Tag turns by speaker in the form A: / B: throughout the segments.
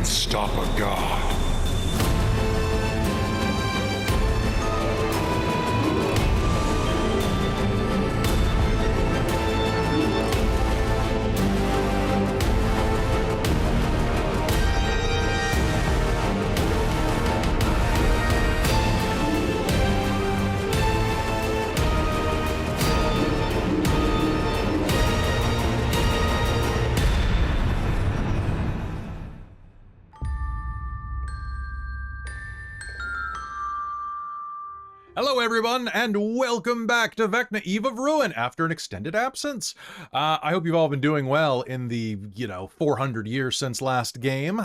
A: stop a god.
B: Hello everyone, and welcome back to Vecna, Eve of Ruin after an extended absence. I hope you've all been doing well in the, 400 years since last game.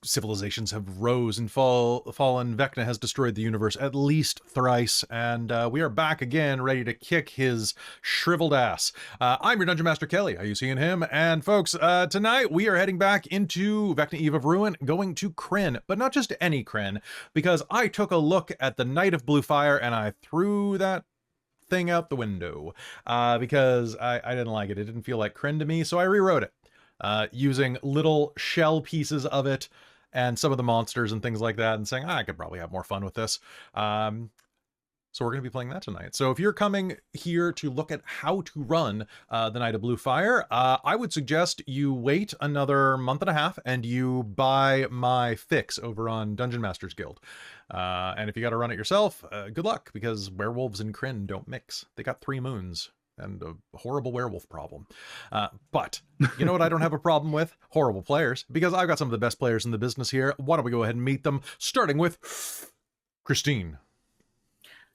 B: Civilizations have rose and fallen. Vecna has destroyed the universe at least thrice, and we are back again, ready to kick his shriveled ass. I'm your Dungeon Master Kelly, I use he and him, and folks, tonight we are heading back into Vecna Eve of Ruin, going to Krynn, but not just any Krynn, because I took a look at the Night of Blue Fire and I threw that thing out the window, because I didn't like it. It didn't feel like Krynn to me, so I rewrote it. Using little shell pieces of it and some of the monsters and things like that, and saying, I could probably have more fun with this. So we're going to be playing that tonight. So if you're coming here to look at how to run the Night of Blue Fire, I would suggest you wait another month and a half and you buy my fix over on Dungeon Masters Guild. And if you got to run it yourself, good luck, because werewolves and Krynn don't mix. They got 3 moons. And a horrible werewolf problem. But you know what I don't have a problem with? Horrible players, because I've got some of the best players in the business here. Why don't we go ahead and meet them, starting with Christine.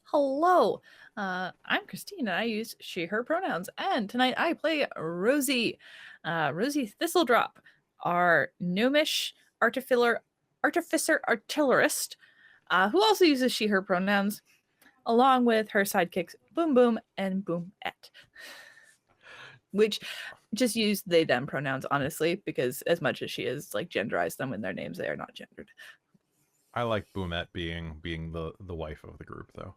C: Hello, I'm Christine, and I use she, her pronouns. And tonight I play Rosie, Rosie Thistledrop, our gnomish artificer artillerist, who also uses she, her pronouns, along with her sidekicks Boom Boom and Boomette, which just use they them pronouns, honestly, because as much as she is like genderized them in their names, they are not gendered.
B: I like Boomette being the wife of the group, though.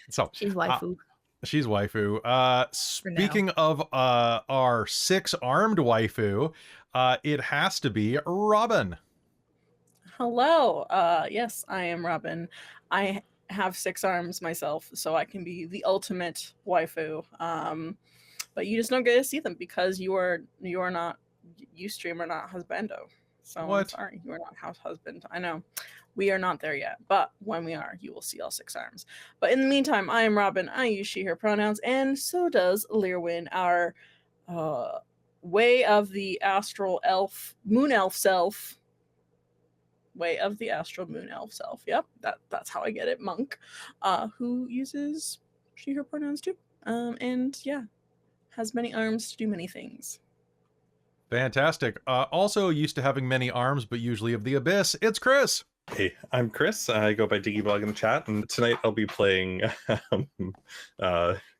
B: So
C: She's waifu.
B: She's waifu. Speaking of our 6-armed waifu, it has to be Robin.
D: Hello. Yes, I am Robin. I have 6 arms myself, so I can be the ultimate waifu. But you just don't get to see them because you are not Ustream or not husbando. So
B: what?
D: I'm sorry, you are not house husband. I know we are not there yet, but when we are, you will see all 6 arms. But in the meantime, I am Robin. I use she, her pronouns, and so does Lir'wen, our way of the astral elf, moon elf self. Way of the astral moon elf self. Yep, that's how I get it. Monk, who uses she, her pronouns too. And yeah, has many arms to do many things.
B: Fantastic. Also used to having many arms, but usually of the abyss, it's Chris.
E: Hey, I'm Chris. I go by Blogg in the chat, and tonight I'll be playing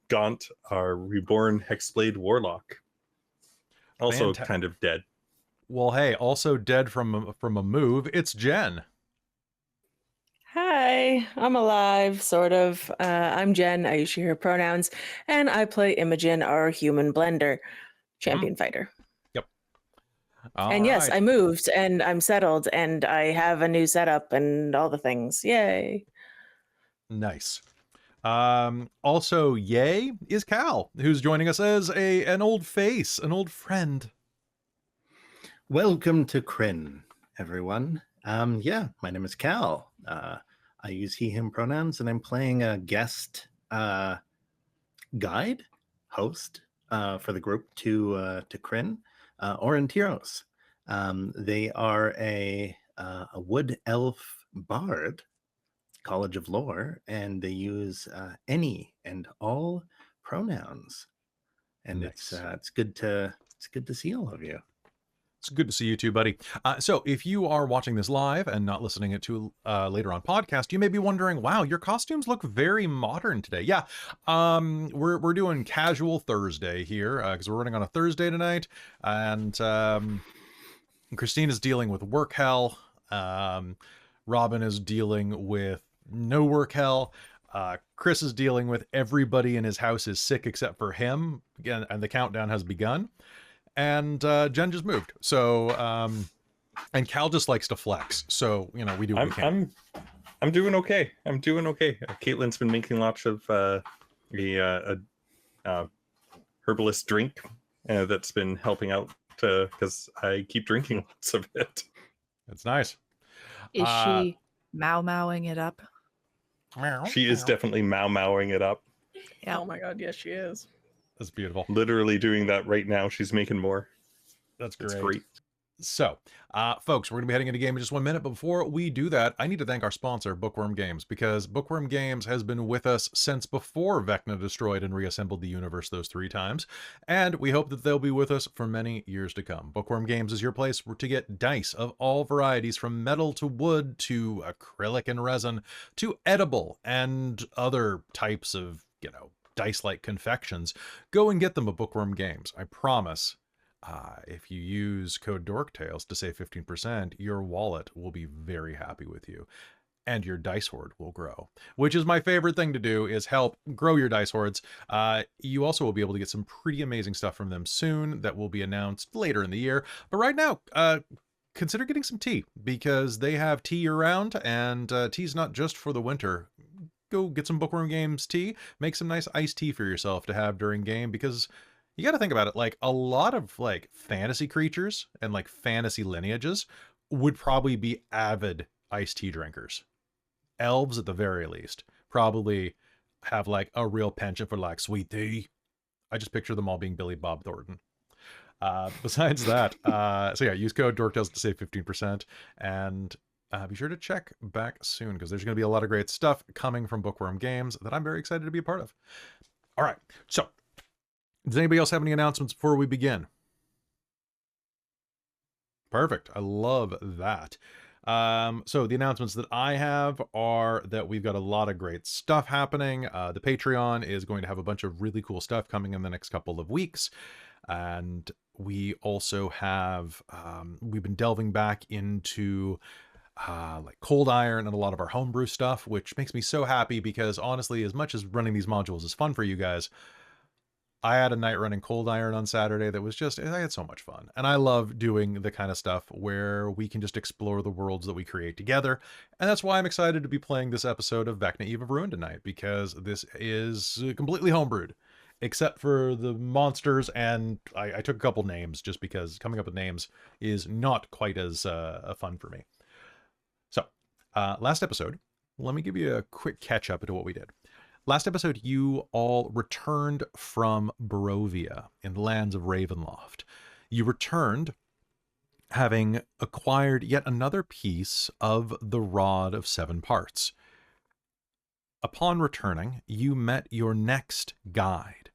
E: Gaunt, our reborn Hexblade Warlock. Also kind of dead.
B: Well, hey, also dead from a move, it's Jen.
F: Hi, I'm alive, sort of. I'm Jen, I use she, her pronouns, and I play Imogen, our human blender, champion fighter.
B: Yep.
F: And yes, I moved, and I'm settled, and I have a new setup, and all the things. Yay.
B: Nice. Also, yay, is Kal, who's joining us as an old face, an old friend.
G: Welcome to Krynn, everyone. Yeah, my name is Kal. I use he, him pronouns, and I'm playing a guest guide host for the group to Krynn, Aurontiros. They are a wood elf bard, College of Lore, and they use any and all pronouns. And nice. It's good to see all of you.
B: It's good to see you too, buddy. So if you are watching this live and not listening it to later on podcast, you may be wondering, wow, your costumes look very modern today. Yeah, we're doing casual Thursday here because we're running on a Thursday tonight, and Christine is dealing with work hell. Robin is dealing with no work hell. Chris is dealing with everybody in his house is sick except for him. Again, and the countdown has begun. and Jen just moved. So, and Kal just likes to flex. So, you know, we do what we can.
E: I'm doing okay. I'm doing okay. Caitlin's been making lots of herbalist drink that's been helping out because I keep drinking lots of it.
B: That's nice.
C: Is she mow-mowing it up?
E: She is definitely mow-mowing it up.
C: Yeah.
D: Oh my god, yes, she is.
B: That's beautiful.
E: Literally doing that right now. She's making more.
B: That's great.
E: It's great.
B: So, folks, we're going to be heading into game in just 1 minute. But before we do that, I need to thank our sponsor, Bookwyrm Games, because Bookwyrm Games has been with us since before Vecna destroyed and reassembled the universe those 3 times. And we hope that they'll be with us for many years to come. Bookwyrm Games is your place to get dice of all varieties, from metal to wood to acrylic and resin to edible and other types of, you know, dice-like confections. Go and get them at Bookwyrm Games. I promise. If you use code DorkTales to save 15%, your wallet will be very happy with you. And your dice hoard will grow, which is my favorite thing to do, is help grow your dice hoards. You also will be able to get some pretty amazing stuff from them soon that will be announced later in the year. But right now, consider getting some tea, because they have tea year-round, and tea's not just for the winter. Go get some Bookwyrm Games tea. Make some nice iced tea for yourself to have during game, because you got to think about it, like a lot of like fantasy creatures and like fantasy lineages would probably be avid iced tea drinkers. Elves, at the very least, probably have like a real penchant for like sweet tea. I just picture them all being Billy Bob Thornton. Besides that, so yeah, use code DorkTales to save 15%, and be sure to check back soon, because there's going to be a lot of great stuff coming from Bookwyrm Games that I'm very excited to be a part of. All right, so does anybody else have any announcements before we begin? Perfect. I love that. So the announcements that I have are that we've got a lot of great stuff happening. The Patreon is going to have a bunch of really cool stuff coming in the next couple of weeks. And we also have, we've been delving back into like Cold Iron and a lot of our homebrew stuff, which makes me so happy, because honestly, as much as running these modules is fun for you guys, I had a night running Cold Iron on Saturday that was just, I had so much fun. And I love doing the kind of stuff where we can just explore the worlds that we create together. And that's why I'm excited to be playing this episode of Vecna Eve of Ruin tonight, because this is completely homebrewed, except for the monsters. And I took a couple names just because coming up with names is not quite as fun for me. So last episode, let me give you a quick catch up into what we did. Last episode, you all returned from Barovia in the lands of Ravenloft. You returned having acquired yet another piece of the Rod of 7 Parts. Upon returning, you met your next guide,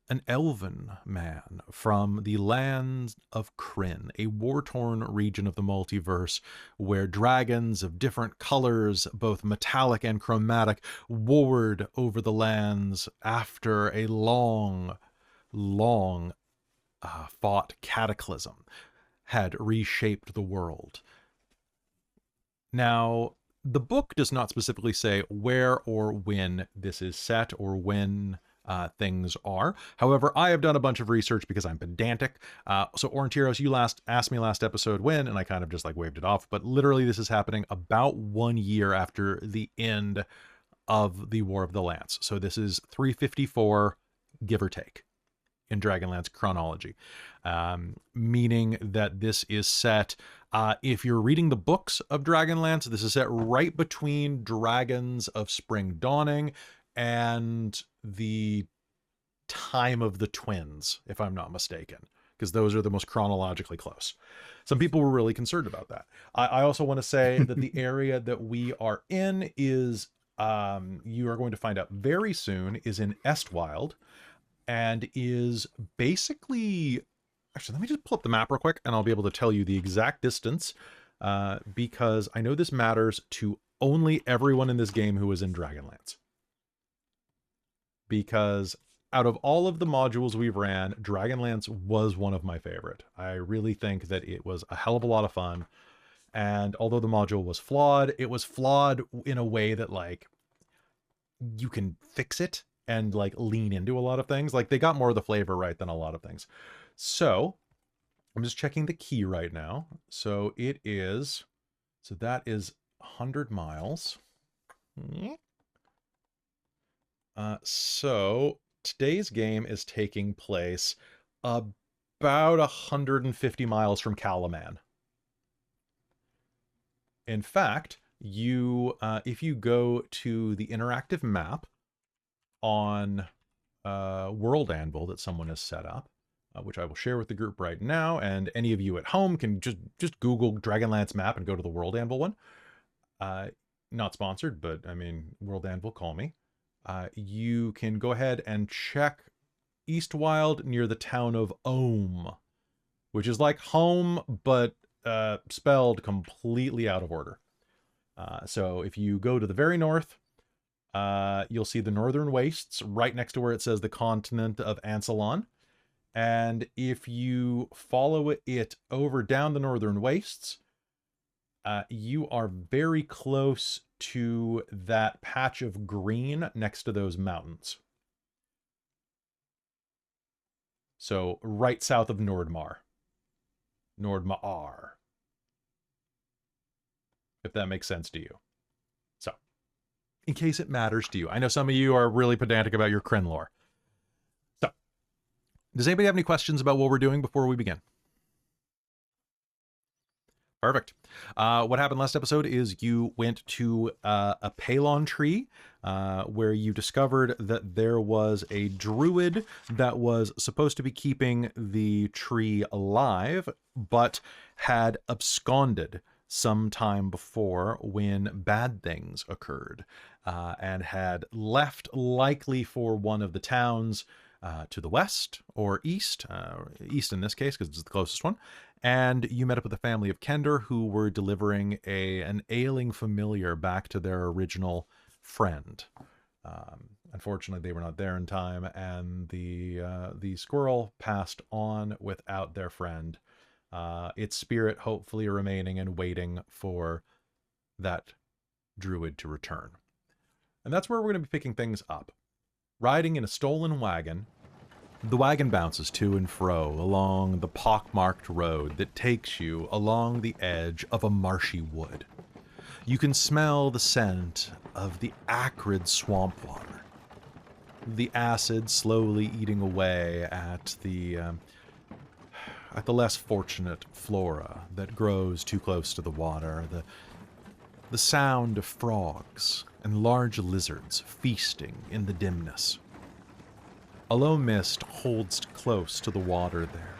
B: an elven man from the lands of Kryn, a war-torn region of the multiverse where dragons of different colors, both metallic and chromatic, warred over the lands after a long fought cataclysm had reshaped the world. Now, the book does not specifically say where or when this is set or when things are. However, I have done a bunch of research because I'm pedantic. So Aurontiros, you asked me last episode when, and I kind of just like waved it off, but literally this is happening about 1 year after the end of the War of the Lance. So this is 354, give or take, in Dragonlance chronology, meaning that this is set, if you're reading the books of Dragonlance, this is set right between Dragons of Spring Dawning and the time of the twins, if I'm not mistaken, because those are the most chronologically close. Some people were really concerned about that. I also want to say that the area that we are in is, you are going to find out very soon, is in Estwild, and is basically, actually, let me just pull up the map real quick and I'll be able to tell you the exact distance, because I know this matters to only everyone in this game who is in Dragonlance. Because out of all of the modules we ran, Dragonlance was one of my favorite. I really think that it was a hell of a lot of fun. And although the module was flawed, it was flawed in a way that like you can fix it and like lean into a lot of things. Like they got more of the flavor right than a lot of things. So I'm just checking the key right now. So it is, so that is 100 miles. So today's game is taking place about 150 miles from Calaman. In fact, if you go to the interactive map on World Anvil that someone has set up, which I will share with the group right now, and any of you at home can just Google Dragonlance map and go to the World Anvil one. Not sponsored, but I mean, World Anvil, call me. You can go ahead and check Eastwild near the town of Ohm, which is like home, but spelled completely out of order. So if you go to the very north, you'll see the Northern Wastes right next to where it says the continent of Ansalon. And if you follow it over down the Northern Wastes, you are very close to that patch of green next to those mountains. So right south of Nordmar. Nordmar. If that makes sense to you. So, in case it matters to you. I know some of you are really pedantic about your Kryn lore. So, does anybody have any questions about what we're doing before we begin? Perfect. What happened last episode is you went to a Palon tree where you discovered that there was a druid that was supposed to be keeping the tree alive, but had absconded some time before when bad things occurred, and had left likely for one of the towns to the west or east, east in this case because it's the closest one. And you met up with a family of Kender who were delivering an ailing familiar back to their original friend. Unfortunately, they were not there in time, and the squirrel passed on without their friend. Its spirit hopefully remaining and waiting for that druid to return. And that's where we're going to be picking things up. Riding in a stolen wagon, the wagon bounces to and fro along the pockmarked road that takes you along the edge of a marshy wood. You can smell the scent of the acrid swamp water, the acid slowly eating away at the less fortunate flora that grows too close to the water, the sound of frogs and large lizards feasting in the dimness. A low mist holds close to the water there,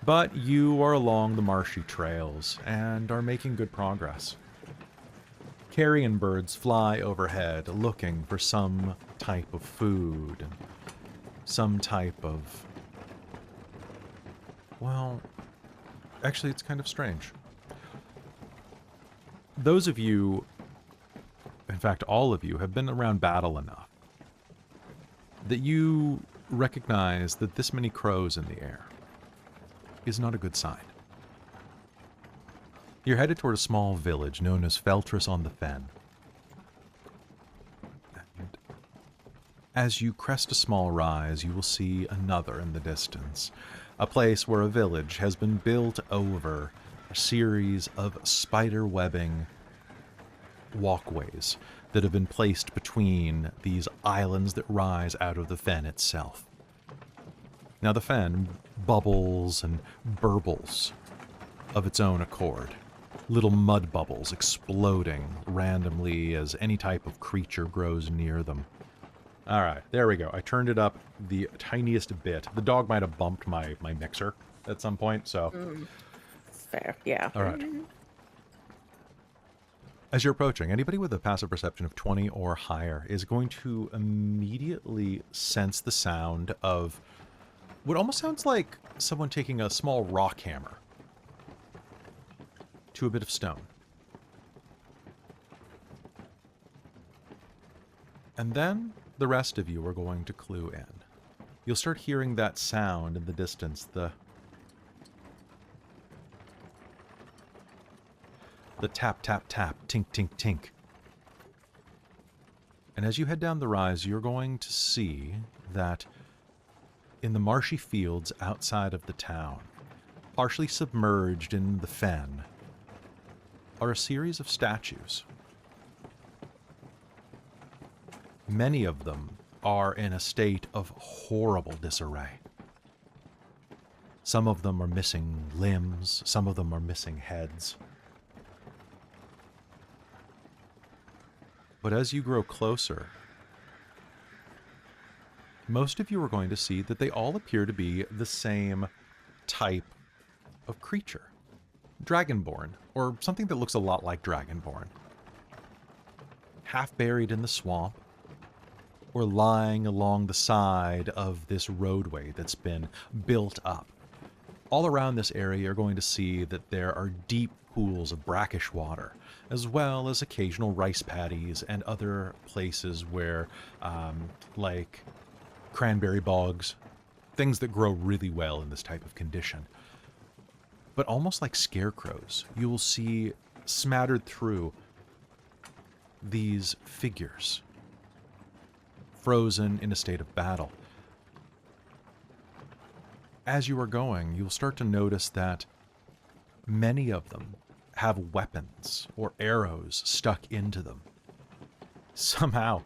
B: but you are along the marshy trails and are making good progress. Carrion birds fly overhead looking for some type of food and some type of... Well, actually it's kind of strange. Those of you, in fact all of you, have been around battle enough that you recognize that this many crows in the air is not a good sign. You're headed toward a small village known as Feltris-on-the-Fen. And as you crest a small rise, you will see another in the distance, a place where a village has been built over a series of spider webbing walkways that have been placed between these islands that rise out of the fen itself. Now the fen bubbles and burbles of its own accord, little mud bubbles exploding randomly as any type of creature grows near them. Alright, there we go. I turned it up the tiniest bit. The dog might have bumped my mixer at some point, so...
F: Fair, yeah.
B: Alright. As you're approaching, anybody with a passive perception of 20 or higher is going to immediately sense the sound of what almost sounds like someone taking a small rock hammer to a bit of stone. And then the rest of you are going to clue in. You'll start hearing that sound in the distance, the tap, tap, tap, tink, tink, tink. And as you head down the rise, you're going to see that in the marshy fields outside of the town, partially submerged in the fen, are a series of statues. Many of them are in a state of horrible disarray. Some of them are missing limbs, some of them are missing heads. But as you grow closer, most of you are going to see that they all appear to be the same type of creature. Dragonborn, or something that looks a lot like Dragonborn. Half buried in the swamp, or lying along the side of this roadway that's been built up. All around this area, you're going to see that there are deep pools of brackish water, as well as occasional rice paddies and other places where, like cranberry bogs, things that grow really well in this type of condition. But almost like scarecrows, you will see smattered through these figures, frozen in a state of battle. As you are going, you'll start to notice that many of them have weapons or arrows stuck into them. Somehow,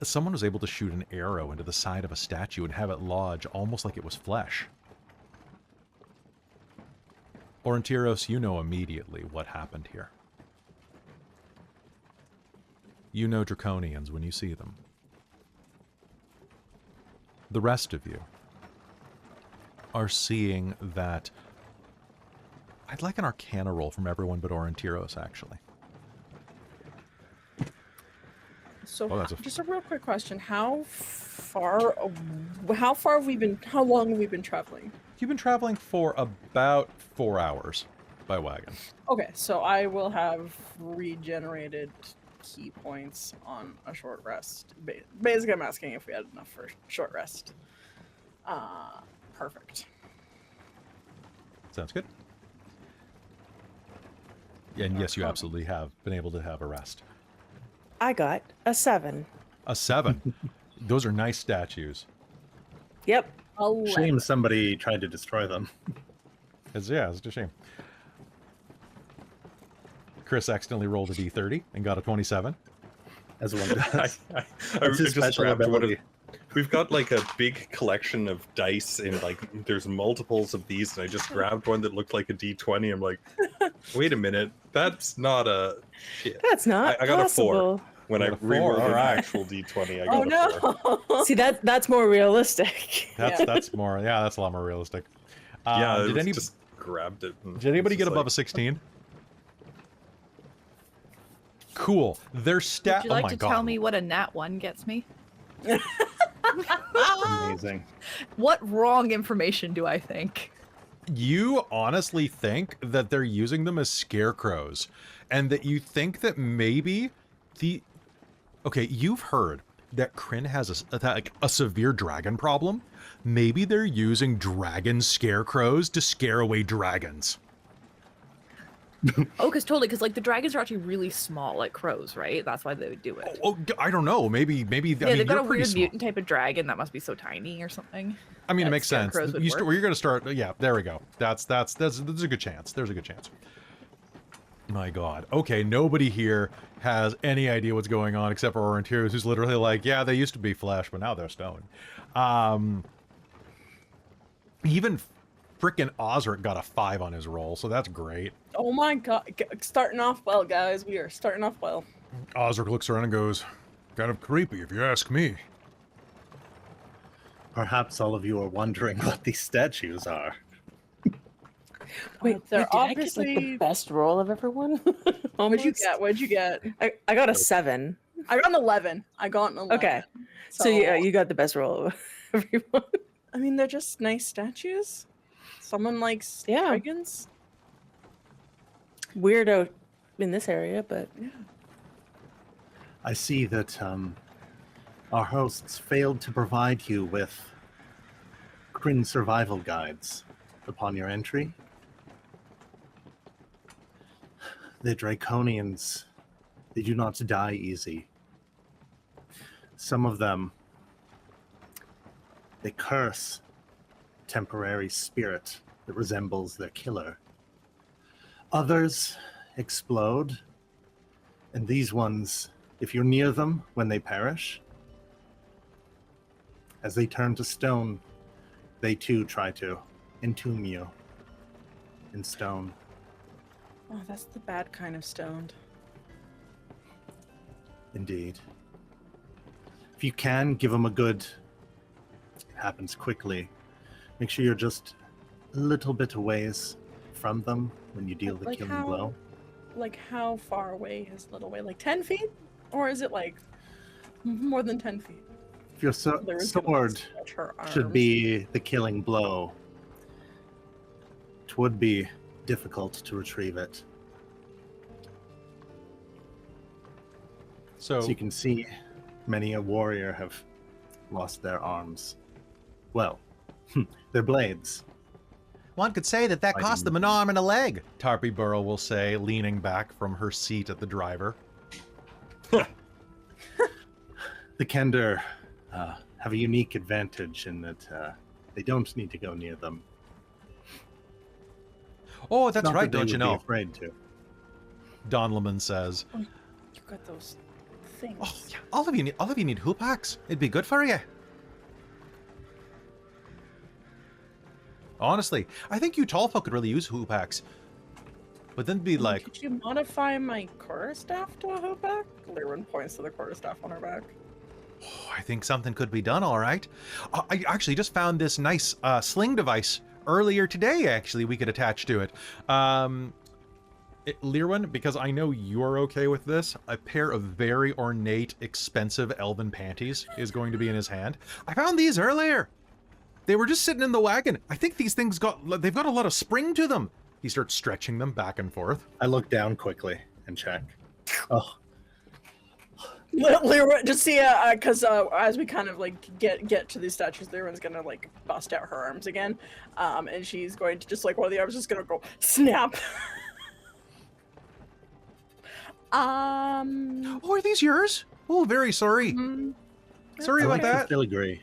B: someone was able to shoot an arrow into the side of a statue and have it lodge almost like it was flesh. Aurontiros, you know immediately what happened here. You know Draconians when you see them. The rest of you are seeing that... I'd like an Arcana roll from everyone but Aurontiros, actually.
D: So
B: Oh, that's
D: just a real quick question. How long have we been traveling?
B: You've been traveling for about 4 hours by wagon.
D: Okay, so I will have regenerated key points on a short rest. Basically, I'm asking if we had enough for a short rest. Perfect.
B: Sounds good. And yes, you absolutely have been able to have a rest.
F: I got a 7.
B: A 7. Those are nice statues.
F: Yep.
G: Shame somebody tried to destroy them.
B: It's a shame. Chris accidentally rolled a d30 and got a 27.
G: As one does.
E: I
G: That's his
E: just
G: special
E: grabbed one of.
G: ability.
E: We've got like a big collection of dice, and like there's multiples of these, and I just grabbed one that looked like a d20. I'm like, wait a minute, that's not a shit.
F: That's not
E: I got
F: possible.
E: a 4. When I
B: You got a 4,
E: rerolled an
B: alright.
E: actual d20, I
D: Oh
E: got a 4.
D: no!
F: See, that's more realistic.
B: That's more, that's a lot more realistic.
E: Yeah,
B: did
E: just grabbed it. and
B: Did anybody
E: it's
B: get
E: just
B: above a
E: like,
B: 16? Cool. Their stat.
C: Would you like
B: oh my
C: to
B: god.
C: tell me what a nat 1 gets me?
G: Amazing.
C: What wrong information do I think?
B: You honestly think that they're using them as scarecrows, and that you think that maybe the... Okay, you've heard that Kryn has a severe dragon problem. Maybe they're using dragon scarecrows to scare away dragons.
C: Oh, because like the dragons are actually really small, like crows, right? That's why they would do it.
B: Oh, I don't know. Maybe.
C: Yeah,
B: I mean,
C: they've got
B: you're
C: a
B: pretty
C: weird
B: small.
C: mutant type of dragon that must be so tiny or something.
B: I mean, it
C: that
B: makes sense.
C: scarecrows would work.
B: You're going to start. Yeah, there we go. There's a good chance. There's a good chance. My God. Okay, nobody here has any idea what's going on except for Aurontiros, who's literally like, yeah, they used to be flesh, but now they're stone. Even frickin' Osric got a 5 on his roll, so that's great.
D: Oh my god! Starting off well, guys. We are starting off well.
B: Osric looks around and goes, kind of creepy if you ask me.
G: Perhaps all of you are wondering what these statues are.
F: Wait,
D: they're
F: did I get like
D: obviously-
F: the best roll of everyone?
D: What'd you
F: Almost.
D: get? What'd you get?
F: I got a 7.
D: I got an 11. I got an 11.
F: Okay. So yeah, you got the best roll of everyone.
D: I mean, they're just nice statues. Someone likes
F: Yeah.
D: dragons.
F: Weirdo in this area, but
G: I see that our hosts failed to provide you with Kryn survival guides upon your entry. The Draconians, they do not die easy. Some of them, they curse temporary spirit that resembles their killer. Others explode, and these ones, if you're near them when they perish, as they turn to stone, they too try to entomb you in stone.
D: Oh, that's the bad kind of stoned.
G: Indeed. If you can, give them a good... It happens quickly. Make sure you're just a little bit a ways from them when you deal the
D: Like
G: killing
D: how-
G: blow.
D: Like, how far away is little way? Like 10 feet? Or is it like more than 10 feet?
G: If your
D: Lir'wen's gonna
G: sword
D: stretch her
G: should
D: arms.
G: be the killing blow, it would be difficult to retrieve it.
B: So
G: So you can see many a warrior have lost their arms. Well, their blades.
B: one could say that
G: Fighting
B: cost them an arm and a leg, Tarpy Burrow will say, leaning back from her seat at the driver.
G: The Kender have a unique advantage in that they don't need to go near them.
B: Oh, that's
G: Not
B: right,
G: that they
B: don't you
G: would be
B: know?
G: afraid to.
B: Don Lemon says.
D: You got those things.
B: Oh, yeah, all of you need hoop hacks. It'd be good for you. Honestly, I think you tall folk could really use hoop hacks. But then be like,
D: Could you modify my quarterstaff to a hoopback? Lir'wen points to the quarterstaff on her back.
B: oh, I think something could be done, all right. I actually just found this nice sling device earlier today, actually, we could attach to it. Lir'wen, because I know you're okay with this, a pair of very ornate, expensive elven panties is going to be in his hand. I found these earlier. They were just sitting in the wagon. I think these things they've got a lot of spring to them. He starts stretching them back and forth.
G: I look down quickly and check. Oh,
D: Lir'wen, just see, because as we kind of like get to these statues, Lir'wen's gonna like bust out her arms again, and she's going to just like one of the arms is gonna go snap.
B: Oh, are these yours? Oh, very sorry. Sorry
G: I
B: about
G: like to
B: that.
G: still agree.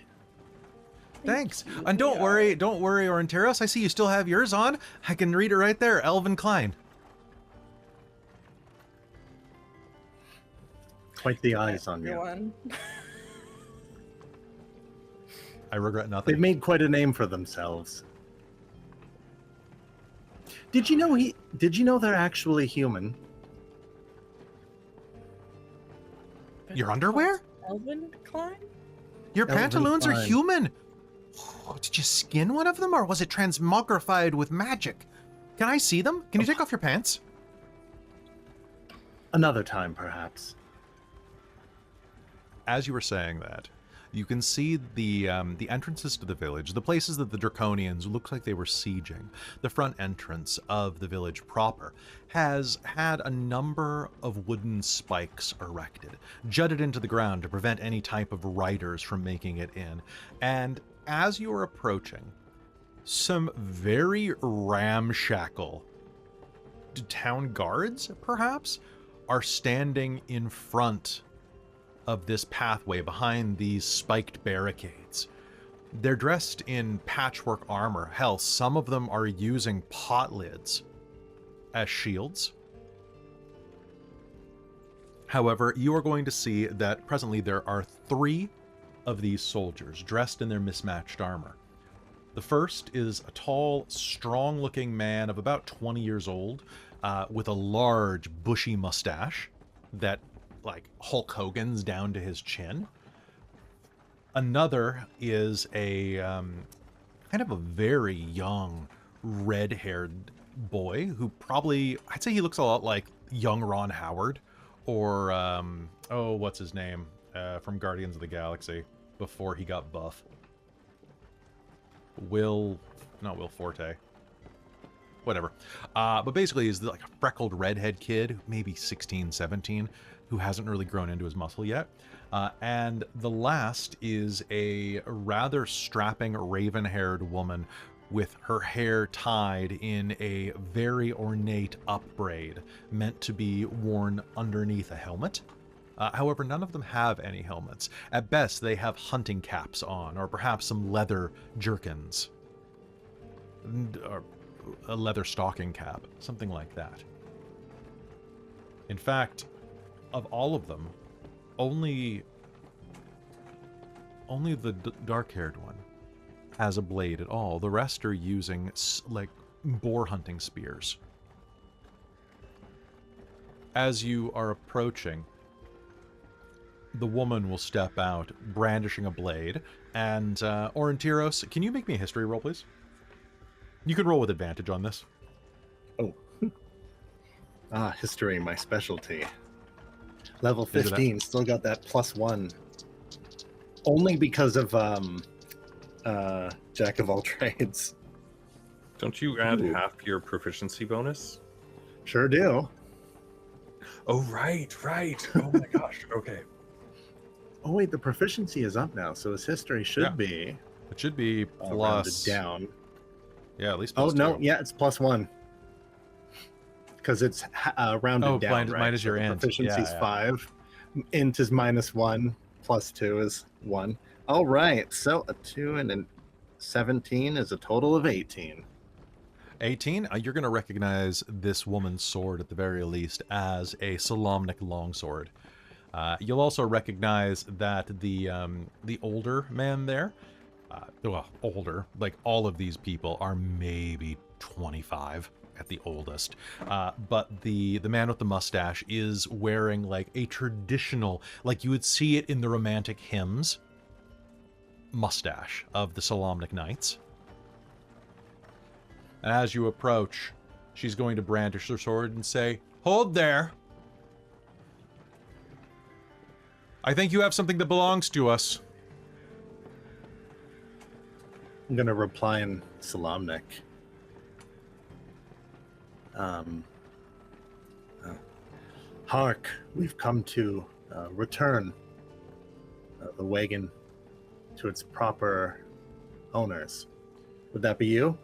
B: Thanks.
D: you.
B: And don't
D: Yeah.
B: worry, Aurontiros. I see you still have yours on. I can read it right there, Elvin Klein.
G: Quite the eyes on you.
D: Everyone.
B: I regret
G: They've
B: nothing.
G: made quite a name for themselves. Did you know they're actually human?
B: Your underwear?
D: Elven Klein?
B: Your
G: Elvin
B: pantaloons are
G: Klein.
B: human. Oh, did you skin one of them, or was it transmogrified with magic? Can I see them? Can you take off your pants?
G: Another time, perhaps.
B: As you were saying that, you can see the entrances to the village, the places that the Draconians looked like they were sieging. The front entrance of the village proper has had a number of wooden spikes erected, jutted into the ground to prevent any type of riders from making it in. And as you are approaching, some very ramshackle town guards, perhaps, are standing in front of this pathway behind these spiked barricades. They're dressed in patchwork armor. Hell, some of them are using pot lids as shields. However, you are going to see that presently there are 3 of these soldiers dressed in their mismatched armor. The first is a tall, strong-looking man of about 20 years old, with a large, bushy mustache that, like, Hulk Hogan's down to his chin. Another is a kind of a very young, red-haired boy who probably, I'd say he looks a lot like young Ron Howard, or oh, what's his name from Guardians of the Galaxy before he got buff. Not Will Forte. Whatever. But basically he's like a freckled redhead kid, maybe 16, 17, who hasn't really grown into his muscle yet. And the last is a rather strapping raven-haired woman with her hair tied in a very ornate upbraid, meant to be worn underneath a helmet. However, none of them have any helmets. At best, they have hunting caps on, or perhaps some leather jerkins. or a leather stocking cap, something like that. In fact, of all of them, only the dark-haired one has a blade at all. The rest are using like boar hunting spears. As you are approaching, the woman will step out, brandishing a blade. And Aurontiros, can you make me a history roll, please? You can roll with advantage on this.
G: Oh. History, my specialty. Level 15, still got that +1. Only because of Jack of all trades.
E: Don't you add half your proficiency bonus?
G: Sure do.
E: Oh, right. Oh my gosh. Okay.
G: Oh wait, the proficiency is up now, so his history should be.
B: It should be
G: rounded
B: plus
G: down.
B: Yeah, at least.
G: Oh
B: Plus
G: no,
B: 2.
G: yeah, it's +1. Because it's rounded down, right?
B: Minus your
G: the
B: int.
G: Proficiency's
B: Yeah.
G: 5. Int is -1. +2 is 1. All right, so a 2 and a 17 is a total of 18.
B: 18. You're going to recognize this woman's sword at the very least as a Solamnic longsword. You'll also recognize that the older man there, well, older, like all of these people are maybe 25 at the oldest. But the man with the mustache is wearing like a traditional, like you would see it in the romantic hymns, mustache of the Solamnic Knights. And as you approach, she's going to brandish her sword and say, "Hold there. I think you have something that belongs to us."
G: I'm going to reply in Solamnic. Hark, we've come to return the wagon to its proper owners. Would that be you?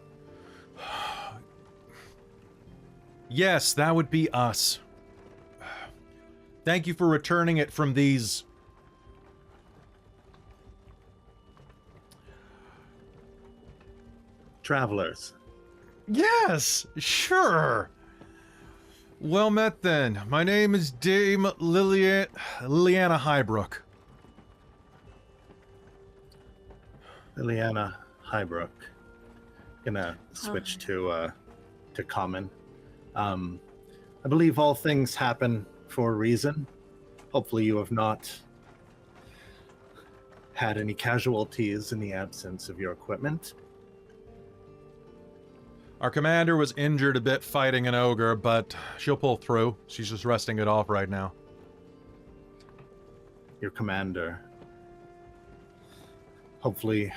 B: Yes, that would be us. Thank you for returning it from these...
G: Travelers.
B: Yes, sure. Well met then. My name is Dame Liliana Highbrook.
G: Liliana Highbrook. Gonna switch to common. I believe all things happen for a reason. Hopefully you have not had any casualties in the absence of your equipment.
B: Our commander was injured a bit fighting an ogre, but she'll pull through. She's just resting it off right now.
G: Your commander. Hopefully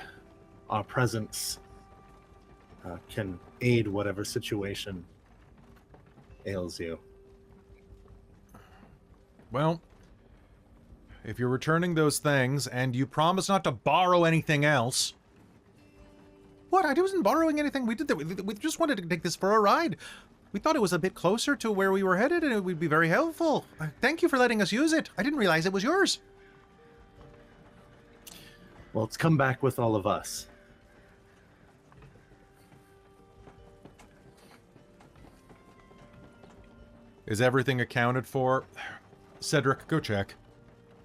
G: our presence can aid whatever situation ails you.
B: Well, if you're returning those things and you promise not to borrow anything else... What? I wasn't borrowing anything. We did that. We just wanted to take this for a ride. We thought it was a bit closer to where we were headed and it would be very helpful. Thank you for letting us use it. I didn't realize it was yours.
G: Well, it's come back with all of us.
B: Is everything accounted for? Cedric, go check.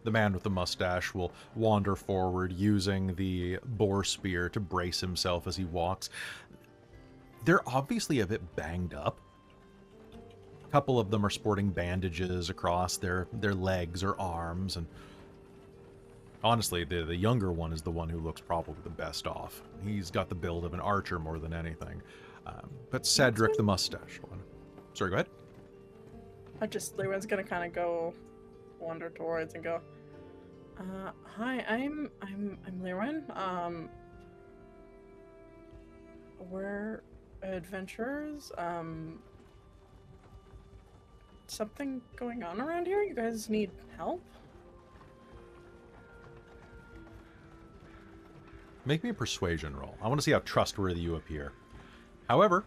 B: The man with the mustache will wander forward, using the boar spear to brace himself as he walks. They're obviously a bit banged up. A couple of them are sporting bandages across their legs or arms, and honestly, the younger one is the one who looks probably the best off. He's got the build of an archer more than anything. But Cedric, the mustache one. Sorry, go ahead.
D: Lir'wen's gonna kind of go wander towards and go, hi, I'm Lir'wen. We're adventurers. Something going on around here? You guys need help?
B: Make me a persuasion roll. I want to see how trustworthy you appear. However,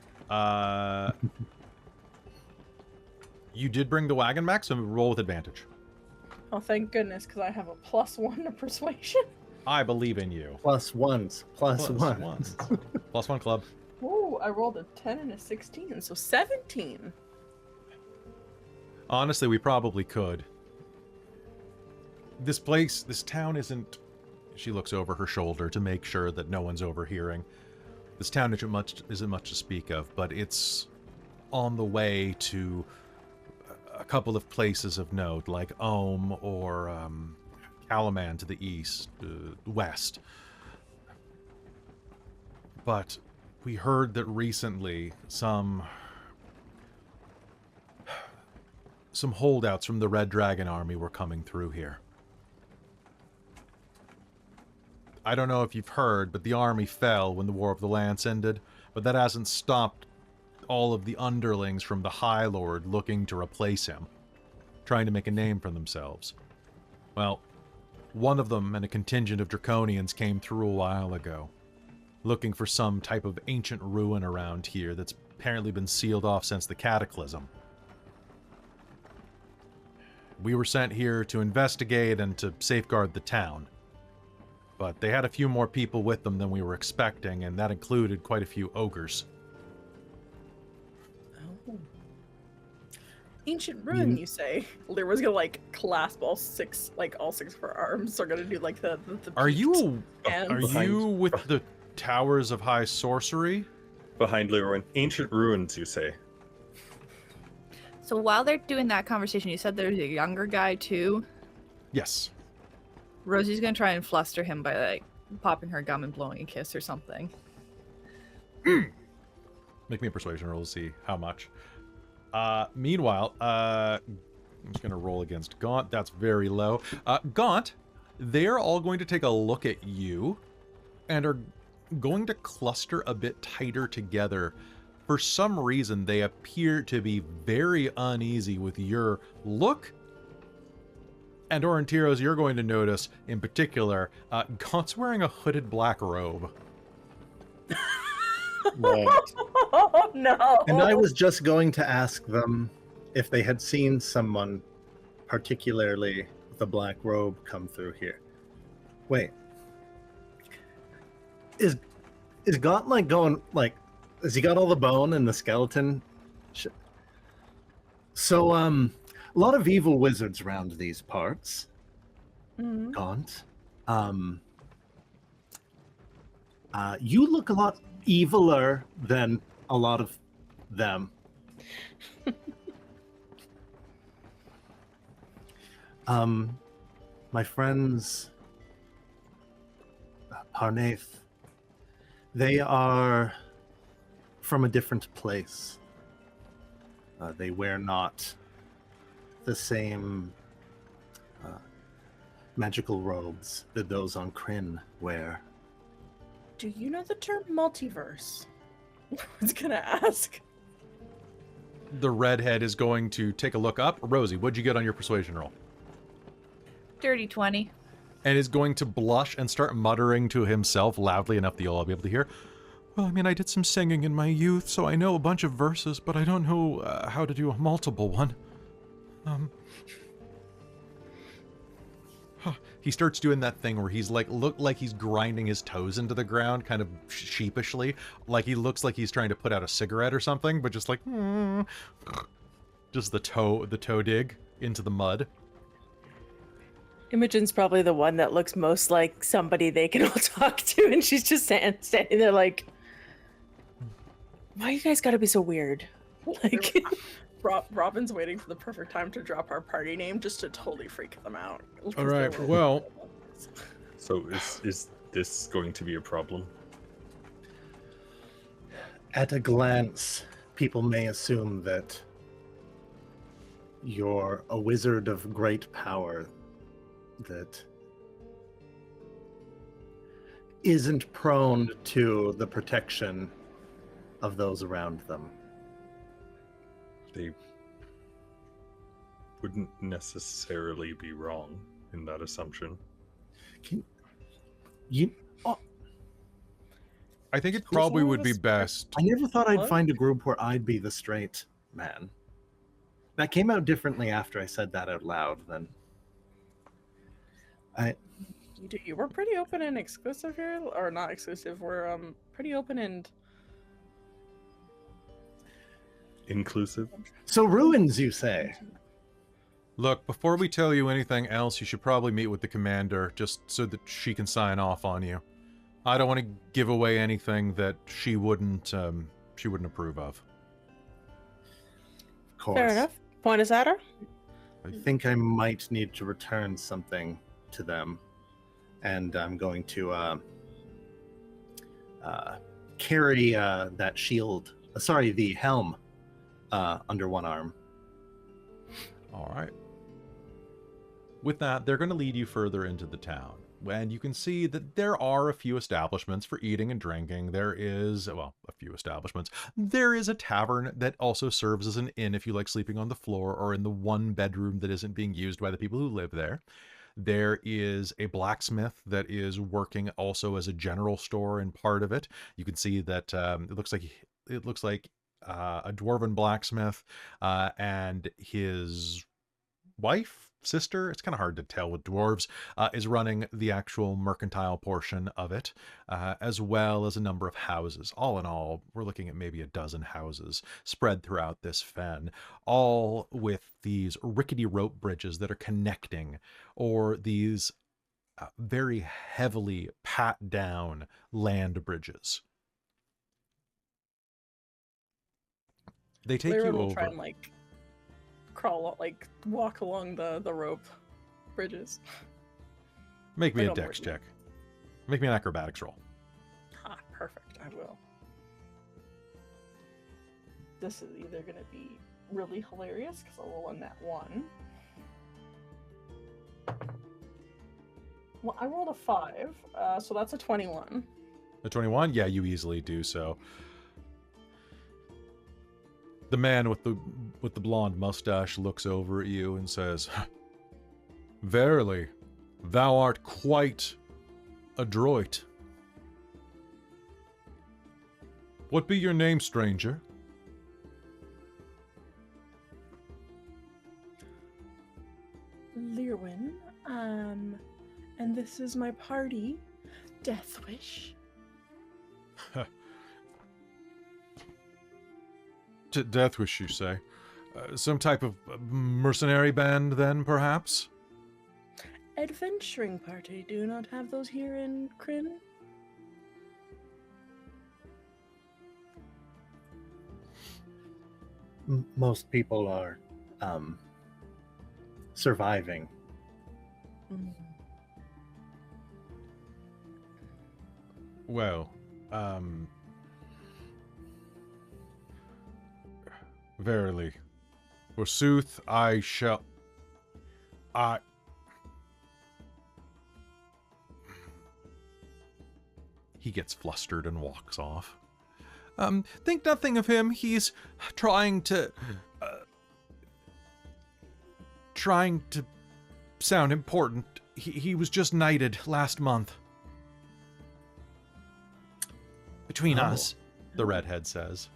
B: you did bring the wagon back, so roll with advantage.
D: Oh, thank goodness, because I have a +1 to persuasion.
B: I believe in you.
G: +1s. +1.
B: Plus one club.
D: Ooh. Ooh, I rolled a 10 and a 16, so 17.
B: Honestly, we probably could. This town isn't... She looks over her shoulder to make sure that no one's overhearing. This town isn't much to speak of, but it's on the way to a couple of places of note, like Ohm or Calaman to the east, west. But we heard that recently some holdouts from the Red Dragon army were coming through here. I don't know if you've heard, but the army fell when the War of the Lance ended, but that hasn't stopped all of the underlings from the High Lord looking to replace him, trying to make a name for themselves. Well, one of them and a contingent of Draconians came through a while ago, looking for some type of ancient ruin around here that's apparently been sealed off since the Cataclysm. We were sent here to investigate and to safeguard the town. But they had a few more people with them than we were expecting, and that included quite a few ogres.
D: Oh. Ancient ruin, you say? Lir'wen's gonna like clasp all six of her arms. Are gonna do like the
B: Are you
D: hands.
B: with the Towers of High Sorcery?
E: Behind Lir'wen. Ancient ruins, you say?
C: So while they're doing that conversation, you said there's a younger guy too.
B: Yes.
C: Rosie's gonna try and fluster him by like popping her gum and blowing a kiss or something.
B: Make me a persuasion roll to see how much. Meanwhile, I'm just gonna roll against Gaunt. That's very low. Gaunt, they're all going to take a look at you and are going to cluster a bit tighter together. For some reason, they appear to be very uneasy with your look. And Aurontiros, you're going to notice, in particular, Gaunt's wearing a hooded black robe.
G: Right.
D: Oh no!
G: And I was just going to ask them if they had seen someone, particularly with a black robe, come through here. Wait. Is Gaunt like going like? Has he got all the bone and the skeleton? So a lot of evil wizards around these parts.
D: Mhm.
G: Gaunt. You look a lot eviler than a lot of them. My friends, Parnaith, they are from a different place. They wear not the same magical robes that those on Kryn wear.
D: Do you know the term multiverse? I was gonna ask.
B: The redhead is going to take a look up. Rosie, what'd you get on your persuasion roll?
C: Dirty 20.
B: And is going to blush and start muttering to himself loudly enough that you'll all be able to hear. Well, I mean, I did some singing in my youth, so I know a bunch of verses, but I don't know how to do a multiple one. He starts doing that thing where he's like, look like he's grinding his toes into the ground, kind of sheepishly, like he looks like he's trying to put out a cigarette or something, but just like, just the toe dig into the mud.
F: Imogen's probably the one that looks most like somebody they can all talk to, and she's just standing there like, why you guys gotta be so weird? Like,
D: Robin's waiting for the perfect time to drop our party name just to totally freak them out.
B: All right, well,
E: So is this going to be a problem?
G: At a glance, people may assume that you're a wizard of great power that isn't prone to the protection of those around them.
E: They wouldn't necessarily be wrong in that assumption.
B: I think it probably would be best.
G: I never thought I'd
D: What?
G: find a group where I'd be the straight man. That came out differently after I said that out loud. Then
D: You were pretty open and exclusive here, or not exclusive. We're pretty open and
E: inclusive.
G: So ruins, you say?
B: Look, before we tell you anything else, you should probably meet with the commander, just so that she can sign off on you. I don't want to give away anything that she wouldn't approve of.
G: Of course.
F: Fair enough. Point us at her.
G: I think I might need to return something to them, and I'm going to carry that shield. Sorry, the helm under one arm.
B: All right. With that, they're going to lead you further into the town. And you can see that there are a few establishments for eating and drinking. There is, well, a few establishments. There is a tavern that also serves as an inn if you like sleeping on the floor or in the one bedroom that isn't being used by the people who live there. There is a blacksmith that is working also as a general store in part of it. You can see that it looks like a dwarven blacksmith and his wife, sister, it's kind of hard to tell with dwarves, is running the actual mercantile portion of it, as well as a number of houses. All in all, we're looking at maybe a dozen houses spread throughout this fen, all with these rickety rope bridges that are connecting, or these very heavily pat down land bridges. They take
D: Lir'wen
B: you
D: will
B: over.
D: try and like crawl, like walk along the rope bridges.
B: Make me a
D: Like,
B: dex
D: Morty.
B: check. Make me an acrobatics roll.
D: Ah, perfect. I will. This is either going to be really hilarious because I'll roll on that one. Well, I rolled a 5, so that's a 21.
B: A 21? Yeah, you easily do so. The man with the blonde mustache looks over at you and says, "Verily, thou art quite adroit. What be your name, stranger?"
D: Lir'wen, and this is my party, Deathwish.
B: Deathwish, you say? Some type of mercenary band, then, perhaps?
D: Adventuring party. Do you not have those here in Kryn?
G: Most people are surviving.
B: Well, verily, forsooth I shall... He gets flustered and walks off. Think nothing of him. He's trying to sound important. He was just knighted last month. Between us, the redhead says.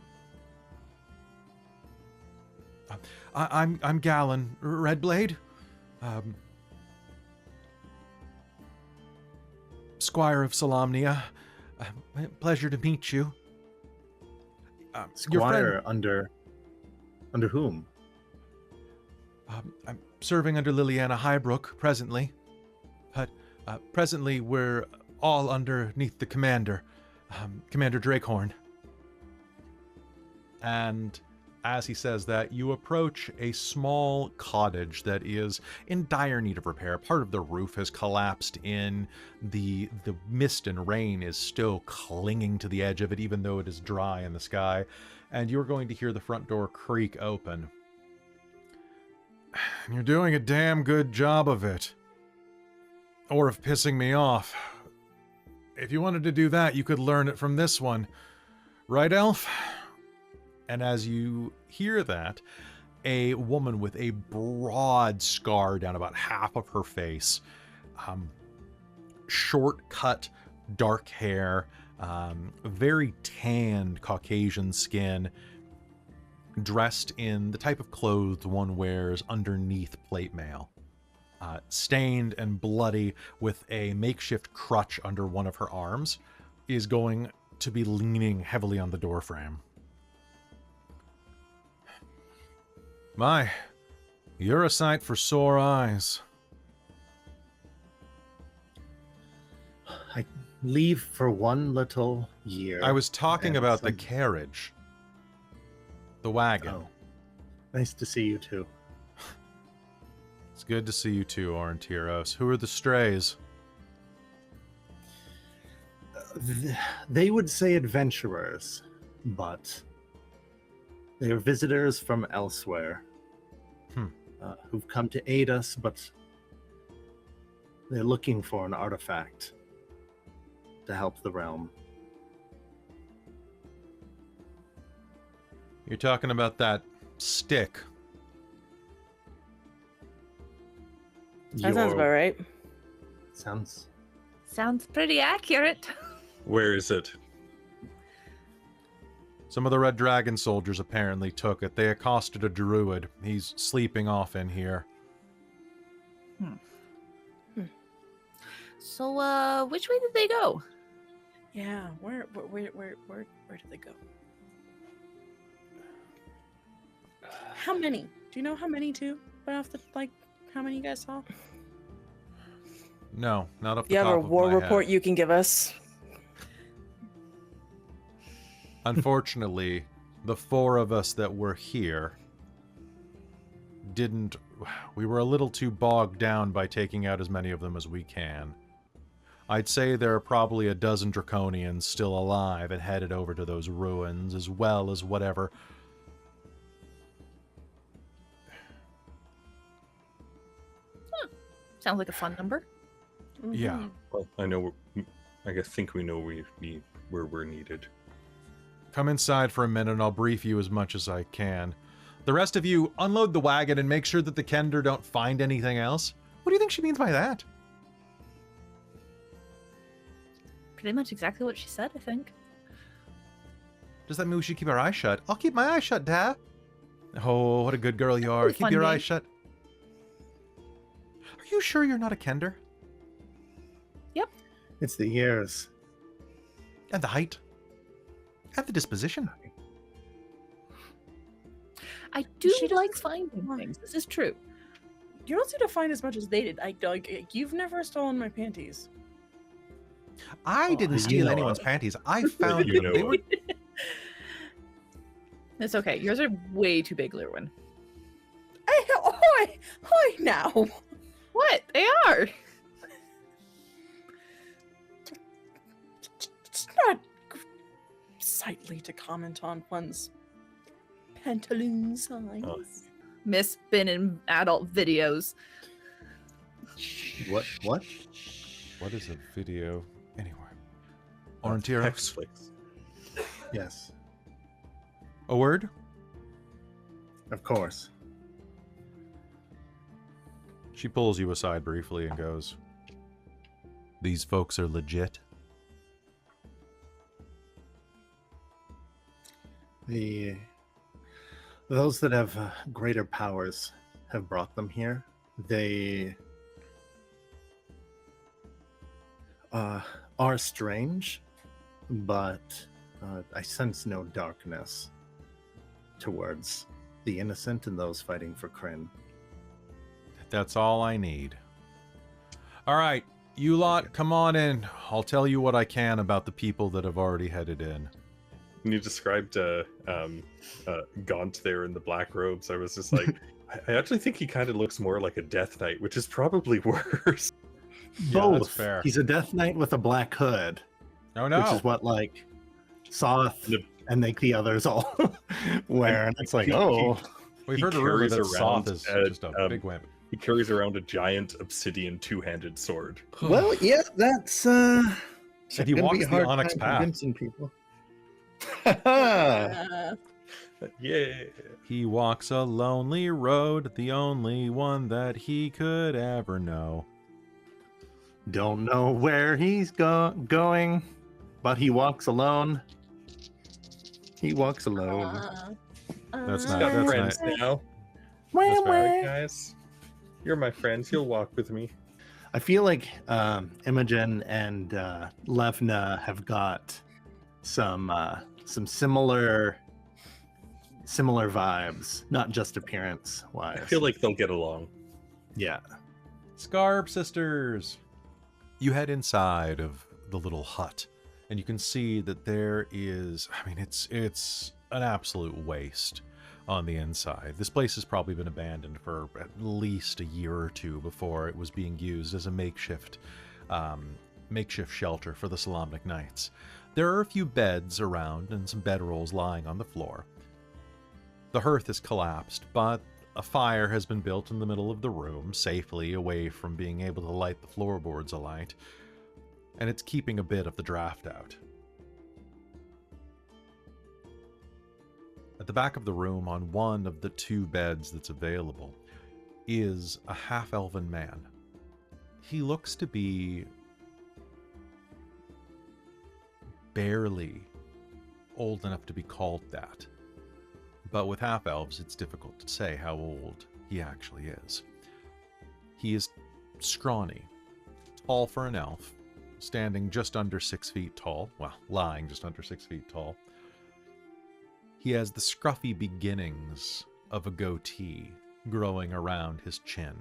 B: I'm Gallon, Redblade. Squire of Solamnia. Pleasure to meet you. Your
G: Squire
B: friend,
G: under whom?
B: I'm serving under Liliana Highbrook presently. But presently we're all underneath the commander, Commander Drakehorn. And as he says that, you approach a small cottage that is in dire need of repair. Part of the roof has collapsed in. The mist and rain is still clinging to the edge of it, even though it is dry in the sky. And you're going to hear the front door creak open. You're doing a damn good job of it. Or of pissing me off. If you wanted to do that, you could learn it from this one. Right, Elf? And as you hear that, a woman with a broad scar down about half of her face, short-cut, dark hair, very tanned Caucasian skin, dressed in the type of clothes one wears underneath plate mail, stained and bloody with a makeshift crutch under one of her arms, is going to be leaning heavily on the doorframe. My, you're a sight for sore eyes.
G: I leave for 1 little year.
B: I was talking
G: and
B: about the
G: some-
B: carriage. The wagon.
G: Oh, nice to see you too.
B: It's good to see you too, Aurontiros. Who are the strays?
G: They would say adventurers, but they are visitors from elsewhere who've come to aid us, but they're looking for an artifact to help the realm.
B: You're talking about that stick.
F: That sounds about right.
G: Sounds.
C: Sounds pretty accurate.
E: Where is it?
B: Some of the Red Dragon soldiers apparently took it. They accosted a druid. He's sleeping off in here.
C: So, which way did they go?
D: Yeah, where did they go? How many? Do you know how many too? Right off the how many you guys saw?
B: No, not up the
F: You have
B: top
F: a
B: of
F: war
B: my
F: report
B: head.
F: you can give us?
B: Unfortunately, the 4 of us that were here didn't... We were a little too bogged down by taking out as many of them as we can. I'd say there are probably a dozen Draconians still alive and headed over to those ruins, as well as whatever...
C: Sounds like a fun number.
B: Yeah.
E: Well, I think we know where we're needed.
B: Come inside for a minute and I'll brief you as much as I can. The rest of you, unload the wagon and make sure that the Kender don't find anything else. What do you think she means by that?
C: Pretty much exactly what she said, I think.
B: Does that mean we should keep our eyes shut? I'll keep my eyes shut, Dad. Oh, what a good girl you are.
C: was
B: Keep
C: fun
B: your
C: day.
B: eyes shut. Are you sure you're not a Kender?
G: It's the years.
B: And the height? And the disposition?
C: I do
D: She doesn't
C: like finding
D: want-
C: things. This is true.
D: You don't seem to find as much as they did. You've never stolen my panties.
B: I
G: Oh,
B: didn't
G: you
B: steal
G: know
B: anyone's
G: it.
B: panties. I found
E: You
B: them.
E: know
B: They were...
C: It's okay. Yours are way too big, Lir'wen.
D: Hi now.
C: What? They are.
D: It's not sightly to comment on one's pantaloon size.
E: Oh.
C: Miss been in adult videos.
G: What? What?
B: What is a video? Anyway.
E: Hex
B: Aurontiros?
E: flicks.
G: Yes,
B: A word?
G: of course.
B: She pulls you aside briefly and goes, "These folks are legit."
G: Those that have greater powers have brought them here. They are strange, but I sense no darkness towards the innocent and those fighting for Kryn.
B: That's all I need. All right, you lot, come on in. I'll tell you what I can about the people that have already headed in.
E: When you described Gaunt there in the black robes, I was just like, I actually think he kind of looks more like a Death Knight, which is probably worse.
B: Yeah,
G: Both.
B: that's fair.
G: He's a Death Knight with a black hood,
B: Oh no!
G: which is what like Soth
E: The-
G: and like the others all wear, and it's like,
E: He-
G: oh,
B: We've
E: he
B: heard a rumor
E: carries
B: that
E: around
B: Soth is
E: a,
B: just a big wimp.
E: He carries around a giant obsidian two-handed sword.
G: well, yeah, that's
B: And he
G: gonna be
B: walks
G: a
B: the
G: hard
B: Onyx
G: time
B: path.
G: convincing people.
E: Yeah.
B: He walks a lonely road, the only one that he could ever know.
G: Don't know where he's going, but he walks alone. He walks alone.
B: That's
E: He's
B: not-
E: got
B: that's
E: friends now.
G: Wah,
E: That's
G: wah.
E: right, guys. You're my friends. You'll walk with me.
G: I feel like Imogen and Levna have got some similar similar vibes, not just appearance
E: I
G: wise.
E: feel like they'll get along.
G: Yeah.
B: Scarp sisters. You head inside of the little hut, and you can see that there is, I mean, it's an absolute waste on the inside. This place has probably been abandoned for at least a year or two before it was being used as a makeshift shelter for the Solamnic Knights. There are a few beds around and some bedrolls lying on the floor. The hearth is collapsed, but a fire has been built in the middle of the room, safely away from being able to light the floorboards alight, and it's keeping a bit of the draft out. At the back of the room, on one of the 2 beds that's available, is a half-elven man. He looks to be barely old enough to be called that. But with half-elves, it's difficult to say how old he actually is. He is scrawny, tall for an elf, standing just under 6 feet tall. Well, lying just under 6 feet tall. He has the scruffy beginnings of a goatee growing around his chin,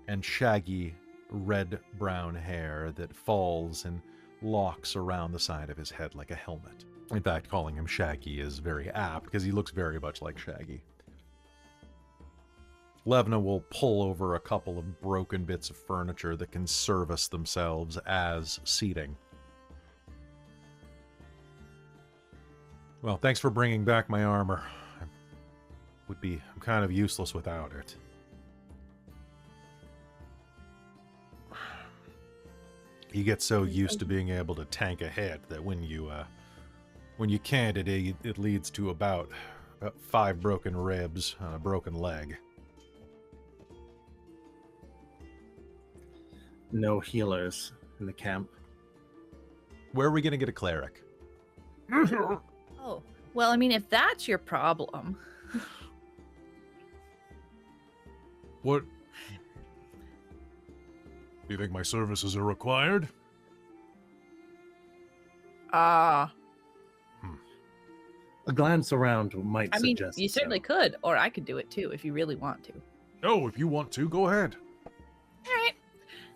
B: and shaggy red-brown hair that falls in locks around the side of his head like a helmet. In fact, calling him Shaggy is very apt, because he looks very much like Shaggy. Levna will pull over a couple of broken bits of furniture that can service themselves as seating. Well, thanks for bringing back my armor. I'm kind of useless without it. You get so used to being able to tank ahead that when you can't, it leads to about 5 broken ribs and a broken leg.
G: No healers in the camp.
B: Where are we going to get a cleric?
C: Oh, well, I mean, if that's your problem.
B: What? Do you think my services are required?
C: Ah.
G: A glance around might
C: I mean,
G: suggest
C: you certainly
G: so.
C: could, or I could do it too if you really want to.
B: No, if you want to, go ahead.
C: All right.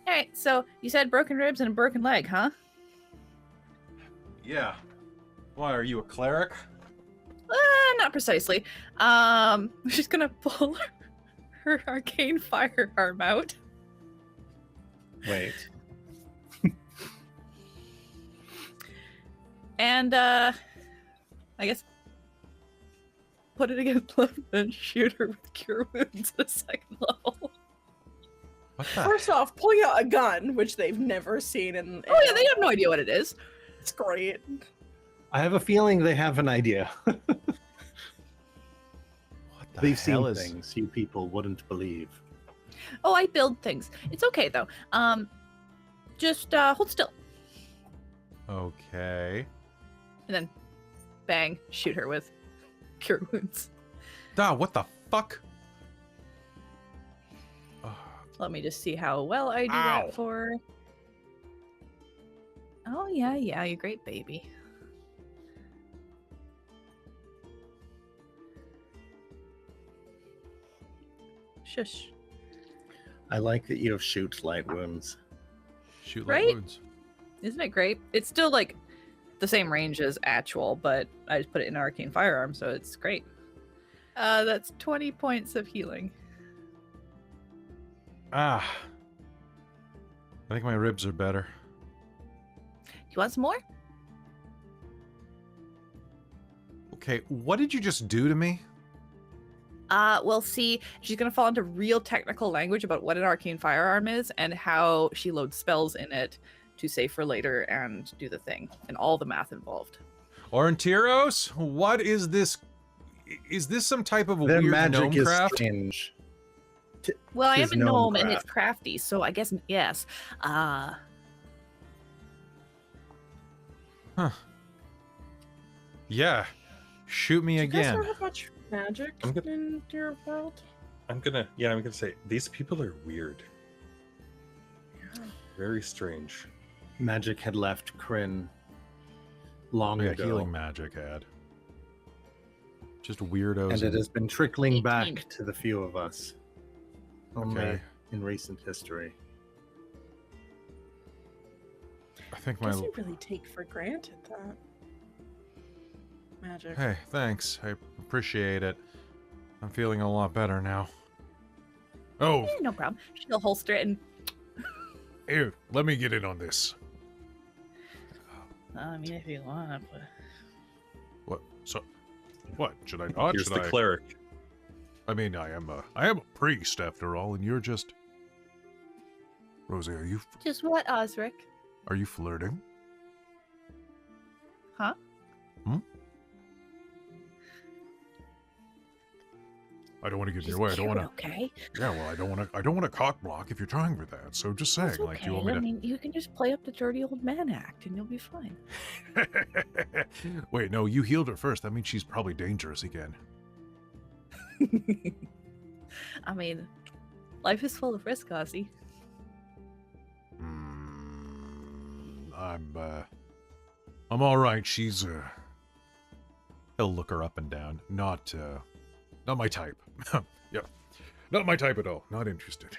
C: All right. So you said broken ribs and a broken leg, huh?
B: Yeah. Why, are you a cleric?
C: Not precisely. She's gonna pull her arcane firearm out.
G: Wait.
C: And I guess put it against Levna and shoot her with cure wounds at 2nd level.
B: What the?
D: First off, pulling out a gun, which they've never seen in.
C: Oh yeah, they have no idea what it is.
D: It's great.
G: I have a feeling they have an idea.
B: What the
G: They've
B: hell
G: seen
B: is?
G: things you people wouldn't believe.
C: Oh, I build things. It's okay though. Just hold still,
B: Okay.
C: and then bang, shoot her with cure wounds.
B: What the fuck? Oh,
C: Let me just see how well I do
B: Ow.
C: that for. Oh yeah, you great baby. Shush.
G: I like that you have shoot light wounds.
B: shoot
C: Right?
B: light wounds.
C: Isn't it great? It's still like the same range as actual, but I just put it in arcane firearm, so it's great. That's 20 points of healing.
B: I think my ribs are better.
C: You want some more?
B: Okay, what did you just do to me?
C: Well, see, she's gonna fall into real technical language about what an arcane firearm is and how she loads spells in it to save for later and do the thing, and all the math involved.
B: Aurontiros, what is this? Is this some type of
G: Their
B: weird
G: magic
B: gnome
G: is
B: craft?
G: strange.
C: Well, I
G: His
C: am a
G: gnome
C: gnome and it's
G: craft.
C: crafty, so I guess yes.
B: Yeah, shoot me
D: Do you guys
B: again.
D: not have much magic
E: I'm good.
D: in your world?
E: I'm gonna say these people are weird. Very strange.
G: Magic had left Kryn long
B: Yeah,
G: ago.
B: healing magic ad. Just weirdos.
G: And it has been trickling
C: 18.
G: back to the few of us. Only
B: Okay.
G: in recent history.
B: I think my.
D: Doesn't really take for granted that magic.
B: Hey, thanks. I appreciate it. I'm feeling a lot better now. Oh,
C: No problem. She'll holster it and
B: here, let me get in on this.
C: I mean, if you want, but
B: What? So, what? Should I not?
E: Here's
B: Should
E: the
B: I?
E: cleric.
B: I mean, I am a priest after all, and you're just. Rosie,
C: just what, Osric?
B: are you flirting?
C: Huh?
B: I don't want to get in
C: Just
B: your way. I don't
C: cute,
B: want to.
C: Okay.
B: Yeah, well, I don't want to cock block if you're trying for that. So just saying,
C: It's
B: like,
C: okay.
B: you want me
C: I
B: to?
C: mean, you can just play up the dirty old man act, and you'll be fine.
B: Wait, no, you healed her first. That means she's probably dangerous again.
C: I mean, life is full of risk, Ozzy.
B: I'm all right. She's he'll look her up and down. Not my type. Yep, not my type at all. Not interested.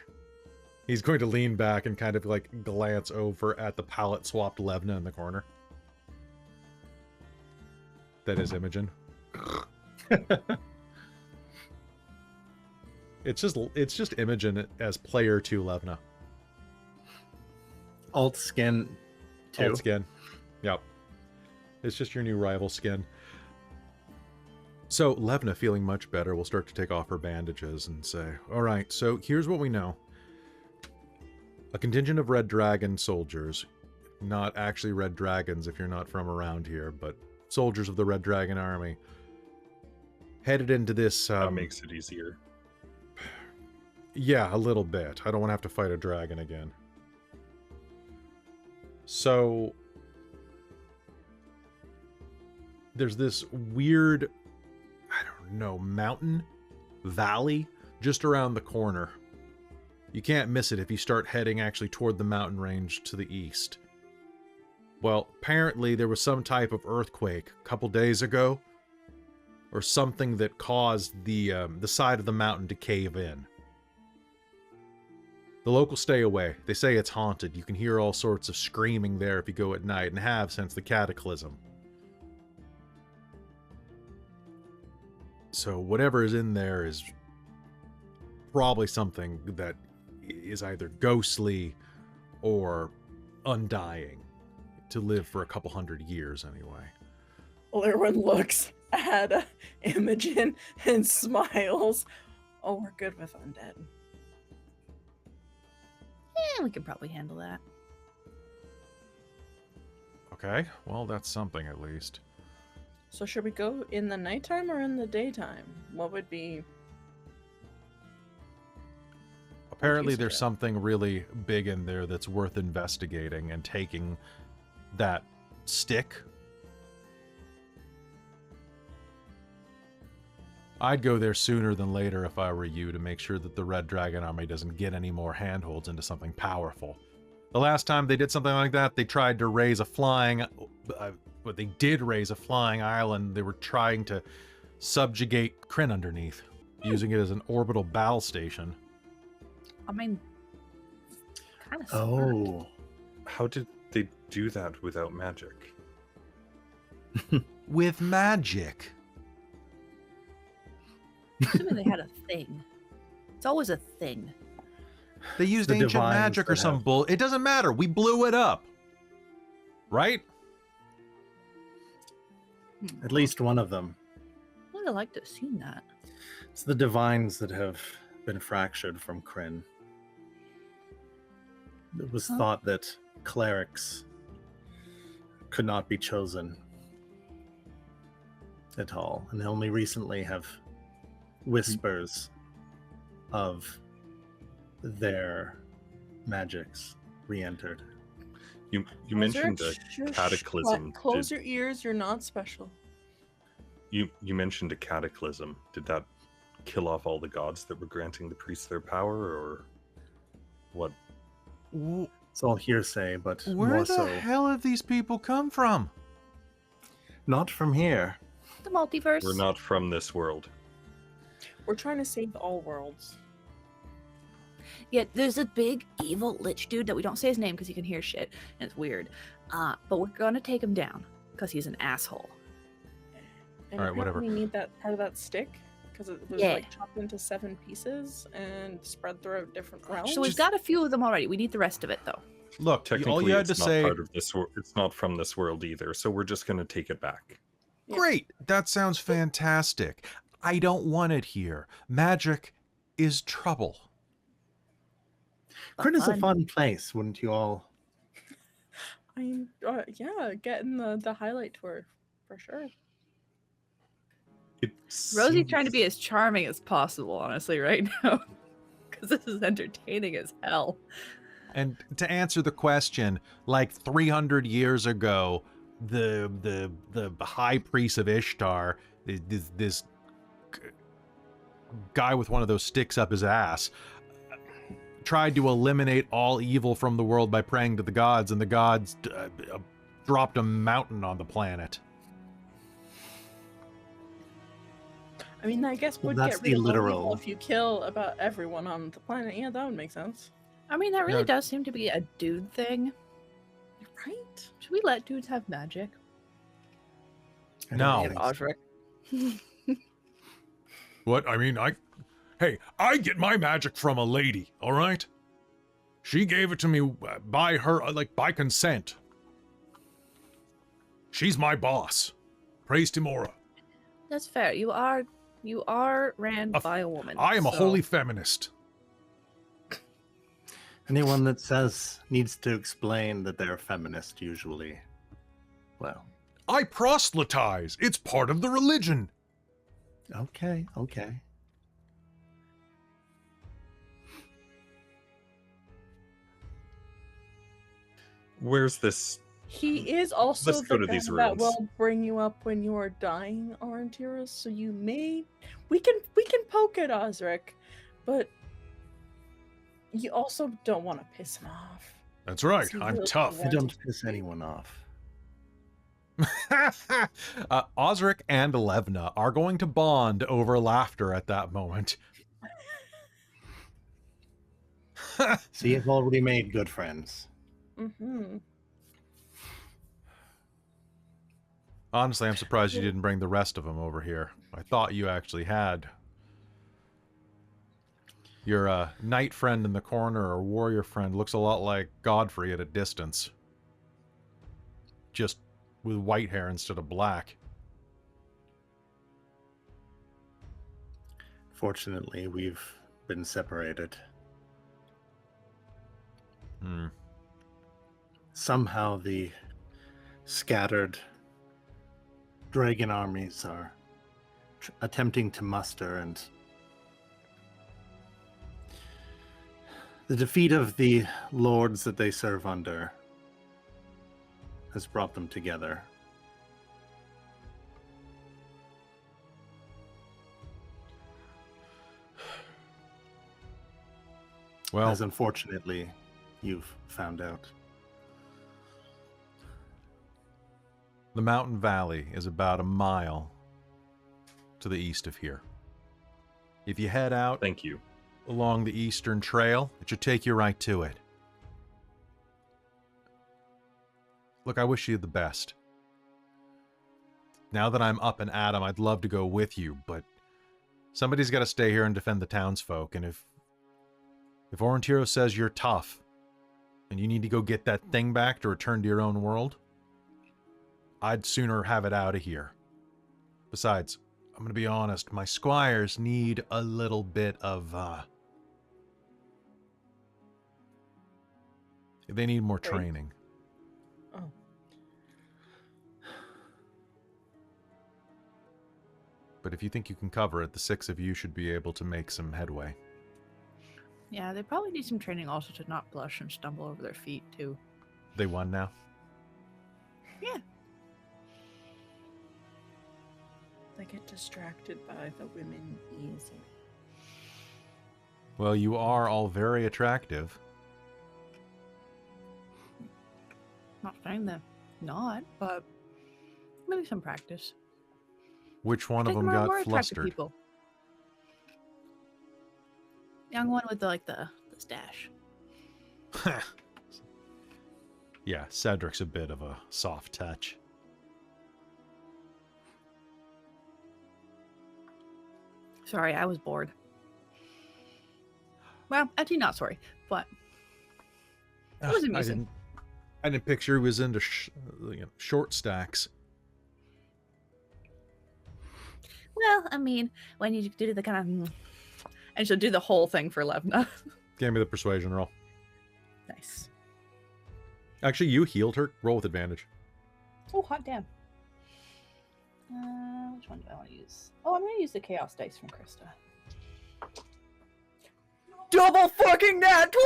B: He's going to lean back and kind of like glance over at the palette swapped Levna in the corner. That is Imogen. It's just Imogen as player 2 Levna.
G: Alt skin, too.
B: Alt skin. Yep. It's just your new rival skin. So Levna, feeling much better, will start to take off her bandages and say, all right, so here's what we know. A contingent of Red Dragon soldiers, not actually Red Dragons if you're not from around here, but soldiers of the Red Dragon army, headed into this...
E: That makes it easier.
B: Yeah, a little bit. I don't want to have to fight a dragon again. So... there's this weird, I don't know, mountain, valley, just around the corner. You can't miss it if you start heading actually toward the mountain range to the east. Well, apparently there was some type of earthquake a couple days ago, or something that caused the side of the mountain to cave in. The locals stay away. They say it's haunted. You can hear all sorts of screaming there if you go at night, and have since the cataclysm. So whatever is in there is probably something that is either ghostly or undying, to live for a couple hundred years anyway.
D: Lir'wen looks at Imogen and smiles. Oh, we're good with undead.
C: Yeah, we can probably handle that.
B: Okay, well that's something at least.
D: So should we go in the nighttime or in the daytime? What would be...
B: Apparently there's
D: suggest?
B: something really big in there that's worth investigating and taking that stick. I'd go there sooner than later if I were you, to make sure that the Red Dragon Army doesn't get any more handholds into something powerful. The last time they did something like that, they tried to raise a flying... but they did raise a flying island. They were trying to subjugate Kryn underneath, using it as an orbital battle station.
C: I mean, kind of.
G: Oh.
E: How did they do that without magic?
B: With magic.
C: Assuming they had a thing. It's always a thing.
B: They used
G: The
B: ancient
G: divines
B: magic or
G: that
B: some
G: have-
B: bull. It doesn't matter. We blew it up. Right?
G: At least one of them.
C: I would have liked to have seen that.
G: It's the divines that have been fractured from Kryn. It was
C: Huh?
G: thought that clerics could not be chosen at all, and only recently have whispers of their magics re-entered.
E: You mentioned a cataclysm.
D: Close your ears, you're not special.
E: You mentioned a cataclysm. Did that kill off all the gods that were granting the priests their power, or what?
G: It's all hearsay, but
B: Where
G: more
B: the
G: so
B: hell have these people come from?
G: not from here.
C: The multiverse.
E: We're not from this world.
D: We're trying to save all worlds.
C: Yeah, there's a big evil lich dude that we don't say his name because he can hear shit and it's weird. But we're gonna take him down because he's an asshole.
D: And
B: All right, whatever.
D: We need that part of that stick because it was
C: Yeah.
D: like chopped into 7 pieces and spread throughout different realms.
C: So we've got a few of them already. We need the rest of it though.
B: Look,
E: Technically,
B: all you had to
E: it's not
B: say.
E: part of this. It's not from this world either. So we're just going to take it back.
D: Yeah.
B: Great, that sounds fantastic. I don't want it here. Magic is trouble.
G: Kryn is a
C: Fun.
G: fun place, wouldn't you all?
D: I mean, yeah, getting the highlight tour for sure.
C: Rosie's trying to be as charming as possible, honestly, right now. Because this is entertaining as hell.
B: And to answer the question, like 300 years ago, the high priest of Ishtar, this guy with one of those sticks up his ass, tried to eliminate all evil from the world by praying to the gods, and the gods dropped a mountain on the planet.
D: I mean, I guess
G: Well,
D: would
G: that's
D: get
G: the
D: rid of all evil
G: literal-
D: if you kill about everyone on the planet. Yeah, that would make sense.
C: I mean, that really
B: Yeah.
C: does seem to be a dude thing.
D: Right?
C: Should we let dudes have magic?
G: I don't
B: No.
G: think so.
C: Osric.
B: What? I mean, hey, I get my magic from a lady, all right? She gave it to me by her, by consent. She's my boss. Praise Timora.
C: That's fair. You are ran by a woman.
B: I am a
C: so-
B: holy feminist.
G: Anyone that says needs to explain that they're a feminist usually, well,
B: I proselytize. It's part of the religion.
G: okay.
E: Where's this?
D: He is also
E: Let's go
D: the
E: to these
D: guy that
E: ruins.
D: will bring you up when you are dying, Aurontiros. So you may we can poke at Osric, but you also don't want to piss him off.
B: That's right.
D: So
B: I'm
D: you'll
B: tough.
G: I
D: want
G: don't
D: to-
G: piss anyone off.
B: Osric and Levna are going to bond over laughter at that moment.
G: So you've already made good friends.
D: Mhm.
B: Honestly, I'm surprised you didn't bring the rest of them over here. I thought you actually had. Your knight friend in the corner or warrior friend looks a lot like Godfrey at a distance. Just with white hair instead of black.
G: Fortunately, we've been separated.
B: Hmm.
G: Somehow the scattered dragon armies are attempting to muster, and the defeat of the lords that they serve under has brought them together.
B: Well,
G: As unfortunately you've found out.
B: the mountain valley is about a mile to the east of here. If you head out
E: Thank you.
B: along the eastern trail, it should take you right to it. Look, I wish you the best. Now that I'm up and at 'em, I'd love to go with you, but somebody's got to stay here and defend the townsfolk, and if Aurontiros says you're tough, and you need to go get that thing back to return to your own world, I'd sooner have it out of here. Besides, I'm going to be honest, my squires need a little bit of, they need more
D: Right.
B: training.
D: Oh.
B: But if you think you can cover it, the 6 of you should be able to make some headway.
C: Yeah, they probably need some training also to not blush and stumble over their feet too.
B: They won now?
C: Yeah.
D: They get distracted by the women easily.
B: Well, you are all very attractive.
C: Not saying that not, but maybe some practice.
B: Which one of
C: Take
B: them
C: more and
B: got
C: more attractive
B: flustered?
C: people. Young one with the stash.
B: Yeah, Cedric's a bit of a soft touch.
C: Sorry, I was bored. Well, actually not sorry, but it was amusing.
B: I didn't picture he was into short stacks.
C: Well, I mean, when you do the kind of... And she'll do the whole thing for Levna.
B: Give me the persuasion roll.
C: Nice.
B: Actually, you healed her. Roll with advantage.
C: Oh, hot damn. Which one do I want to use? Oh, I'm going to use the Chaos Dice from Krista. Double fucking nat 20!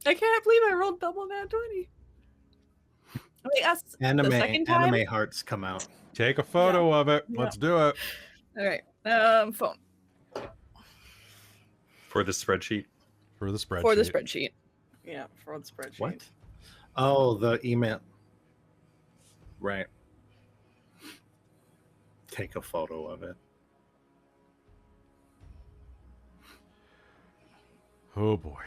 C: I can't believe I rolled double nat 20. Wait, that's the second time?
G: Anime hearts come out.
B: Take a photo of it.
C: Yeah.
B: Let's do it.
C: All right. Phone.
E: For the spreadsheet.
B: For the spreadsheet.
C: For the spreadsheet.
D: Yeah, for the spreadsheet.
G: What? Oh, the email. Right. Take a photo of it.
B: Oh boy.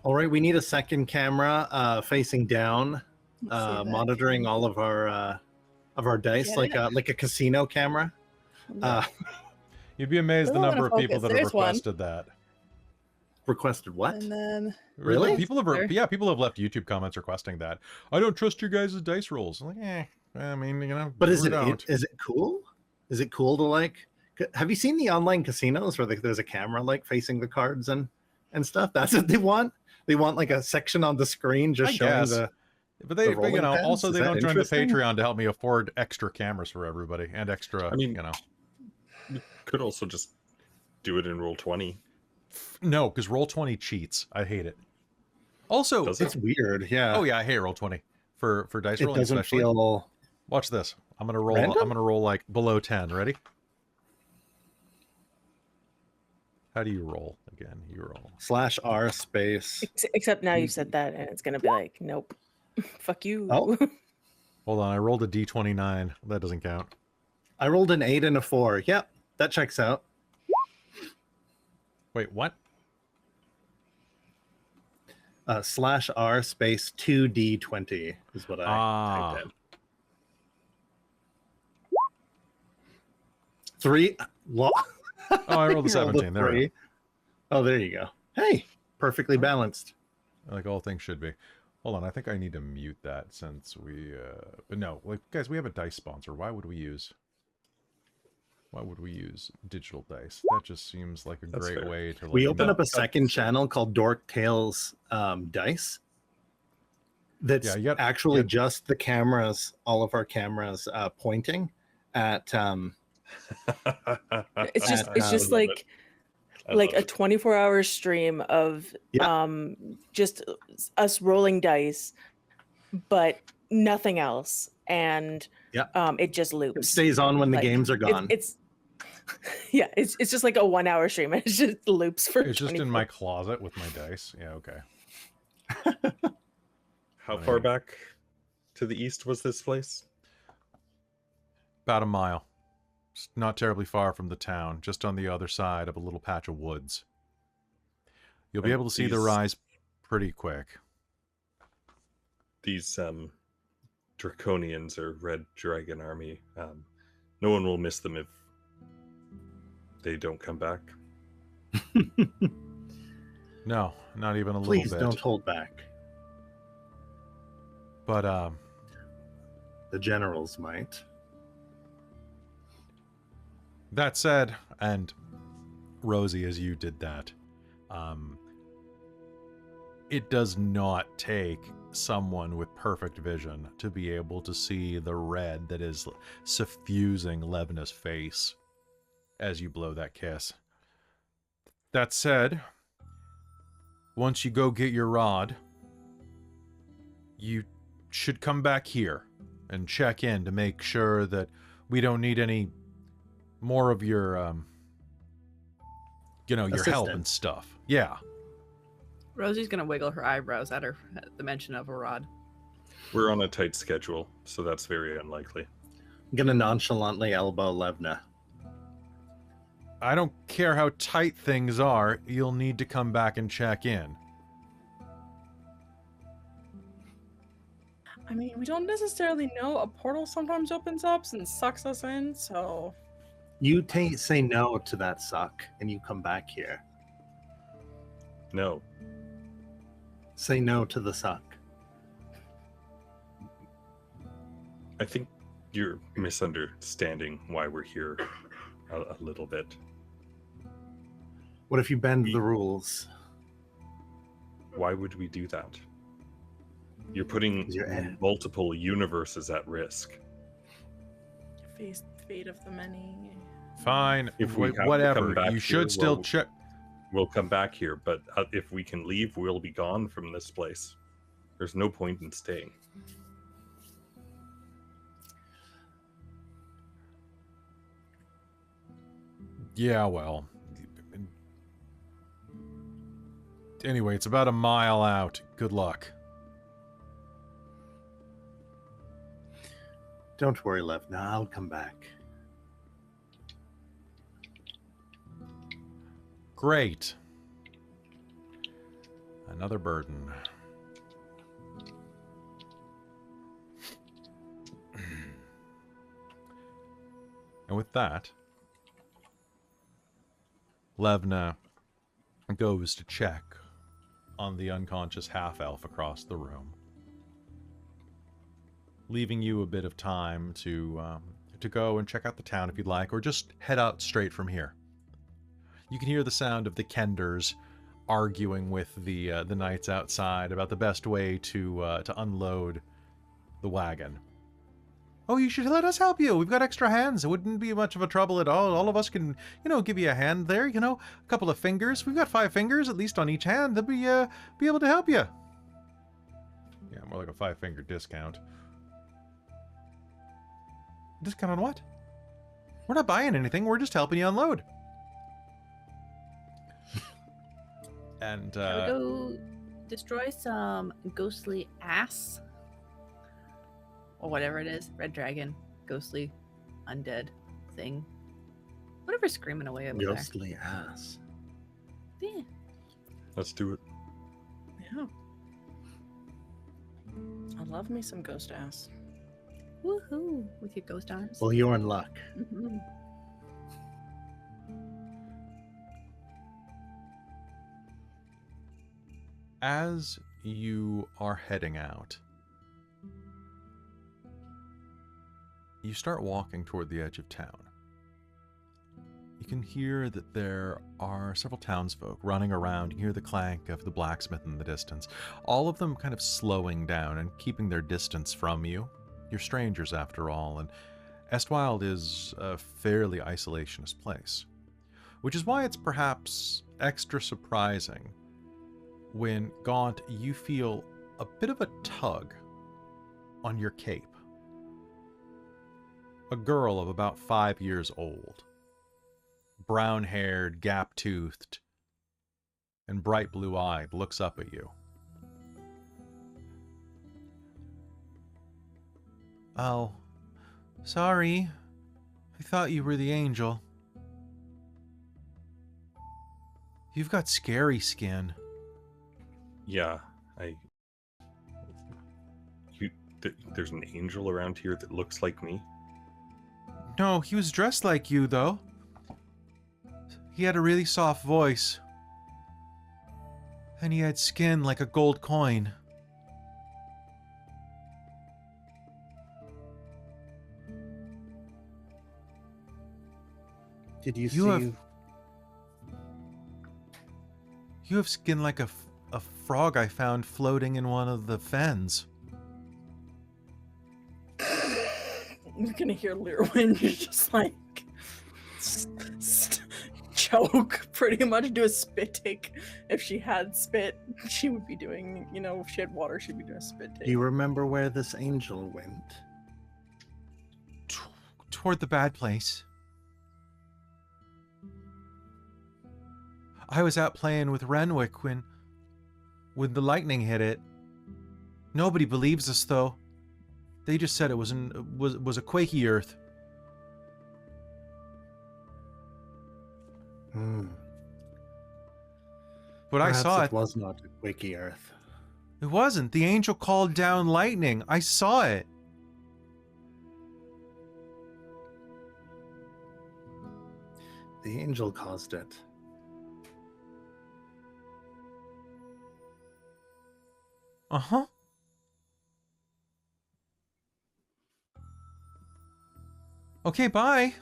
G: All right, we need a second camera facing down,
D: Let's see that.
G: monitoring all of our dice,
C: Get
G: like
C: it.
G: a casino camera.
B: You'd be amazed the
C: Ooh,
B: number of
C: focus.
B: people that have
C: There's one.
B: requested that.
G: Requested what?
D: And then
G: Really?
B: People
C: There.
B: have people have left YouTube comments requesting that. I don't trust your guys' dice rolls. I'm like, I mean, you know.
G: But is
B: we
G: it
B: don't.
G: is it cool? Is it cool to like? Have you seen the online casinos where there's a camera like facing the cards and stuff? That's what they want. They want like a section on the screen just
B: I
G: showing
B: guess.
G: the.
B: But they,
G: the rolling
B: you know,
G: pins?
B: also
G: Is
B: they
G: that
B: don't join the
G: interesting?
B: Patreon to help me afford extra cameras for everybody and extra,
E: I mean-
B: you know.
E: Could also just do it in roll 20.
B: No, because Roll20 cheats. I hate it. Also,
E: Does
G: It's weird, yeah.
B: oh yeah, I hate Roll20 for dice
G: It
B: rolling
G: doesn't
B: especially.
G: feel.
B: Watch this. I'm gonna roll.
G: Random?
B: I'm gonna roll like below 10. Ready? How do you roll again? You roll.
G: /R space.
F: Except now you said that, and it's gonna be like, nope, fuck you.
G: Oh.
B: Hold on. I rolled a D29. That doesn't count.
G: I rolled an 8 and a 4. Yep, that checks out.
B: Wait, what?
G: /R space 2D20 is what I typed in. 3.
B: Oh, I rolled a
G: You
B: 17. There we go.
G: 3. Oh, there you go. Hey, perfectly balanced.
B: Like all things should be. Hold on. I think I need to mute that since we. But no, like guys, we have a dice sponsor. Why would we use digital dice? That just seems like a
E: That's
B: great
E: fair.
B: way to. Like,
G: We opened
E: no,
G: up a second channel called Dork Tales Dice. That's
B: Yeah, you got-
G: actually
B: you got-
G: just the cameras, all of our cameras pointing at.
F: It's just
G: I
F: it's just
E: love
F: like
E: I
F: like
E: love
F: a
E: it.
F: 24-hour stream of
G: Yeah.
F: just us rolling dice, but nothing else, and
G: Yeah.
F: it just
G: It
F: loops.
G: stays on when the
F: Like,
G: games are gone.
F: It's yeah, it's just like a 1-hour stream, and it just loops for.
B: It's just in
F: 24
B: my closet with my dice. Yeah. Okay.
E: How far back to the east was this place?
B: About a mile. It's not terribly far from the town, just on the other side of a little patch of woods. You'll be
E: And
B: able to see the
E: these-
B: rise pretty quick.
E: These Draconians or Red Dragon Army. No one will miss them if they don't come back.
B: No, not even a
G: Please
B: little bit.
G: don't hold back.
B: But
G: The generals might.
B: that said, and Rosie, as you did that, it does not take someone with perfect vision to be able to see the red that is suffusing Levna's face as you blow that kiss. That said, once you go get your rod, you should come back here and check in to make sure that we don't need any more of your you know, your help and
G: Assistant.
B: stuff. Yeah.
A: Rosie's gonna wiggle her eyebrows at the mention of a rod.
E: We're on a tight schedule, so that's very unlikely.
G: I'm gonna nonchalantly elbow Levna.
B: I don't care how tight things are, you'll need to come back and check in.
D: I mean, we don't necessarily know. A portal sometimes opens up and sucks us in, so...
G: You say no to that suck, and you come back here.
E: No.
G: Say no to the suck.
E: I think you're misunderstanding why we're here a little bit.
G: What if you bend the rules?
E: Why would we do that? You're putting
G: Your end.
E: multiple universes at risk.
D: Face fate of the many.
B: Fine,
E: If we have to
B: whatever.
E: come back
B: You
E: here,
B: should still
E: well-
B: check.
E: We'll come back here, but if we can leave, we'll be gone from this place. There's no point in staying.
B: Yeah, well. Anyway, it's about a mile out. Good luck.
G: Don't worry, Levna. I'll come back.
B: Great. Another burden. And with that, Levna goes to check on the unconscious half-elf across the room, leaving you a bit of time to go and check out the town if you'd like, or just head out straight from here. You can hear the sound of the Kenders arguing with the knights outside about the best way to unload the wagon. Oh, you should let us help you. We've got extra hands. It wouldn't be much of a trouble at all. All of us can, give you a hand there. A couple of fingers. We've got 5 fingers at least on each hand. They'll be able to help you. Yeah, more like a 5-finger discount. Discount on what? We're not buying anything. We're just helping you unload. And
A: Shall we go destroy some ghostly ass? Or whatever it is. Red dragon, ghostly, undead thing. Whatever's screaming away over there.
G: Ghostly ass.
A: Yeah.
E: Let's do it.
D: Yeah. I love me some ghost ass.
A: Woohoo! With your ghost arms.
G: Well, you're in luck.
A: Mhm.
B: as you are heading out, you start walking toward the edge of town. You can hear that there are several townsfolk running around. You hear the clank of the blacksmith in the distance, all of them kind of slowing down and keeping their distance from you. You're strangers after all, and Estwild is a fairly isolationist place, which is why it's perhaps extra surprising when, Gaunt, you feel a bit of a tug on your cape. A girl of about 5 years old, brown-haired, gap-toothed, and bright blue-eyed, looks up at you. Oh, sorry. I thought you were the angel. You've got scary skin.
E: Yeah, there's an angel around here that looks like me.
B: No, he was dressed like you, though. He had a really soft voice. And he had skin like a gold coin.
G: Did you
B: You
G: see?
B: You have skin like a frog I found floating in one of the fens.
D: You're gonna hear Lir'wen just like choke, pretty much do a spit take. If she had spit, she would be doing, if she had water, she'd be doing a spit take.
G: Do you remember where this angel went?
B: Toward the bad place. I was out playing with Renwick when the lightning hit it. Nobody believes us, though. They just said it was a quakey earth. But
G: Perhaps
B: I saw it.
G: It was not a quakey earth.
B: It wasn't. The angel called down lightning. I saw it.
G: The angel caused it.
B: Uh-huh. Okay, bye.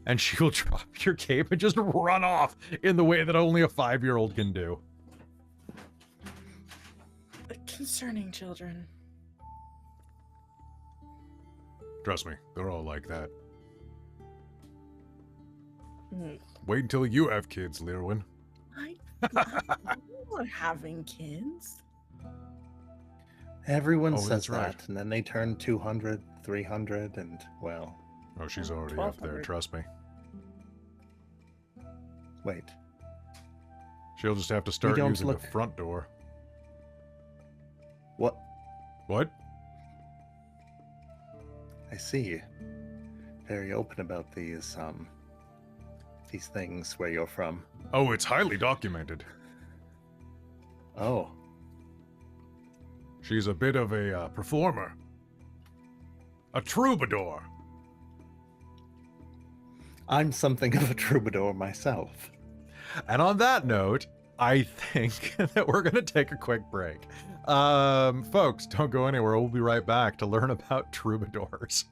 B: And she'll drop your cape and just run off in the way that only a 5-year-old can do.
D: Concerning children.
B: Trust me, they're all like that.
D: Mm.
B: Wait until you have kids, Lir'wen.
D: I'm not having kids.
G: Everyone
B: Oh,
G: says
B: that's
G: that,
B: right.
G: and then they turn 200, 300, and, well,
B: Oh, she's already up there,
D: 1200.
B: trust me.
G: wait.
B: She'll just have to start
G: don't
B: using
G: look-
B: the front door.
G: What?
B: What?
G: I see. Very open about these things where you're from.
B: Oh, it's highly documented.
G: Oh,
B: She's a bit of a performer. A troubadour.
G: I'm something of a troubadour myself.
B: And on that note, I think that we're going to take a quick break. Folks, don't go anywhere. We'll be right back to learn about troubadours.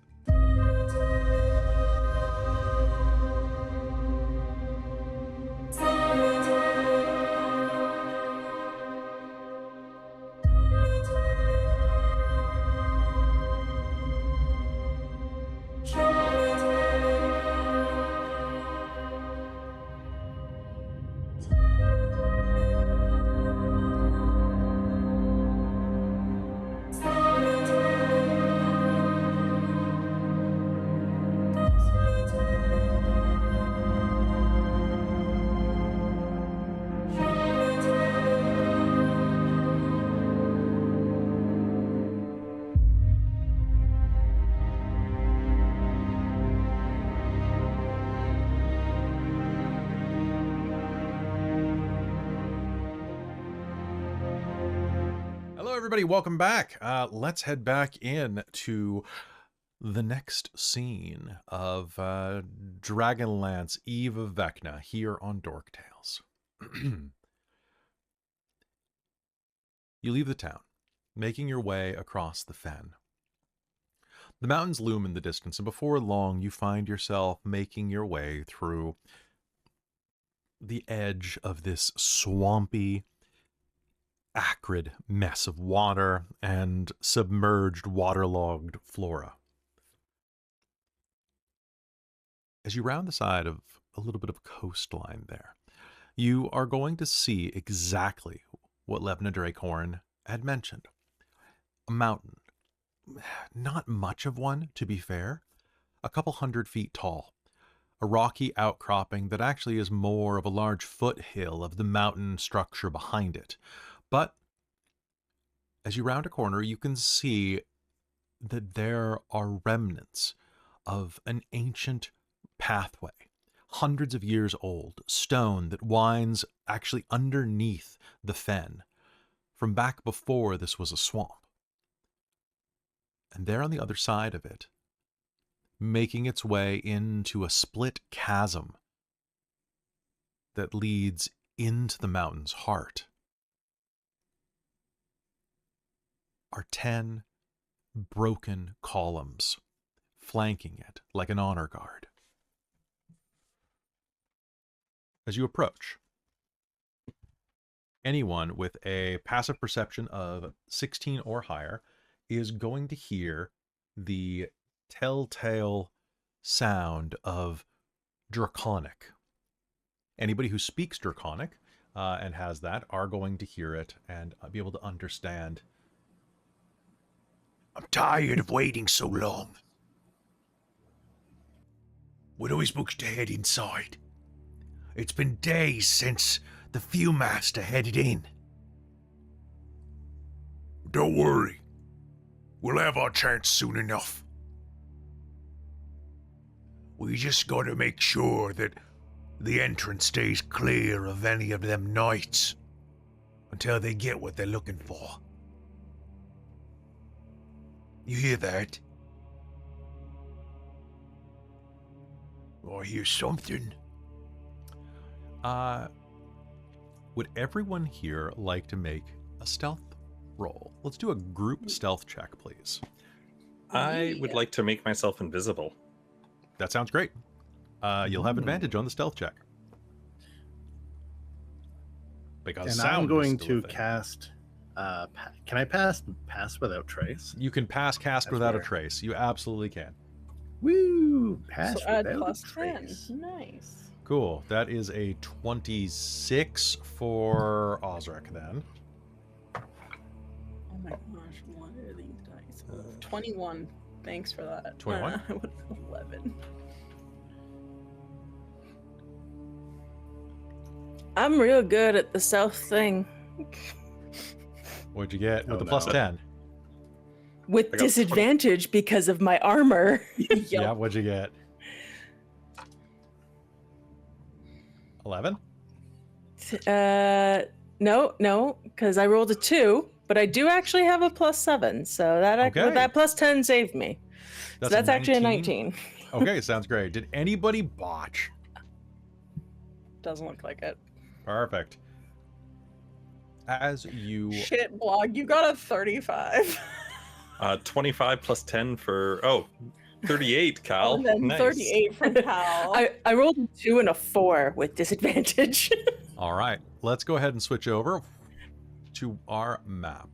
B: Everybody, welcome back. Let's head back in to the next scene of Dragonlance Eve of Vecna here on Dork Tales. You leave the town, making your way across the fen. The mountains loom in the distance, and before long you find yourself making your way through the edge of this swampy, acrid mess of water and submerged, waterlogged flora. As you round the side of a little bit of coastline there, you are going to see exactly what Levna Drakehorn had mentioned. A mountain. Not much of one, to be fair. A couple 100 feet tall. A rocky outcropping that actually is more of a large foothill of the mountain structure behind it. But as you round a corner, you can see that there are remnants of an ancient pathway, hundreds of years old, stone that winds actually underneath the fen from back before this was a swamp. And there on the other side of it, making its way into a split chasm that leads into the mountain's heart, are 10 broken columns flanking it like an honor guard. As you approach, anyone with a passive perception of 16 or higher is going to hear the telltale sound of Draconic. Anybody who speaks Draconic and has that are going to hear it and be able to understand. I'm tired of waiting so long. When are we supposed to head inside?
H: It's been days since the Viewmaster headed in. Don't worry. We'll have our chance soon enough. We just gotta make sure that the entrance stays clear of any of them knights until they get what they're looking for. You hear that? Or hear something?
B: Would everyone here like to make a stealth roll? Let's do a group stealth check, please.
E: I would like to make myself invisible.
B: That sounds great. You'll have advantage on the stealth check. Because
G: And
B: sound
G: I'm
B: is
G: going
B: still a
G: to
B: thing.
G: cast. Can I pass without trace?
B: You can pass cast
G: That's
B: without a
G: rare.
B: trace. You absolutely can.
G: Woo! Pass
D: So add
G: without
D: plus
G: a
D: 10.
G: trace.
D: Nice.
B: Cool. That is a 26 for Osric then.
D: Oh my gosh, what are these dice? 21. Thanks for that.
B: 21?
D: I would have 11.
F: I'm real good at the stealth thing.
B: What'd you get with
G: Oh,
B: the plus
G: no.
B: 10?
F: With
E: I got
F: disadvantage because of my armor.
B: Yeah, what'd you get? 11?
F: No, because I rolled a 2, but I do actually have a plus 7, so
B: Okay.
F: that plus 10 saved me. So that's actually a
B: 19.
F: 19.
B: Okay, sounds great. Did anybody botch?
D: Doesn't look like it.
B: Perfect. As you...
D: Shit, Blogg, you got a 35.
E: 25 plus 10 for 38, Cal.
D: And then
E: Nice.
D: 38 from Cal.
F: I rolled a 2 and a 4 with disadvantage.
B: All right, let's go ahead and switch over to our map.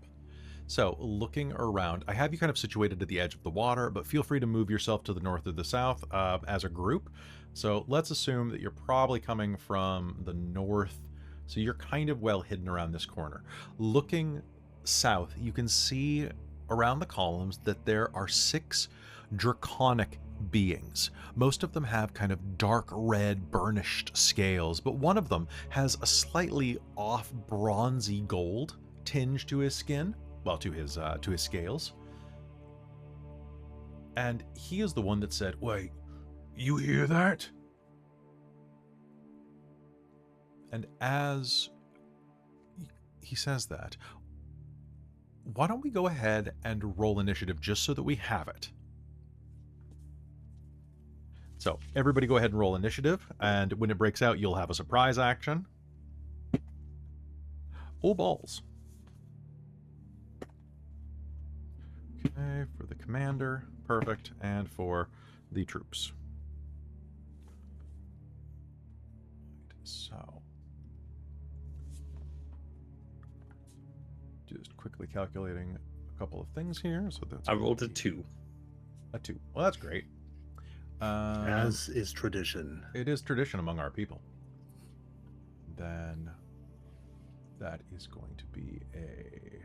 B: So, looking around, I have you kind of situated at the edge of the water, but feel free to move yourself to the north or the south as a group. So, let's assume that you're probably coming from the north, so you're kind of well hidden around this corner. Looking south, you can see around the columns that there are 6 draconic beings. Most of them have kind of dark red burnished scales, but one of them has a slightly off bronzy gold tinge to his skin, well, to his scales. And he is the one that said,
H: Wait, you hear that?
B: and as he says that, why don't we go ahead and roll initiative just so that we have it? So everybody go ahead and roll initiative, and when it breaks out, you'll have a surprise action. Oh, balls. Okay, for the commander, perfect, and for the troops. So, just quickly calculating a couple of things here. So that's
E: I rolled a 2.
B: a 2. Well, that's great.
G: As is tradition.
B: It is tradition among our people. Then that is going to be a...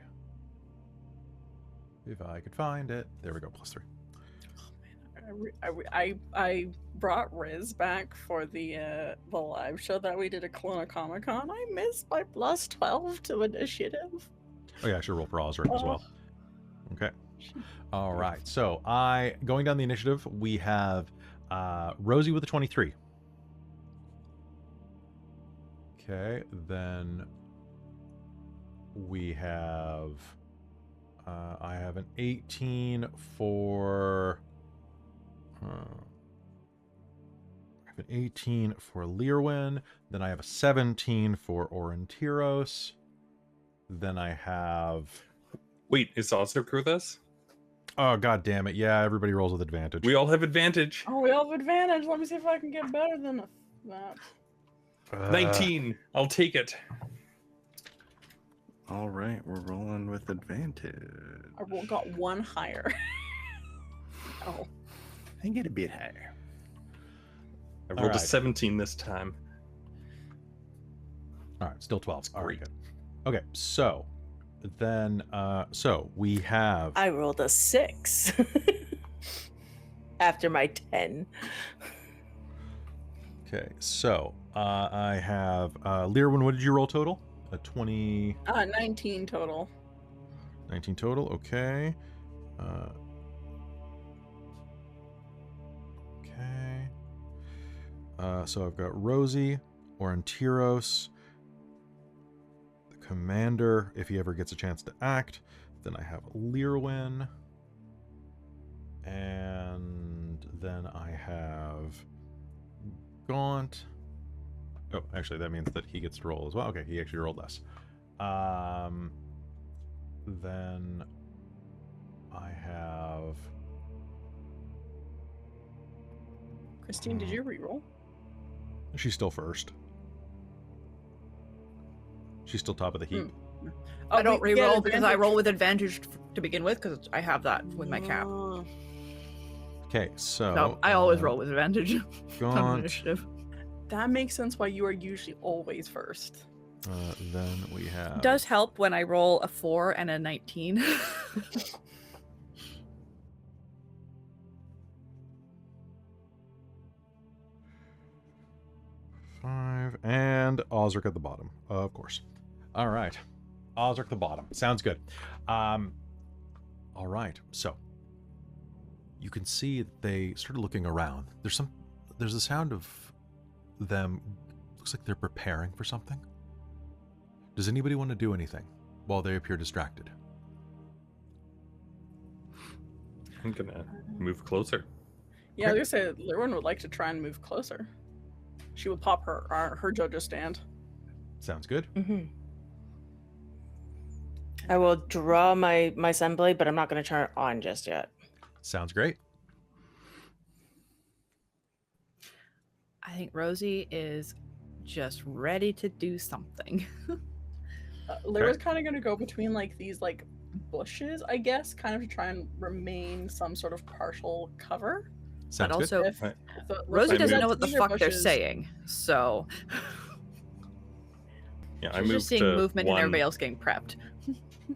B: If I could find it. There we go, +3.
D: I brought Riz back for the live show that we did at Kelowna Comic Con. I missed my plus 12 to initiative.
B: Oh yeah, I should roll for Osric as well.
D: Oh.
B: Okay. All right. So going down the initiative, we have Rosie with a 23. Okay, then we have I have an 18 for I have an 18 for Lir'wen, then I have a 17 for Aurontiros, then I have
E: Wait, is Osric with us?
B: oh god damn it, yeah, everybody rolls with advantage.
E: We all have advantage.
D: Oh, we all have advantage. Let me see if I can get better than that.
E: 19. I'll take it.
G: All right, we're rolling with advantage.
D: Got one higher. Oh.
G: I get a bit higher.
E: I rolled a
B: right.
E: 17 this time.
B: All right, still 12. All right,
E: great.
B: good. Okay, so then, so we have.
F: I rolled a 6 after my 10.
B: Okay, so I have Lir'wen. What did you roll total? A 20.
D: 19 total.
B: 19 total. Okay. Okay. So I've got Rosie, Aurontiros, the commander, if he ever gets a chance to act. Then I have Lir'wen. And then I have Gaunt. Oh, actually, that means that he gets to roll as well. Okay, he actually rolled less. Then I have...
D: Christine, did you reroll?
B: She's still first. She's still top of the heap.
C: I don't
D: we get
C: re-roll because I
D: advantage.
C: roll with advantage to begin with because I have that with my cap.
B: Okay, so...
C: So I always roll with advantage on
B: Gaunt.
C: initiative.
D: That makes sense why you are usually always first.
B: Then we have...
C: Does help when I roll a 4 and a 19.
B: 5, and Osric at the bottom, of course. All right. Osric the bottom. Sounds good. All right. So you can see that they started looking around. There's a sound of them. Looks like they're preparing for something. Does anybody want to do anything while they appear distracted?
E: I'm gonna move closer.
D: Yeah, I was gonna say Lir'wen would like to try and move closer. She would pop her JoJo stand.
B: Sounds good.
F: Mm-hmm. I will draw my sunblade, but I'm not going to turn it on just yet.
B: Sounds great.
C: I think Rosie is just ready to do something.
D: Lyra's kind of going to go between like these like bushes, I guess, kind of to try and remain some sort of partial cover.
B: Sounds
C: But also,
B: good.
E: Right.
C: Rosie
E: I
C: doesn't
E: moved-
C: know what the
D: These are
C: fuck they're
D: bushes.
C: saying, so
E: Yeah, I
C: she's
E: moved
C: just seeing
E: to
C: movement and
E: one.
C: everybody else getting prepped.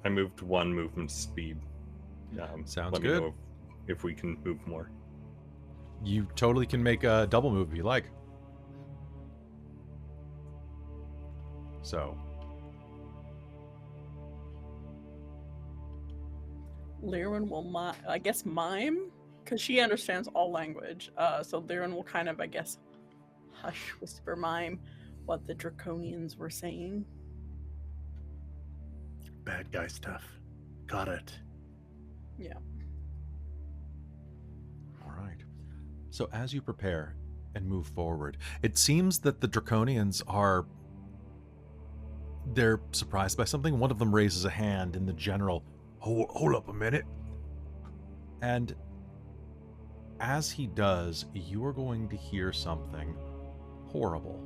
E: I moved 1 movement speed.
B: Sounds
E: let me
B: good.
E: know if we can move more.
B: You totally can make a double move if you like. So,
D: Lir'wen will, mime, because she understands all language. So Lir'wen will kind of, I guess, hush, whisper, mime what the Draconians were saying.
G: Bad guy stuff. Got it.
D: Yeah.
B: all right. So as you prepare and move forward, it seems that the Draconians they're surprised by something. One of them raises a hand in the general,
H: Hold up a minute.
B: and as he does, you are going to hear something horrible.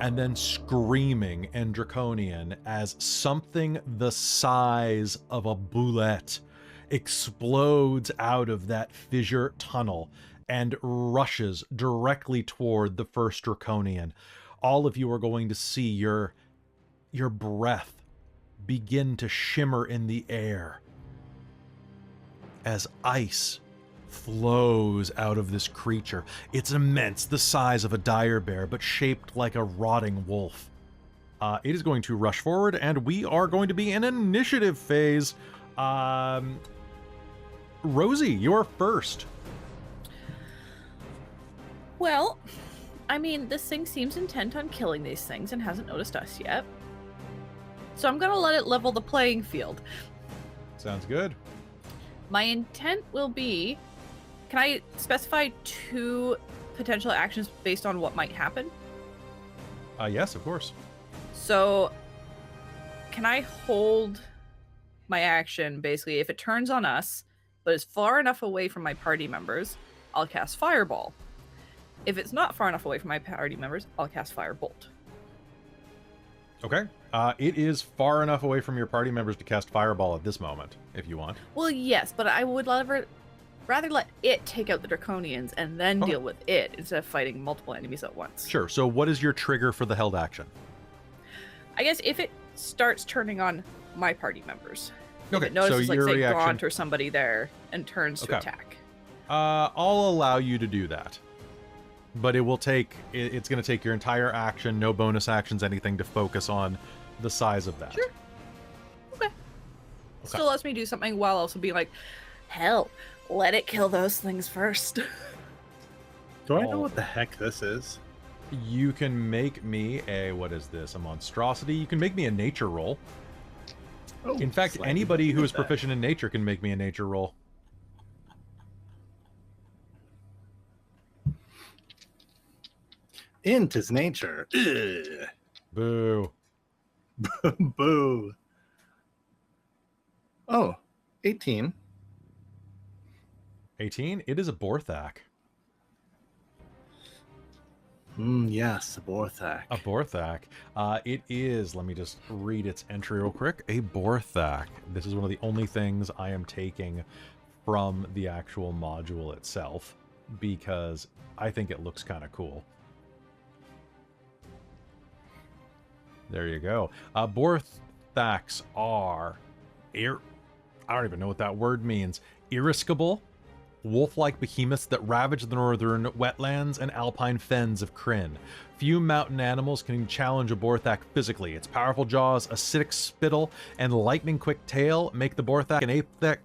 B: And then screaming in Draconian as something the size of a boulette explodes out of that fissure tunnel and rushes directly toward the first Draconian. All of you are going to see your breath begin to shimmer in the air as ice flows out of this creature. It's immense, the size of a dire bear, but shaped like a rotting wolf. It is going to rush forward, and we are going to be in initiative phase. Rosie, you're first.
C: Well, I mean, this thing seems intent on killing these things and hasn't noticed us yet. So I'm gonna let it level the playing field.
B: Sounds good.
C: My intent will be, can I specify 2 potential actions based on what might happen?
B: Yes, of course.
C: So, can I hold my action, basically, if it turns on us, but is far enough away from my party members, I'll cast Fireball. If it's not far enough away from my party members, I'll cast Firebolt.
B: Okay. It is far enough away from your party members to cast Fireball at this moment, if you want.
C: Well, yes, but I would rather let it take out the Draconians and then
B: Okay.
C: deal with it instead of fighting multiple enemies at once.
B: Sure. So what is your trigger for the held action?
C: I guess if it starts turning on my party members.
B: Okay,
C: If it notices,
B: so
C: like,
B: your
C: say,
B: reaction...
C: Gaunt or somebody there, and turns to
B: Okay.
C: attack.
B: I'll allow you to do that. But it will take, it's going to take your entire action, no bonus actions, anything to focus on the size of that.
C: Sure. Okay. Still lets me do something while also being like, hell, let it kill those things first.
G: Do I know what the heck this is?
B: You can make me a, what is this, a monstrosity? You can make me a nature roll.
G: Oh,
B: In fact,
G: slightly
B: anybody who is
G: that.
B: proficient in nature can make me a nature roll.
G: Int is nature. Ugh.
B: Boo.
G: Boo. Oh, 18.
B: 18? It is a Borthak.
G: Yes, a Borthak.
B: A Borthak. It is, let me just read its entry real quick. A Borthak. This is one of the only things I am taking from the actual module itself because I think it looks kind of cool. There you go. Borthaks are, I don't even know what that word means. Irascible, wolf-like behemoths that ravage the northern wetlands and alpine fens of Krynn. Few mountain animals can challenge a Borthak physically. Its powerful jaws, acidic spittle, and lightning-quick tail make the Borthak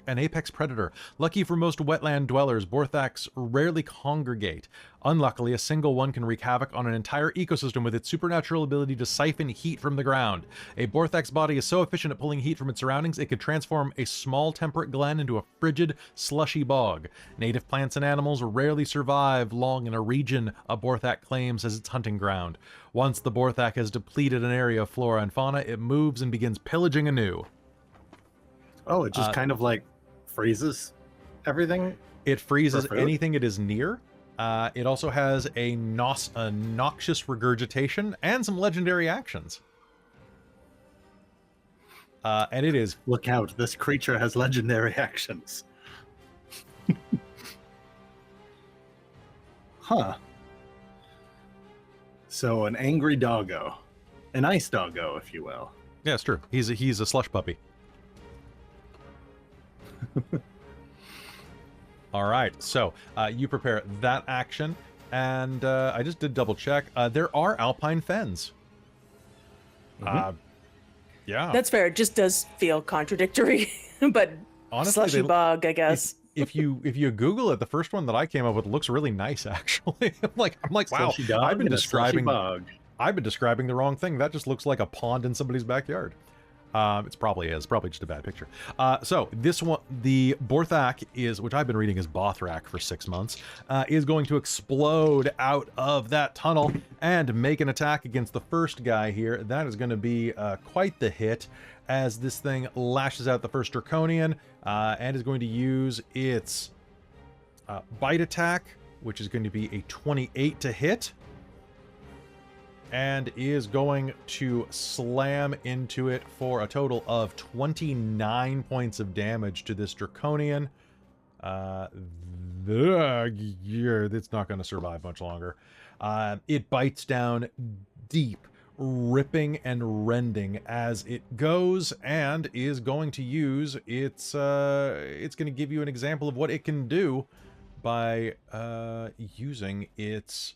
B: an apex predator. Lucky for most wetland dwellers, Borthaks rarely congregate. Unluckily, a single one can wreak havoc on an entire ecosystem with its supernatural ability to siphon heat from the ground. A Borthak's body is so efficient at pulling heat from its surroundings, it could transform a small temperate glen into a frigid, slushy bog. Native plants and animals rarely survive long in a region a Borthak claims as its hunting ground. Once the Borthak has depleted an area of flora and fauna, it moves and begins pillaging anew.
G: Oh, it just kind of like freezes everything.
B: It freezes
G: For food?
B: anything it is near. It also has a noxious regurgitation and some legendary actions. And it is...
G: Look out, this creature has legendary actions. Huh. So an angry doggo. An ice doggo, if you will.
B: Yeah, it's true. He's a slush puppy. All right, so you prepare that action, and I just did double check. There are alpine fens. Yeah.
F: That's fair. It just does feel contradictory, but
B: Honestly,
F: slushy bog, I guess.
B: If you Google it, the first one that I came up with looks really nice. Actually, I'm like, wow,
G: Slushy dog
B: I've been
G: and a slushy
B: describing
G: bog.
B: the wrong thing. That just looks like a pond in somebody's backyard. It's probably just a bad picture. So this one, the Borthak is, which I've been reading as Bothrak for 6 months, is going to explode out of that tunnel and make an attack against the first guy here. That is going to be quite the hit as this thing lashes out the first Draconian and is going to use its bite attack, which is going to be a 28 to hit. And is going to slam into it for a total of 29 points of damage to this Draconian. It's not going to survive much longer. It bites down deep, ripping and rending as it goes, and is going to use its... it's going to give you an example of what it can do by using its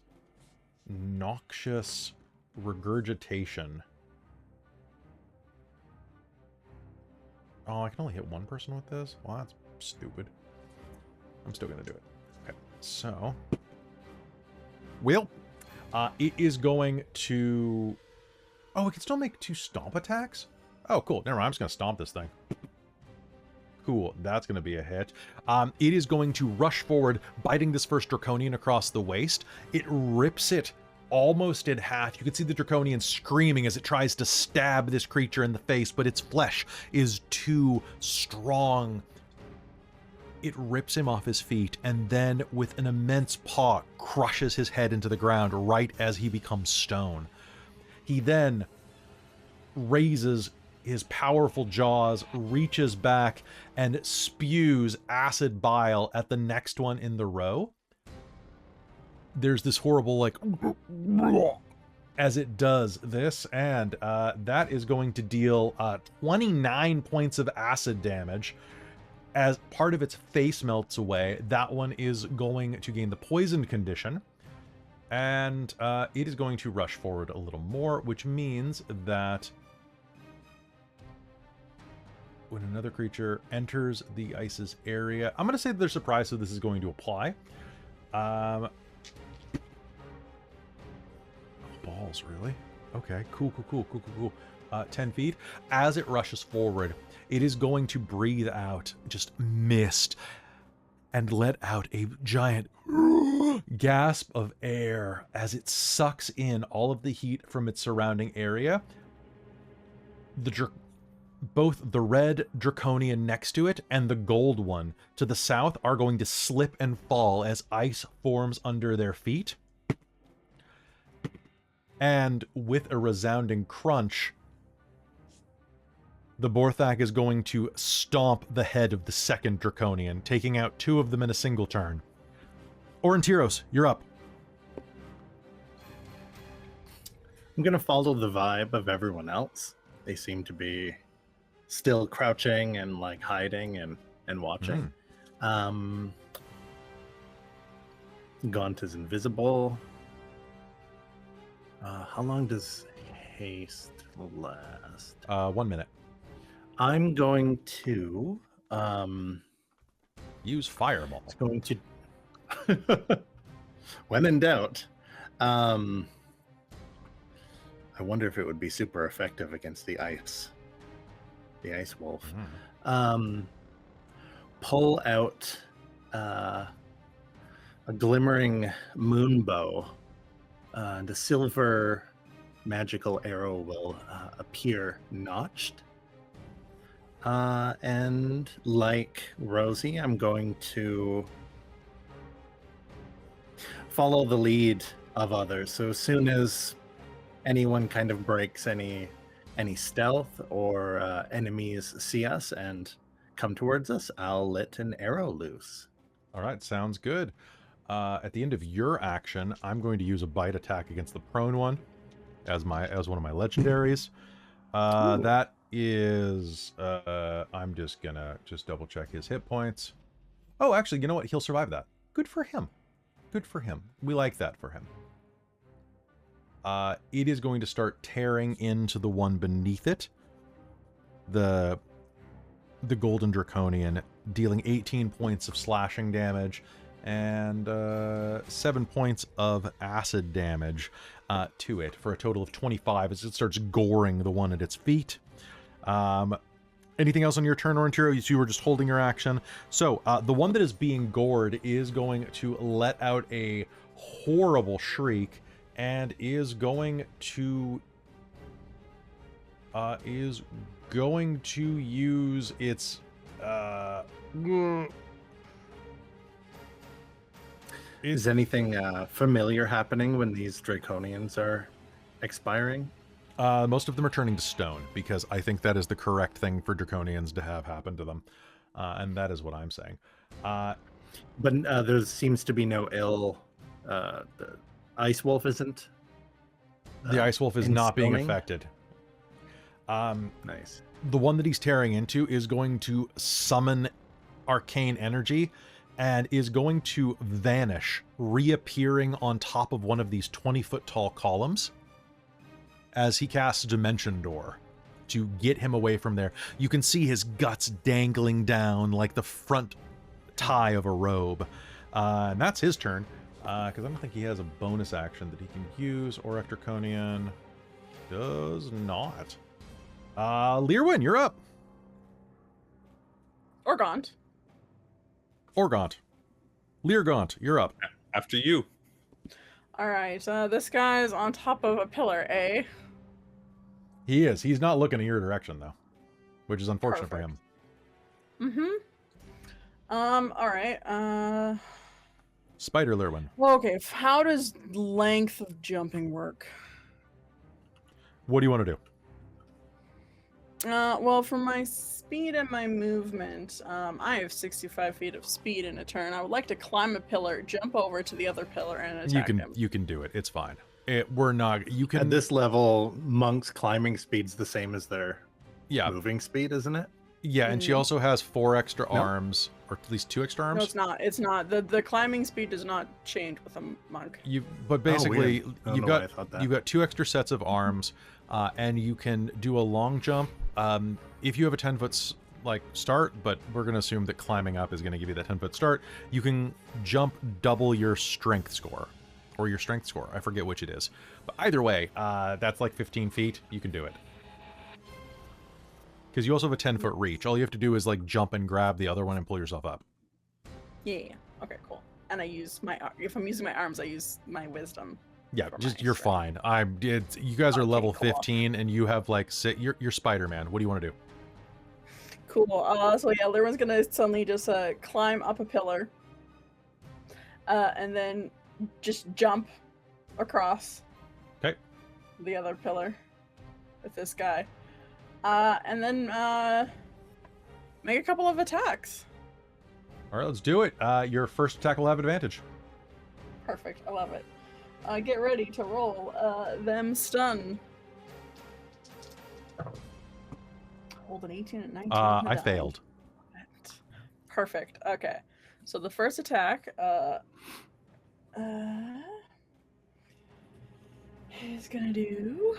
B: noxious regurgitation. Oh, I can only hit one person with this? Well, that's stupid. I'm still gonna do it. Okay, so it is going to... Oh, it can still make 2 stomp attacks? Oh, cool. Never mind, I'm just gonna stomp this thing. Cool, that's going to be a hit. It is going to rush forward, biting this first Draconian across the waist. It rips it almost in half. You can see the Draconian screaming as it tries to stab this creature in the face, but its flesh is too strong. It rips him off his feet, and then with an immense paw, crushes his head into the ground right as he becomes stone. He then raises his powerful jaws, reaches back, and spews acid bile at the next one in the row. There's this horrible, like, as it does this, and that is going to deal 29 points of acid damage. as part of its face melts away, that one is going to gain the poisoned condition. And it is going to rush forward a little more, which means that when another creature enters the ice's area, I'm going to say that they're surprised, so this is going to apply. Balls, really? Okay, cool. 10 feet. As it rushes forward, it is going to breathe out just mist and let out a giant gasp of air as it sucks in all of the heat from its surrounding area. Both the red draconian next to it and the gold one to the south are going to slip and fall as ice forms under their feet. And with a resounding crunch, the Borthak is going to stomp the head of the second draconian, taking out 2 of them in a single turn. Aurontiros, you're up.
G: I'm going to follow the vibe of everyone else. They seem to be still crouching and like hiding and watching. Gaunt is invisible. How long does haste last?
B: 1 minute.
G: I'm going to
B: Use fireball.
G: It's going to when in doubt. I wonder if it would be super effective against the ice wolf. Pull out a glimmering moon bow. The silver magical arrow will appear notched. And like Rosie, I'm going to follow the lead of others. So as soon as anyone kind of breaks any stealth or enemies see us and come towards us, I'll let an arrow loose.
B: All right, sounds good. At the end of your action, I'm going to use a bite attack against the prone one as one of my legendaries. That is I'm just gonna double check his hit points. Oh, actually, you know what? He'll survive that. Good for him. Good for him. We like that for him. It is going to start tearing into the one beneath it. The Golden Draconian, dealing 18 points of slashing damage and 7 points of acid damage to it, for a total of 25 as it starts goring the one at its feet. Anything else on your turn, Aurontiros? You were just holding your action. So the one that is being gored is going to let out a horrible shriek and is going to use its
G: Is anything familiar happening when these draconians are expiring?
B: Most of them are turning to stone, because I think that is the correct thing for draconians to have happen to them. And that is what I'm saying.
G: But there seems to be no ill. The Ice Wolf isn't?
B: The Ice Wolf is not being
G: stoning?
B: affected.
G: Nice.
B: The one that he's tearing into is going to summon arcane energy and is going to vanish, reappearing on top of one of these 20-foot tall columns as he casts Dimension Door to get him away from there. You can see his guts dangling down like the front tie of a robe. And that's his turn, because I don't think he has a bonus action that he can use. Auric Draconian does not. Lir'wen, you're up.
D: Or Gaunt.
B: Or Gaunt. Gaunt, you're up.
E: After you.
D: All right, this guy's on top of a pillar, eh?
B: He is. He's not looking in your direction, though, which is unfortunate for him.
D: All right,
B: Spider Lir'wen.
D: well, okay, how does length of jumping work?
B: What do you want to do?
D: Well, for my speed and my movement, I have 65 feet of speed in a turn. I would like to climb a pillar, jump over to the other pillar, and attack him.
B: You can do it. It's fine. We're not. You can.
G: At this level, monks' climbing speed's the same as their
B: Yeah.
G: moving speed, isn't it?
B: Yeah, and she
D: Mm.
B: also has 4 extra
G: No.
B: arms, or at least 2 extra arms.
D: No, it's not. It's not. The climbing speed does not change with a monk.
B: But basically,
G: weird. I don't
B: you've
G: know why I
B: got
G: thought that.
B: you've got 2 extra sets of arms, and you can do a long jump. If you have a 10-foot like start, but we're going to assume that climbing up is going to give you that 10-foot start. You can jump double your strength score, or your strength score. I forget which it is, but either way, that's like 15 feet. You can do it. Because you also have a 10-foot reach. All you have to do is like jump and grab the other one and pull yourself up.
D: Yeah. Okay. Cool. And I use my if I'm using my arms, I use my wisdom.
B: Yeah,
D: for
B: just
D: my
B: you're
D: strength.
B: fine. You guys are
D: Okay,
B: level
D: cool.
B: 15, and you have like you're Spider-Man. What do you want to do?
D: Cool. So yeah, Lir'wen's gonna suddenly just climb up a pillar, and then just jump across.
B: Okay.
D: The other pillar with this guy, and then make a couple of attacks.
B: All right, let's do it. Your first attack will have advantage.
D: Perfect. I love it. Get ready to roll them stun. Hold an 18 and 19. on the
B: I
D: die.
B: failed.
D: Perfect. Okay. So the first attack is gonna do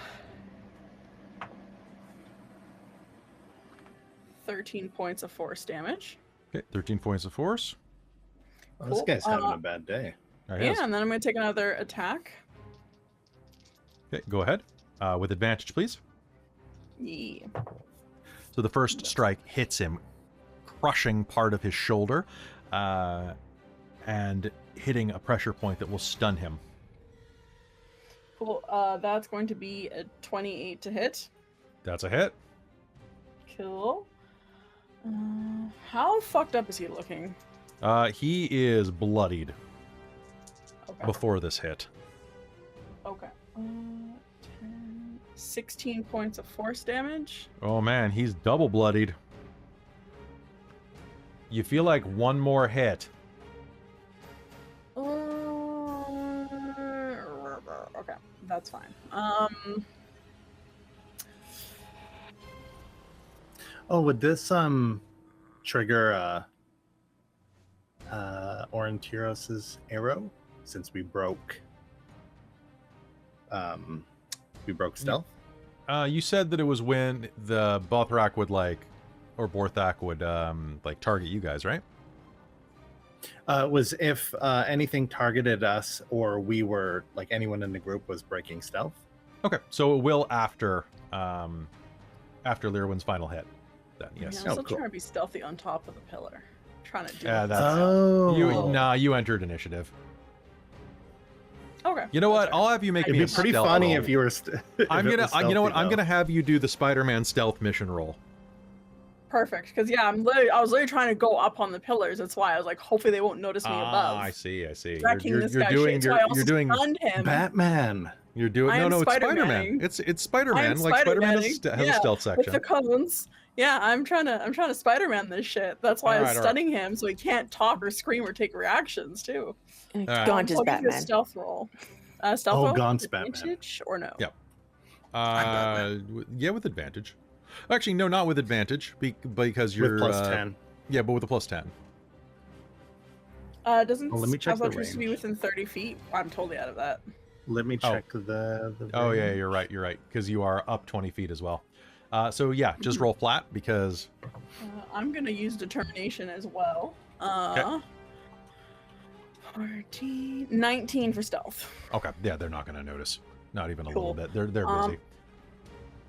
D: 13 points of force damage.
B: Okay, 13 points of force.
G: Well, this
D: Cool.
G: guy's having a bad day.
B: All right,
D: Yeah,
B: yes.
D: and then I'm gonna take another attack.
B: Okay, go ahead. With advantage, please.
D: Yeah.
B: So the first strike hits him, crushing part of his shoulder, and hitting a pressure point that will stun him.
D: Cool. That's going to be a 28 to hit.
B: That's a hit.
D: Cool. How fucked up is he looking?
B: He is bloodied
D: Okay.
B: before this hit.
D: Okay. 16 points of force damage.
B: Oh man, he's double bloodied. You feel like one more hit.
D: Okay, that's fine.
G: Oh, would this trigger Aurontiros' arrow, since we broke stealth?
B: You said that it was when the Bothrak would or Borthak would target you guys, right?
G: Was if anything targeted us, or we were like anyone in the group was breaking stealth.
B: Okay, so it will after Lir'wen's final hit. Then
D: Yeah,
B: yes.
D: I'm still
G: cool.
D: trying to be stealthy on top of the pillar. Trying to do
B: Yeah,
D: it.
B: that's-
G: Oh,
B: You entered initiative.
D: Okay.
B: You know
D: that's
B: what?
D: fair.
B: I'll have you make
G: it'd
B: me
G: be
B: a
G: pretty
B: stealth
G: funny
B: roll.
G: if you were.
B: I'm gonna have you do the Spider-Man stealth mission roll.
D: Perfect, because yeah, I was literally trying to go up on the pillars. That's why I was like, hopefully they won't notice me above.
B: I see.
D: Wrecking this guy's shit, so I also stunned him.
G: Batman.
B: You're doing
D: I am
B: no, it's
D: Spider-Man-ing.
B: Spider-Man. It's Spider-Man. Like
D: Spider-Man-ing,
B: Spider-Man has a stealth
D: with
B: section.
D: the cones. Yeah, I'm trying to Spider-Man this shit. That's why I was
B: Alright,
D: stunning him, so he can't talk or scream or take reactions too.
B: Alright.
F: Gaunt is
D: I'll give you a
F: Batman.
D: stealth roll. Stealth
G: Oh,
D: roll?
G: Gaunt's Batman.
D: Advantage or no?
B: Yep. Yeah, with advantage. Actually, no, not with advantage, because you're
G: With plus 10.
B: Yeah, but with a plus 10.
D: Doesn't
G: Well, let me check the
D: Aurontiros to be
G: range.
D: within 30 feet? I'm totally out of that.
G: Let me
B: Oh.
G: check the.
B: Oh yeah,
G: range.
B: you're right, because you are up 20 feet as well. So yeah, just roll flat because
D: I'm gonna use determination as well. 14, 19 for stealth.
B: okay, yeah, they're not gonna notice, not even a
D: Cool.
B: little bit. They're
D: Um,
B: busy.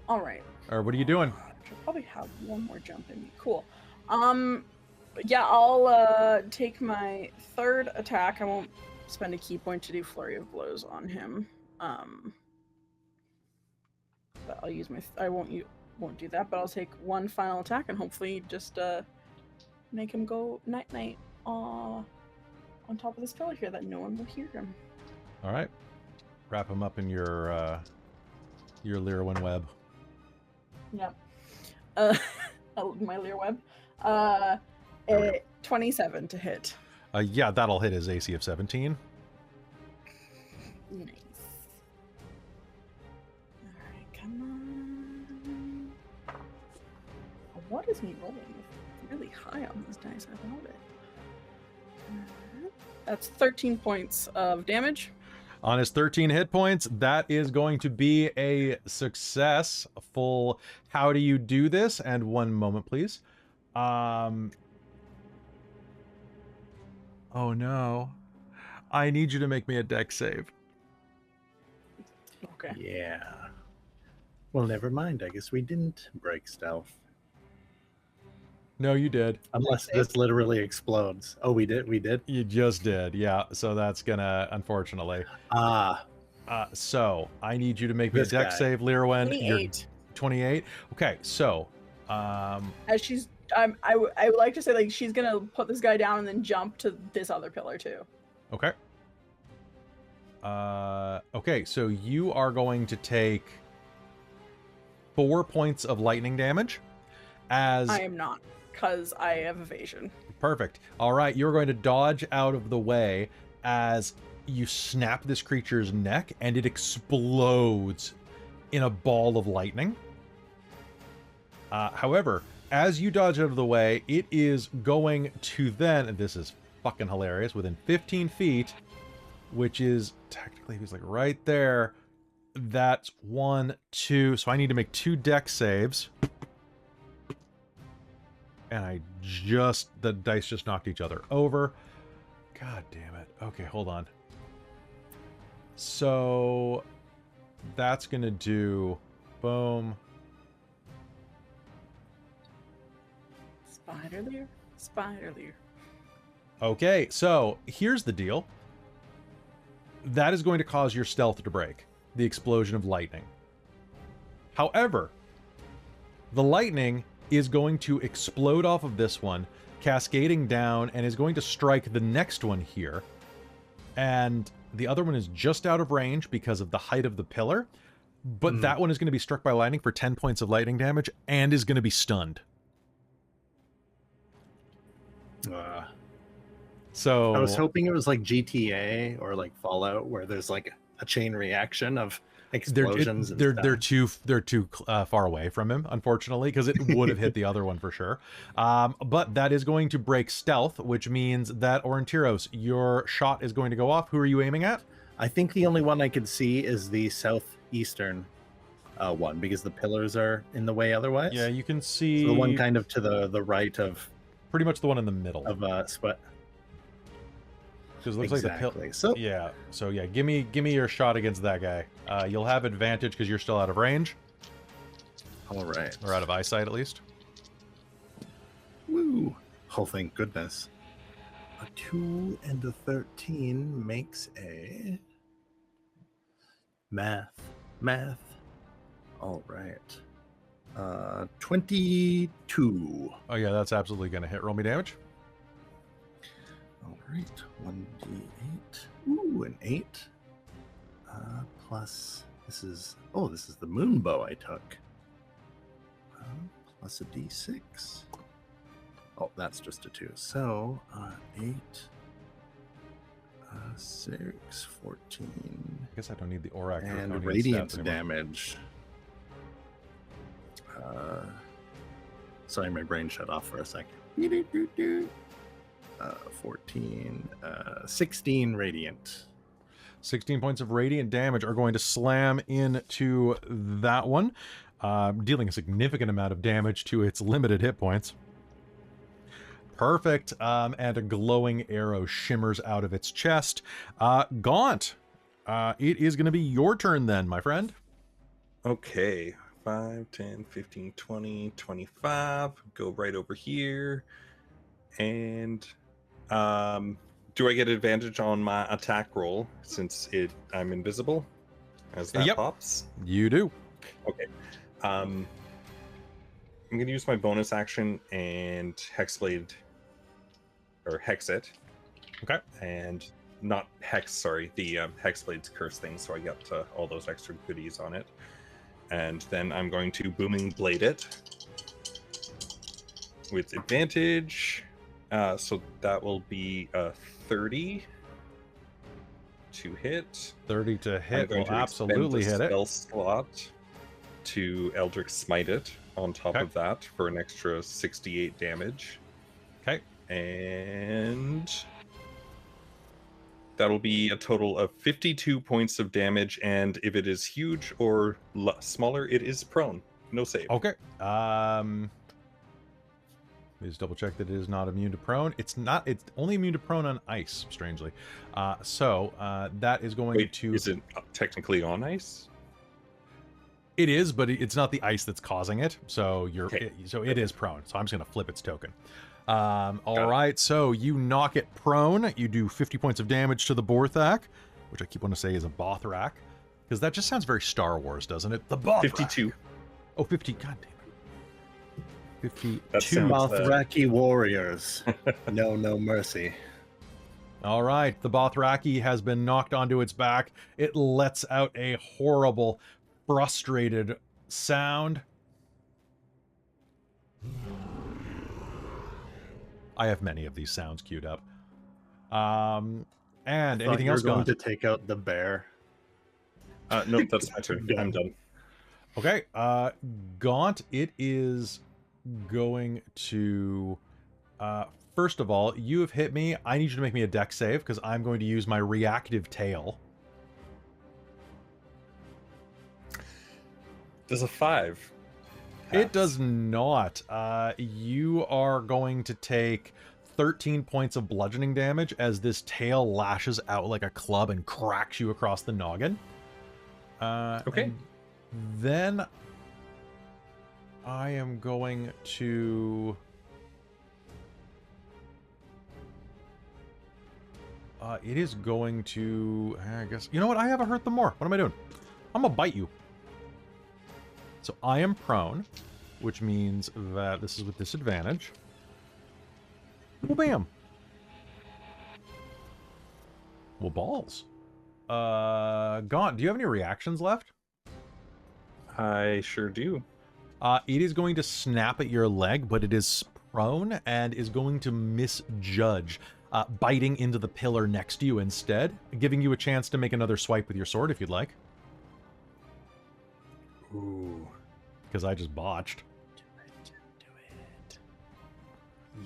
D: All right.
B: Or what are you doing?
D: I'll probably have one more jump in me. Cool. But yeah, I'll take my third attack. I won't spend a key point to do flurry of blows on him. But I'll use my. I won't do that. But I'll take one final attack and hopefully just make him go night night. On top of this pillar here that no one will hear him.
B: All right, wrap them up in your Lir'wen web.
D: Yep. My Lear web. 27 to hit.
B: Yeah, that'll hit his AC of 17.
D: Nice. Alright, come on. What is me rolling with? It's really high on these dice. I love it. That's 13 points of damage.
B: On his 13 hit points, that is going to be a success. Full. How do you do this? And one moment, please. Oh no. I need you to make me a dex save.
D: Okay.
G: Yeah. Well, never mind. I guess we didn't break stealth.
B: No, you did.
G: Unless this literally explodes. Oh, we did? We did?
B: You just did. Yeah, so that's gonna, unfortunately. So, I need you to make me a
G: This
B: dex
G: guy.
B: save, Lir'wen. You're
D: 28.
B: 28? Okay, so,
D: As she's, I would like to say, like, she's gonna put this guy down and then jump to this other pillar too.
B: okay. Okay, so you are going to take 4 points of lightning damage as...
D: I am not, because I have evasion.
B: Perfect. All right, you're going to dodge out of the way as you snap this creature's neck and it explodes in a ball of lightning. However, as you dodge out of the way, it is going to then, and this is fucking hilarious, within 15 feet, which is technically, he was like right there. That's 1, 2. So I need to make 2 dex saves. And the dice just knocked each other over. God damn it. Okay, hold on. So that's going to do, boom.
D: Spider Lear. Spider Lear.
B: Okay, so here's the deal. That is going to cause your stealth to break. The explosion of lightning. However, the lightning is going to explode off of this one, cascading down, and is going to strike the next one here. And the other one is just out of range because of the height of the pillar. But that one is going to be struck by lightning for 10 points of lightning damage and is going to be stunned. So
G: I was hoping it was like GTA or like Fallout, where there's like a chain reaction of explosions.
B: they're too far away from him, unfortunately, because it would have hit the other one for sure. But that is going to break stealth, which means that Aurontiros, your shot is going to go off. Who are you aiming at?
G: I think the only one I could see is the southeastern one, because the pillars are in the way otherwise.
B: Yeah, you can see
G: So the one kind of to the right of
B: pretty much the one in the middle
G: Sweat.
B: because it looks like the pill.
G: So
B: Yeah, so yeah, give me your shot against that guy. You'll have advantage because you're still out of range,
G: all right.
B: or out of eyesight at least.
G: Woo! Oh, thank goodness. A 2 and a 13 makes a math. All right. 22.
B: Oh yeah, that's absolutely going to hit. Roll me damage.
G: All right. 1d8. Ooh, an 8. Plus, this is the moon bow I took. Plus a d6. Oh, that's just a 2. So, 8, 6, 14.
B: I guess I don't need the Aurak
G: And
B: Draconian
G: radiant
B: stats anymore.
G: damage. Sorry, my brain shut off for a second. 14, 16 radiant.
B: 16 points of radiant damage are going to slam into that one, dealing a significant amount of damage to its limited hit points. Perfect. And a glowing arrow shimmers out of its chest. Gaunt, it is going to be your turn then, my friend.
E: Okay. 5, 10, 15, 20, 25. Go right over here. And do I get advantage on my attack roll since I'm invisible? As that
B: Yep.
E: pops?
B: You do.
E: Okay. I'm going to use my bonus action and Hexblade, or Hex it.
B: Okay.
E: And not Hex, sorry, the Hexblade's curse thing, so I get all those extra goodies on it. And then I'm going to Booming Blade it with advantage. So that will be a 30 to hit.
B: 30 to
E: I'm
B: hit
E: going
B: will
E: to expend
B: absolutely
E: a
B: hit it.
E: spell slot to Eldritch Smite it. on top
B: Okay.
E: of that for an extra 68 damage.
B: Okay.
E: And that'll be a total of 52 points of damage. And if it is huge or smaller, it is prone. No save.
B: Okay. Let me just double check that it is not immune to prone. It's not. It's only immune to prone on ice, strangely. So that is going
E: Wait,
B: to.
E: is it technically on ice?
B: It is, but it's not the ice that's causing it. So
E: Okay.
B: so it is prone. So I'm just gonna flip its token. All right. So you knock it prone. You do 50 points of damage to the Borthak, which I keep wanting to say is a Bothrak, because that just sounds very Star Wars, doesn't it? The Bothrak.
E: 52.
B: Oh, 50. God damn it. 52.
E: That sounds,
G: Dothraki warriors. No mercy.
B: All right, the Bothraki has been knocked onto its back. It lets out a horrible, frustrated sound. I have many of these sounds queued up. And anything else
G: going
B: going?
G: to take out the bear?
E: No, that's my turn. I'm done.
B: Okay, Gaunt, it is going to... first of all, you have hit me. I need you to make me a dex save, because I'm going to use my reactive tail.
E: Does a 5?
B: It does not. You are going to take 13 points of bludgeoning damage as this tail lashes out like a club and cracks you across the noggin.
E: Okay.
B: And then I am going to... it is going to... I guess... You know what? I haven't hurt them more. What am I doing? I'm gonna bite you. So I am prone, which means that this is with disadvantage. Well, bam. Well, balls. Gaunt, do you have any reactions left?
E: I sure do.
B: It is going to snap at your leg, but it is prone and is going to misjudge, biting into the pillar next to you instead, giving you a chance to make another swipe with your sword if you'd like.
E: Ooh.
B: Because I just botched.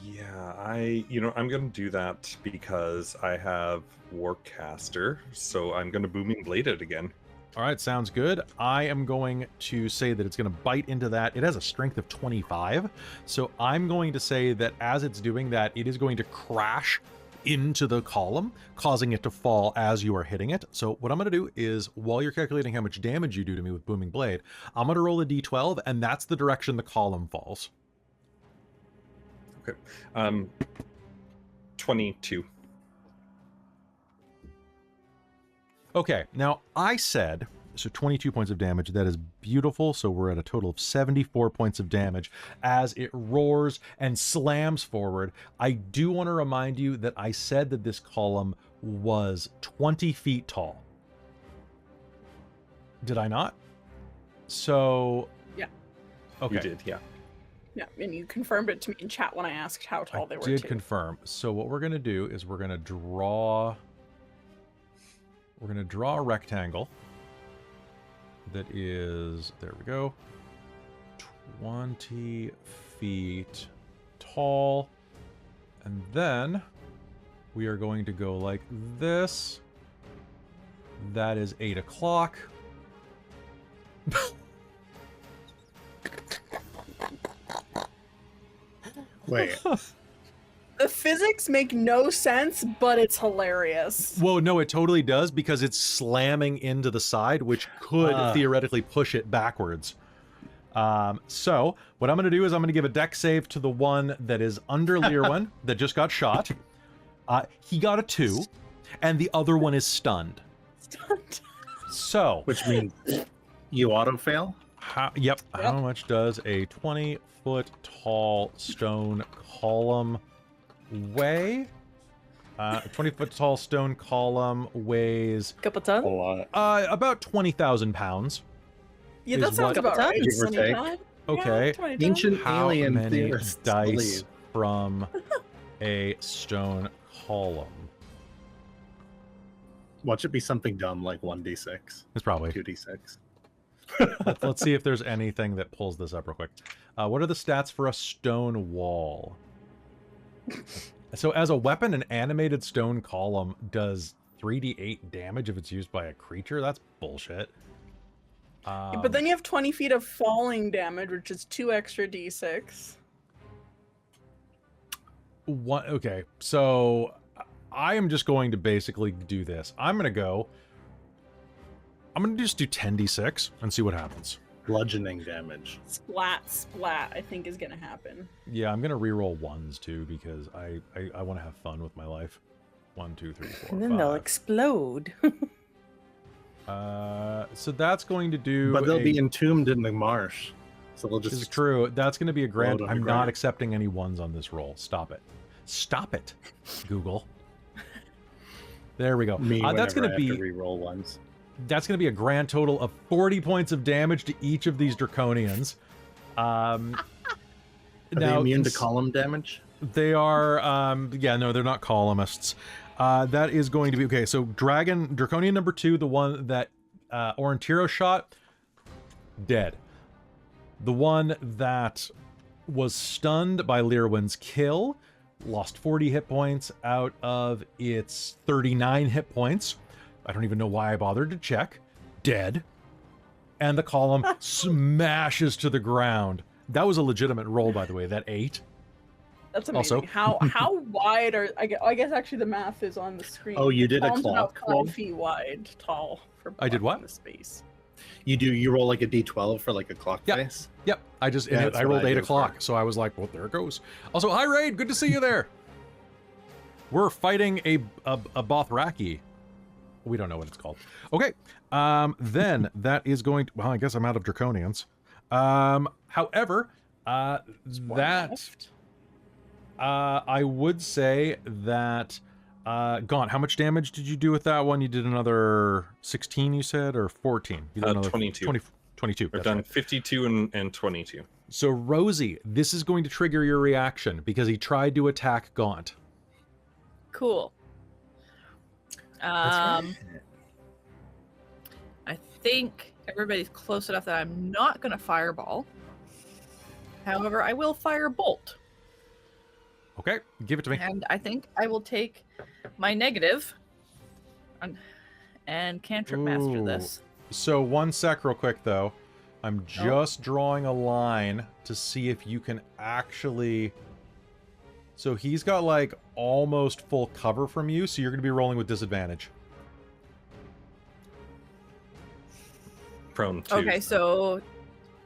E: Yeah, I'm gonna do that because I have Warcaster, so I'm gonna Booming Blade it again.
B: All right, sounds good. I am going to say that it's going to bite into that. It has a strength of 25, so I'm going to say that as it's doing that, it is going to crash into the column, causing it to fall as you are hitting it. So what I'm going to do is, while you're calculating how much damage you do to me with Booming Blade, I'm going to roll a d12, and that's the direction the column falls.
E: Okay. 22.
B: Okay, now I said, so 22 points of damage, that is beautiful, so we're at a total of 74 points of damage as it roars and slams forward. I do want to remind you that I said that this column was 20 feet tall. Did I not? So...
D: Yeah.
B: Okay.
E: You did, yeah.
D: Yeah, and you confirmed it to me in chat when I asked how tall they were
B: did
D: too.
B: confirm. So what we're going to do is we're going to draw... We're going to draw a rectangle that is, there we go, 20 feet tall. And then we are going to go like this. That is 8 o'clock.
G: Wait,
D: The physics make no sense, but it's hilarious.
B: Whoa, no, it totally does, because it's slamming into the side, which could theoretically push it backwards. So what I'm going to do is I'm going to give a dex save to the one that is under Lir'wen that just got shot. He got a 2, and the other one is stunned. So,
G: which means you auto fail?
B: yep. How much does a 20-foot tall stone column weigh? 20-foot tall stone column weighs
F: Couple tons?
G: A lot.
B: about 20,000 pounds.
D: Yeah,
B: Is
D: that sounds
B: what-
D: about right.
G: Give or take.
D: 25?
B: Okay.
D: Yeah, 20 tons.
G: Ancient
B: How
G: alien
B: many
G: theorists
B: dice
G: believe.
B: from a stone column?
G: Watch it be something dumb like 1d6,
B: It's probably
G: 2d6.
B: Let's see if there's anything that pulls this up real quick. What are the stats for a stone wall? So as a weapon, an animated stone column does 3d8 damage if it's used by a creature. That's bullshit.
D: But then you have 20 feet of falling damage, which is 2 extra d6.
B: Okay, so I am just going to basically do this. I'm going to just do 10d6 and see what happens.
G: Bludgeoning damage.
D: Splat, splat, I think is going to happen.
B: Yeah, I'm going to reroll ones too because I want to have fun with my life. 1, 2, 3, 4,
F: And then
B: 5.
F: they'll explode.
B: So that's going to do.
G: But they'll be entombed in the marsh. So they'll just.
B: This is true. That's going to be a grand.
G: Float
B: I'm not
G: underground.
B: accepting any ones on this roll. Stop it. Stop it, Google. There we go.
G: Me
B: That's going
G: whenever
B: to
G: I have
B: be.
G: re-roll ones.
B: That's going to be a grand total of 40 points of damage to each of these draconians.
G: Are they immune to
B: cons-
G: column damage?
B: They are, yeah, no, they're not columnists. That is going to be, okay, so Draconian number 2, the one that Aurontiros shot, dead. The one that was stunned by Lir'wen's kill, lost 40 hit points out of its 39 hit points. I don't even know why I bothered to check. Dead. And the column smashes to the ground. That was a legitimate roll, by the way, that 8.
D: That's amazing.
B: Also-
D: How wide are I guess actually the math is on the screen.
G: Oh, you did a
D: Column's about
G: clock roll?
D: 5 feet wide, tall for
B: I did
D: blocking
B: what?
D: the space.
G: You roll like a d12 for like a clock
B: Yep.
G: face?
B: Yep, I
G: Yeah, that's
B: I
G: what
B: rolled
G: I
B: 8
G: do
B: o'clock,
G: for-
B: so I was like, well, there it goes. Also, hi Raid, good to see you there. We're fighting a Bothraki. We don't know what it's called. Okay, then that is going to, well, I guess I'm out of Draconians. However,
D: One
B: that,
D: left.
B: I would say that, Gaunt, how much damage did you do with that one? You did another 16, you said, or 14? You did another
E: 22.
B: 22.
E: We've
B: that's
E: done
B: right.
E: 52 and 22.
B: So Rosie, this is going to trigger your reaction because he tried to attack Gaunt.
C: Cool.
G: That's right.
C: I think everybody's close enough that I'm not going to fireball. However, I will fire bolt.
B: Okay, give it to me.
C: And I think I will take my negative and cantrip master
B: Ooh.
C: this.
B: So 1 sec real quick though. I'm just drawing a line to see if you can actually... So he's got like almost full cover from you, so you're going to be rolling with disadvantage.
E: Prone 2.
C: Okay, so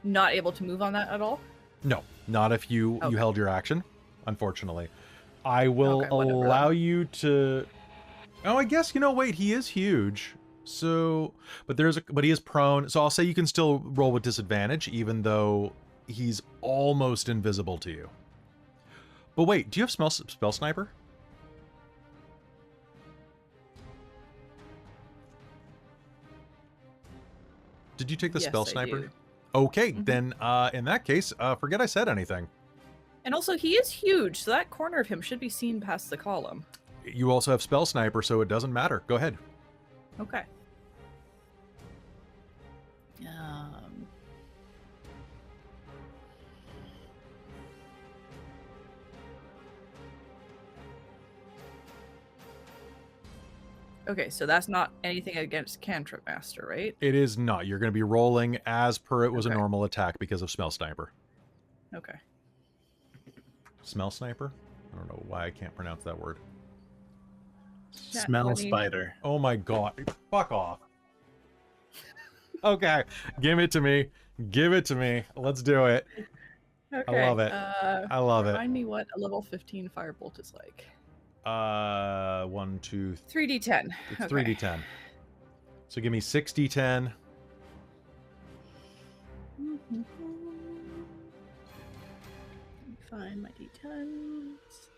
C: not able to move on that at all?
B: No, not if you
C: Okay.
B: held your action, unfortunately. I will
C: Okay, whatever then.
B: allow you to... Oh, I guess, wait, he is huge. So, but he is prone, so I'll say you can still roll with disadvantage, even though he's almost invisible to you. But wait, do you have spell sniper? Did you take the
C: Yes,
B: spell
C: I
B: sniper?
C: do.
B: Okay,
C: Mhm.
B: then in that case, forget I said anything.
C: And also, he is huge, so that corner of him should be seen past the column.
B: You also have spell sniper, so it doesn't matter. Go ahead.
C: Okay. Okay, so that's not anything against Cantrip Master, right?
B: It is not. You're going to be rolling as per it was a
C: Okay.
B: normal attack because of Smell Sniper.
C: Okay.
B: Smell Sniper? I don't know why I can't pronounce that word.
C: Nat
G: Smell
C: 20.
G: spider.
B: Oh my god. Fuck off. Okay. Give it to me. Give it to me. Let's do it.
C: Okay.
B: love it. I love it.
C: Remind me what a level 15 firebolt is like.
B: 1, 2,
C: 3d10.
B: it's
C: Okay.
B: 3d10. So give me 6d10.
C: Find my d10s.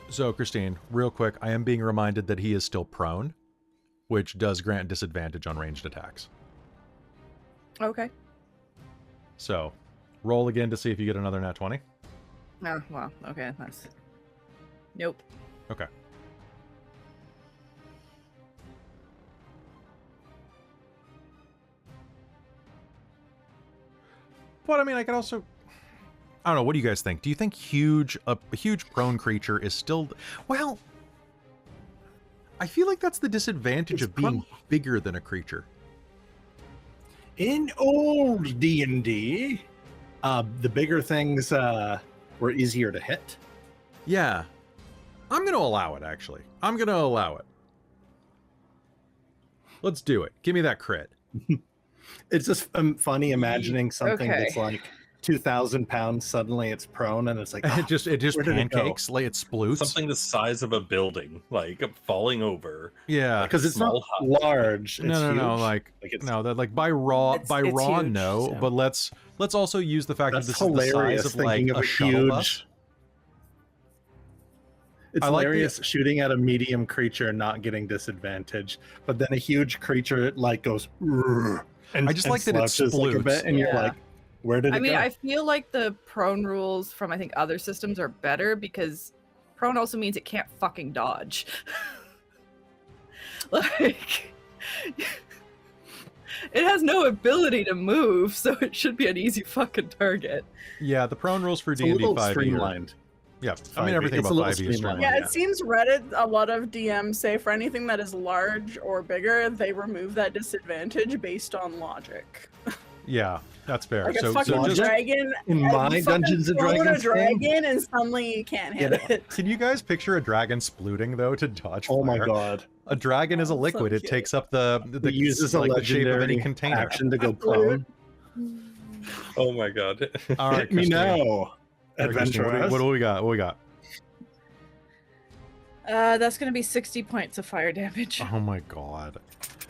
B: So, Christine, real quick, I am being reminded that he is still prone, which does grant disadvantage on ranged attacks.
C: Okay.
B: So, roll again to see if you get another nat 20.
C: Oh, well, okay, that's... Nope.
B: Okay. But, I mean, I could also... I don't know, what do you guys think? Do you think a huge prone creature is still... Well, I feel like that's the disadvantage of being bigger than a creature.
G: In old D&D, the bigger things were easier to hit.
B: Yeah. I'm going to allow it, actually. I'm going to allow it. Let's do it. Give me that crit.
G: It's just funny imagining something
C: Okay.
G: that's like 2,000 pounds, suddenly it's prone, and it's like,
B: It just
G: where did it go?
B: pancakes, like it sploots.
E: Something the size of a building, like falling over.
B: Yeah.
G: Because it's
E: Small
G: not large. It's
B: No,
G: huge.
B: like
G: it's,
B: no, that like by raw,
F: It's
B: huge,
F: so-
B: but let's also use the fact that
G: That's
B: this is the
G: hilarious.
B: size of like
G: Thinking of
B: a
G: a
B: shuttle bus.
G: huge. It's
B: I like the-
G: hilarious shooting at a medium creature and not getting disadvantage, but then a huge creature like goes. "Rrr," and
B: I just
G: and
B: like that it
G: slouches like a
B: sploots.
G: bit, and you're
C: Yeah.
G: like, where did it
C: I mean,
G: go?
C: I feel like the prone rules from, I think, other systems are better because prone also means it can't fucking dodge. Like, it has no ability to move, so it should be an easy fucking target.
B: Yeah, the prone rules for
G: It's a
B: D&D
G: little
B: 5e.
G: streamlined.
B: Yeah, I mean
G: 5e.
B: everything
G: It's a
B: about
G: little
B: 5e is
G: streamlined.
B: streamlined.
D: Yeah,
G: Yeah.
D: it seems Reddit, a lot of DMs say for anything that is large or bigger, they remove that disadvantage based on logic.
B: Yeah, that's fair.
D: Like a
B: So
D: fucking
B: just
D: dragon,
G: In
D: you
G: my
D: fucking
G: Dungeons and
D: throw in
G: Dragons
D: a
G: game?
D: dragon and suddenly you can't hit it.
B: can you guys picture a dragon splooting though to dodge
G: Oh my
B: fire?
G: god!
B: A dragon is a
D: Oh, so
B: liquid. It
D: cute.
B: takes up the
G: It uses a
B: like the shape of
G: legendary
B: any container.
G: action to go
D: Absolute.
G: prone.
E: Oh my god.
B: All right,
G: Hit me
B: Christine.
G: now,
B: All right, Christine,
G: adventurers.
B: what do we got? What we got?
C: That's going to be 60 points of fire damage.
B: Oh my god.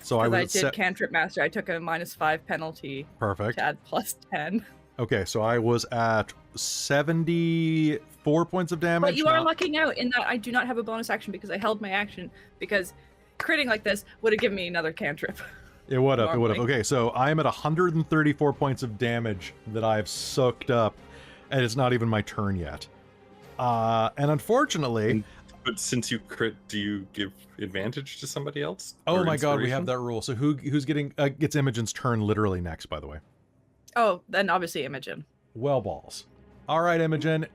B: So I
C: Because I
B: was
C: did
B: set...
C: Cantrip Master. I took a -5 penalty
B: perfect.
C: to add +10.
B: Okay, so I was at 74 points of damage.
C: But you are
B: not-
C: lucking out in that I do not have a bonus action because I held my action, because critting like this would have given me another cantrip.
B: It would have. It would have.
C: normally.
B: Okay, so I am at 134 points of damage that I've soaked up, and it's not even my turn yet. And unfortunately,
E: But since you crit, do you give advantage to somebody else?
B: oh
E: Or
B: my god, we have
E: inspiration?
B: that rule. So who's getting gets Imogen's turn literally next? By the way.
C: Oh, then obviously Imogen.
B: Well, balls. All right, Imogen.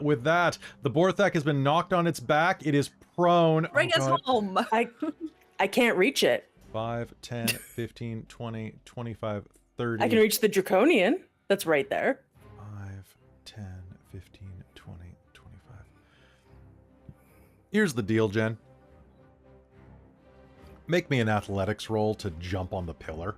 B: With that, the Borthek has been knocked on its back. It is prone.
C: Bring us
B: God.
C: home.
F: I can't reach it.
B: 5, 10, 15, 20, 25, 30.
F: I can reach the draconian. That's right there.
B: 5, 10, 15, 20, 25. Here's the deal, Jen. Make me an athletics roll to jump on the pillar.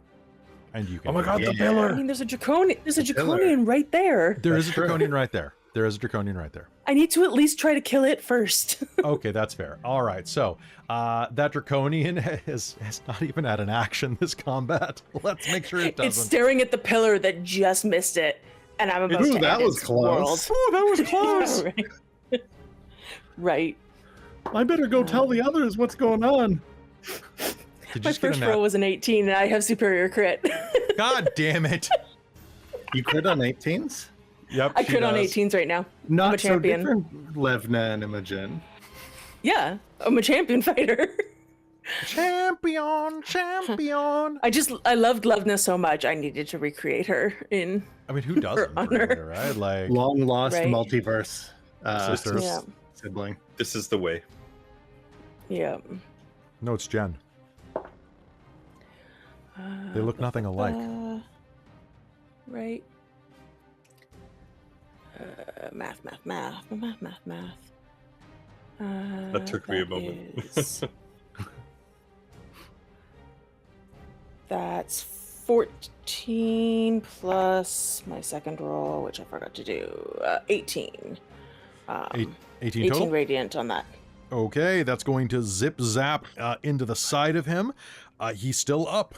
B: And you can.
E: Oh my
B: do
E: god,
B: it.
E: the
F: I
E: pillar!
F: mean, there's a draconian. There's a
G: The pillar.
F: draconian right there.
B: There is a
G: That's true.
B: draconian right there. There is a draconian right there.
F: I need to at least try to kill it first.
B: Okay, that's fair. All right, so that draconian has not even had an action this combat. Let's make sure it
F: It's
B: doesn't.
F: staring at the pillar that just missed it, and I'm about
G: Ooh,
F: to
G: that
F: end
G: was
F: its
G: close.
B: Oh, that was
F: world.
B: close.
F: right. Right.
G: I better go tell the others what's going on.
B: Did you
F: My
B: just get
F: first
B: a
F: roll was an 18, and I have superior crit.
B: God damn it!
G: You crit on 18s?
B: Yep,
F: I
B: she
F: crit on
B: does.
F: 18s right now.
G: Not
F: a
G: so
F: champion.
G: different, Levna and Imogen.
F: Yeah, I'm a champion fighter.
B: Champion, champion.
F: I loved Levna so much, I needed to recreate her in.
B: I mean, who doesn't?
F: honor.
B: Really, right? Like,
G: Long lost
F: Right.
G: multiverse
B: Sisters.
F: Yeah.
G: sibling.
E: This is the way.
F: Yeah.
B: no, it's Jen. They look nothing alike.
F: Right. Math.
E: That took me a moment.
F: is- That's 14 plus my second roll, which I forgot to do. 18.
B: 18
F: 18
B: total?
F: radiant on that.
B: Okay, that's going to zip zap into the side of him. He's still up.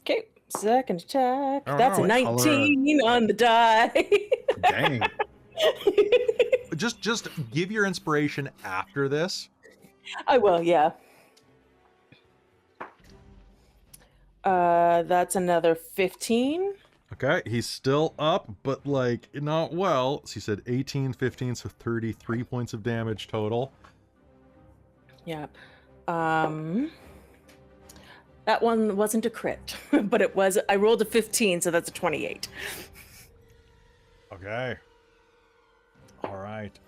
F: Okay, second attack.
B: All
F: That's a
B: right,
F: 19 on the die.
G: Dang.
B: just give your inspiration after this.
F: I will, yeah. That's another 15.
B: Okay, he's still up, but like not well. So he said 18, 15, so 33 points of damage total.
F: Yeah. That one wasn't a crit, but it was. I rolled a 15, so that's a 28.
B: Okay. All right.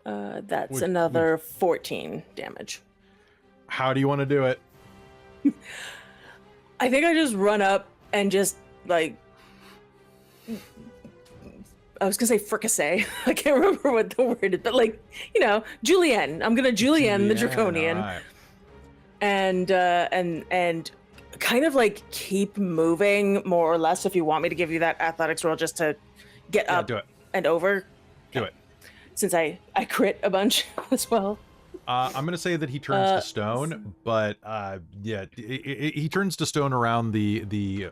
F: That's another 14 damage.
B: How do you want to do it?
F: I think I just run up and just like. I was gonna say fricassee. I can't remember what the word is, but like, you know, Julienne. I'm gonna Julienne the Draconian.
B: All right.
F: And kind of like keep moving more or less. If you want me to give you that athletics roll just to get up
B: do it.
F: and over.
B: Do it.
F: Since I crit a bunch as well.
B: I'm gonna say that he turns to stone, but yeah, he turns to stone around the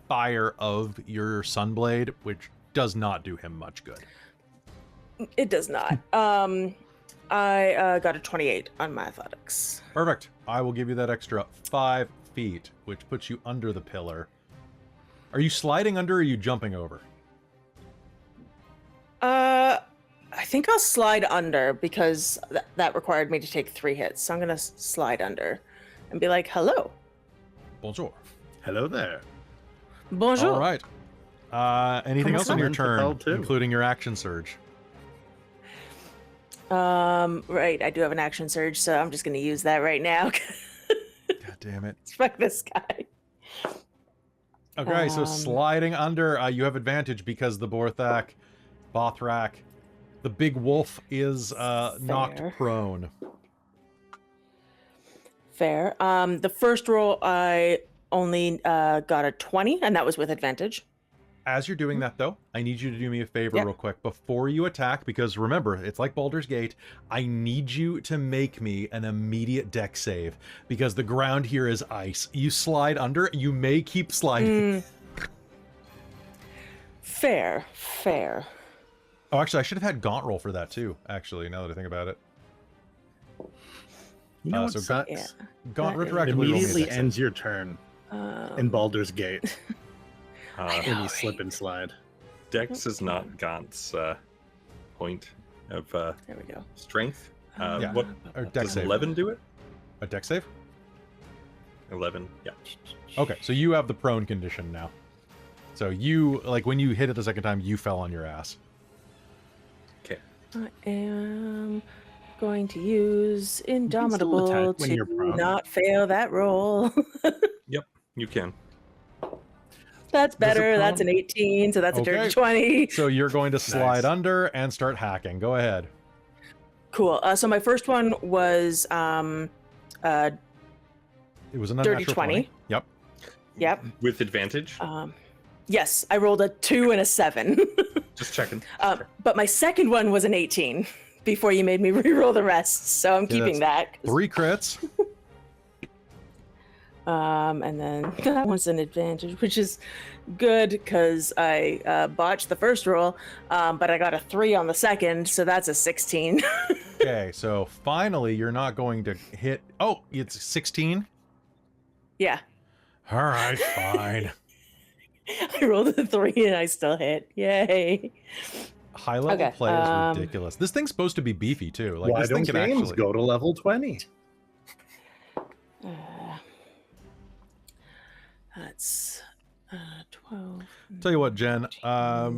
B: fire of your sunblade, which does not do him much good.
F: It does not. I got a 28 on my athletics.
B: Perfect. I will give you that extra 5 feet, which puts you under the pillar. Are you sliding under or are you jumping over?
F: I think I'll slide under because that required me to take 3 hits. So I'm gonna slide under and be like, hello.
B: Bonjour.
G: Hello there.
F: Bonjour.
B: All right. Anything else on your
G: Learn to tell
B: turn,
G: too.
B: including your action surge?
F: Right, I do have an action surge, so I'm just gonna use that right now.
B: God damn it.
F: Fuck this guy.
B: Okay, so sliding under, you have advantage because the Bothrak, the big wolf is knocked
F: Fair.
B: prone.
F: Fair. The first roll I only got a 20, and that was with advantage.
B: As you're doing that, though, I need you to do me a favor
F: Yeah.
B: real quick before you attack, because remember, it's like Baldur's Gate. I need you to make me an immediate deck save, because the ground here is ice. You slide under, you may keep sliding.
F: Fair.
B: Oh, actually, I should have had Gaunt roll for that, too, actually, now that I think about it.
G: You know what
B: so
G: sucks?
F: Yeah.
B: Gaunt
F: That
B: retroactively roll me a
G: Immediately
B: dex save.
G: ends your turn in Baldur's Gate when you slip and slide.
E: Dex is not Gaunt's point of
F: There we go.
E: strength.
B: Yeah.
E: What
B: Or dex
E: does
B: save.
E: 11 do it?
B: A dex save?
E: 11, yeah.
B: Okay, so you have the prone condition now. So you, like, when you hit it the second time, you fell on your ass.
E: Okay.
F: I am going to use Indomitable
G: attack when you're
F: to
G: prone.
F: not fail that roll.
E: Yep, you can.
F: That's better.
B: prone-
F: That's an 18, so that's a
B: Okay.
F: dirty 20.
B: So you're going to slide
G: Nice.
B: under and start hacking. Go ahead.
F: Cool. So my first one was
B: It was an
F: dirty
B: unnatural
F: 20.
B: Yep.
F: Yep.
E: With advantage?
F: Yes, I rolled a 2 and a 7.
E: Just checking.
F: But my second one was an 18 before you made me re-roll the rest. So I'm keeping that.
B: 3 crits.
F: And then that one's an advantage, which is good because I botched the first roll, but I got a 3 on the second, so that's a 16.
B: Okay, so finally you're not going to hit. Oh, it's 16?
F: Yeah.
B: All right, fine.
F: I rolled a 3 and I still hit. Yay.
B: High level
F: Okay,
B: play is ridiculous. This thing's supposed to be beefy too. Like
G: Why
B: this
G: don't
B: thing can
G: games
B: actually
G: go to level 20?
F: That's 12.
B: Tell you what, Jen,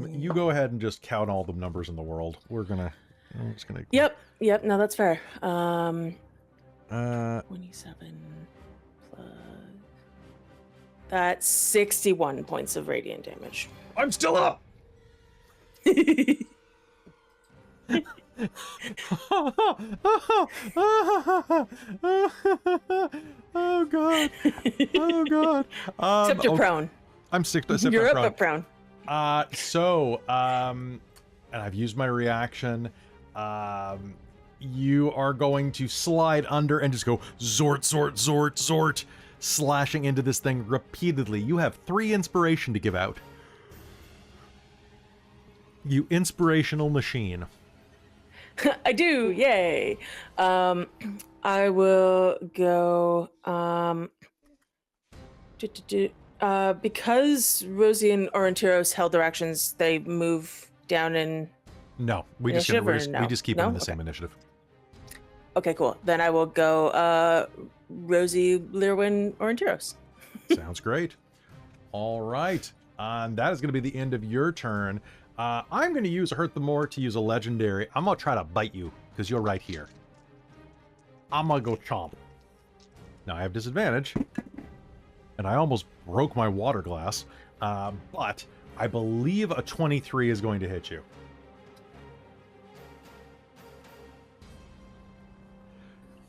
B: you go ahead and just count all the numbers in the world. I'm just gonna.
F: Yep. No, that's fair. 27 plus. That's 61 points of radiant damage.
B: I'm still up. Oh god. Oh god.
F: Except you're prone.
B: I'm sick.
F: You're up but prone.
B: And I've used my reaction. You are going to slide under and just go zort, slashing into this thing repeatedly. You have 3 inspiration to give out. You inspirational machine.
F: I do. Yay. I will go. Because Rosie and Aurontiros held their actions, they move down in.
B: No, we
F: Initiative or
B: just
F: no?
B: keep them in
F: No?
B: the same initiative.
F: Okay, cool. Then I will go. Rosie, Lir'wen, Aurontiros.
B: Sounds great. All right. That is going to be the end of your turn. I'm going to use Hurt the More to use a legendary. I'm going to try to bite you because you're right here. I'm going to go chomp. Now I have disadvantage. And I almost broke my water glass. But I believe a 23 is going to hit you.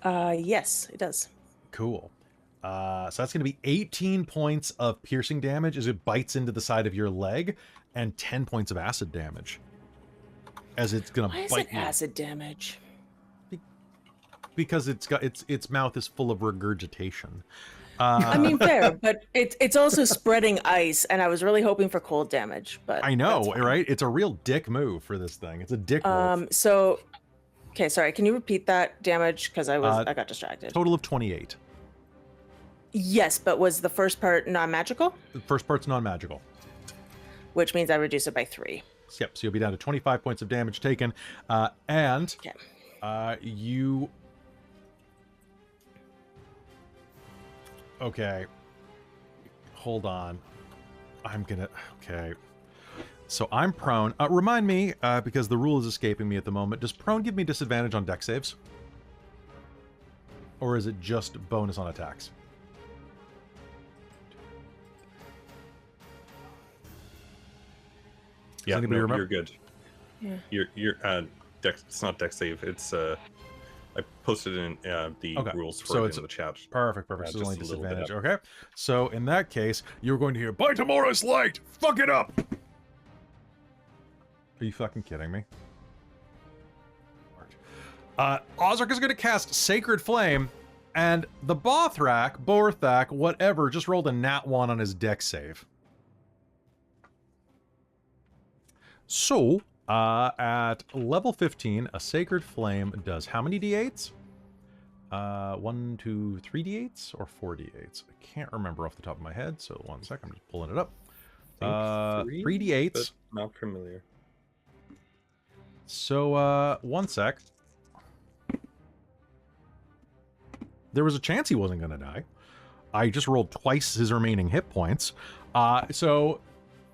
F: Yes, it does.
B: Cool. So that's going to be 18 points of piercing damage as it bites into the side of your leg, and 10 points of acid damage as it's going to
F: Why is
B: bite
F: it
B: you.
F: acid damage?
B: Because its mouth is full of regurgitation.
F: I mean, fair, but it's also spreading ice, and I was really hoping for cold damage. But
B: I know,
F: that's fine.
B: right? It's a real dick move for this thing. It's a dick wolf.
F: So, okay, sorry. Can you repeat that damage? Because I got distracted.
B: Total of 28.
F: Yes, but was the first part non-magical?
B: The first part's non-magical.
F: Which means I reduce it by 3.
B: Yep, so you'll be down to 25 points of damage taken. And
F: Okay.
B: you... Okay. Hold on. I'm gonna... Okay. So I'm prone. Remind me, because the rule is escaping me at the moment, does prone give me disadvantage on deck saves? Or is it just bonus on attacks?
E: Yeah,
B: anybody remember?
E: you're good.
F: Yeah.
E: You're deck. It's not deck save. It's I posted in the
B: Okay,
E: rules for
B: so
E: it
B: it's
E: in the chat.
B: Perfect. So
E: just
B: only
E: a little bit
B: disadvantage.
E: up.
B: Okay. So in that case, you're going to hear, by tomorrow's light, fuck it up! Are you fucking kidding me? Ozark is going to cast Sacred Flame, and the Borthak, whatever, just rolled a nat 1 on his deck save. So, at level 15, a Sacred Flame does how many d8s? 1, 2, 3 d8s or 4 d8s? I can't remember off the top of my head, so 1 sec, I'm just pulling it up. 3 d8s.
E: But not familiar.
B: So, 1 sec. There was a chance he wasn't going to die. I just rolled twice his remaining hit points. So,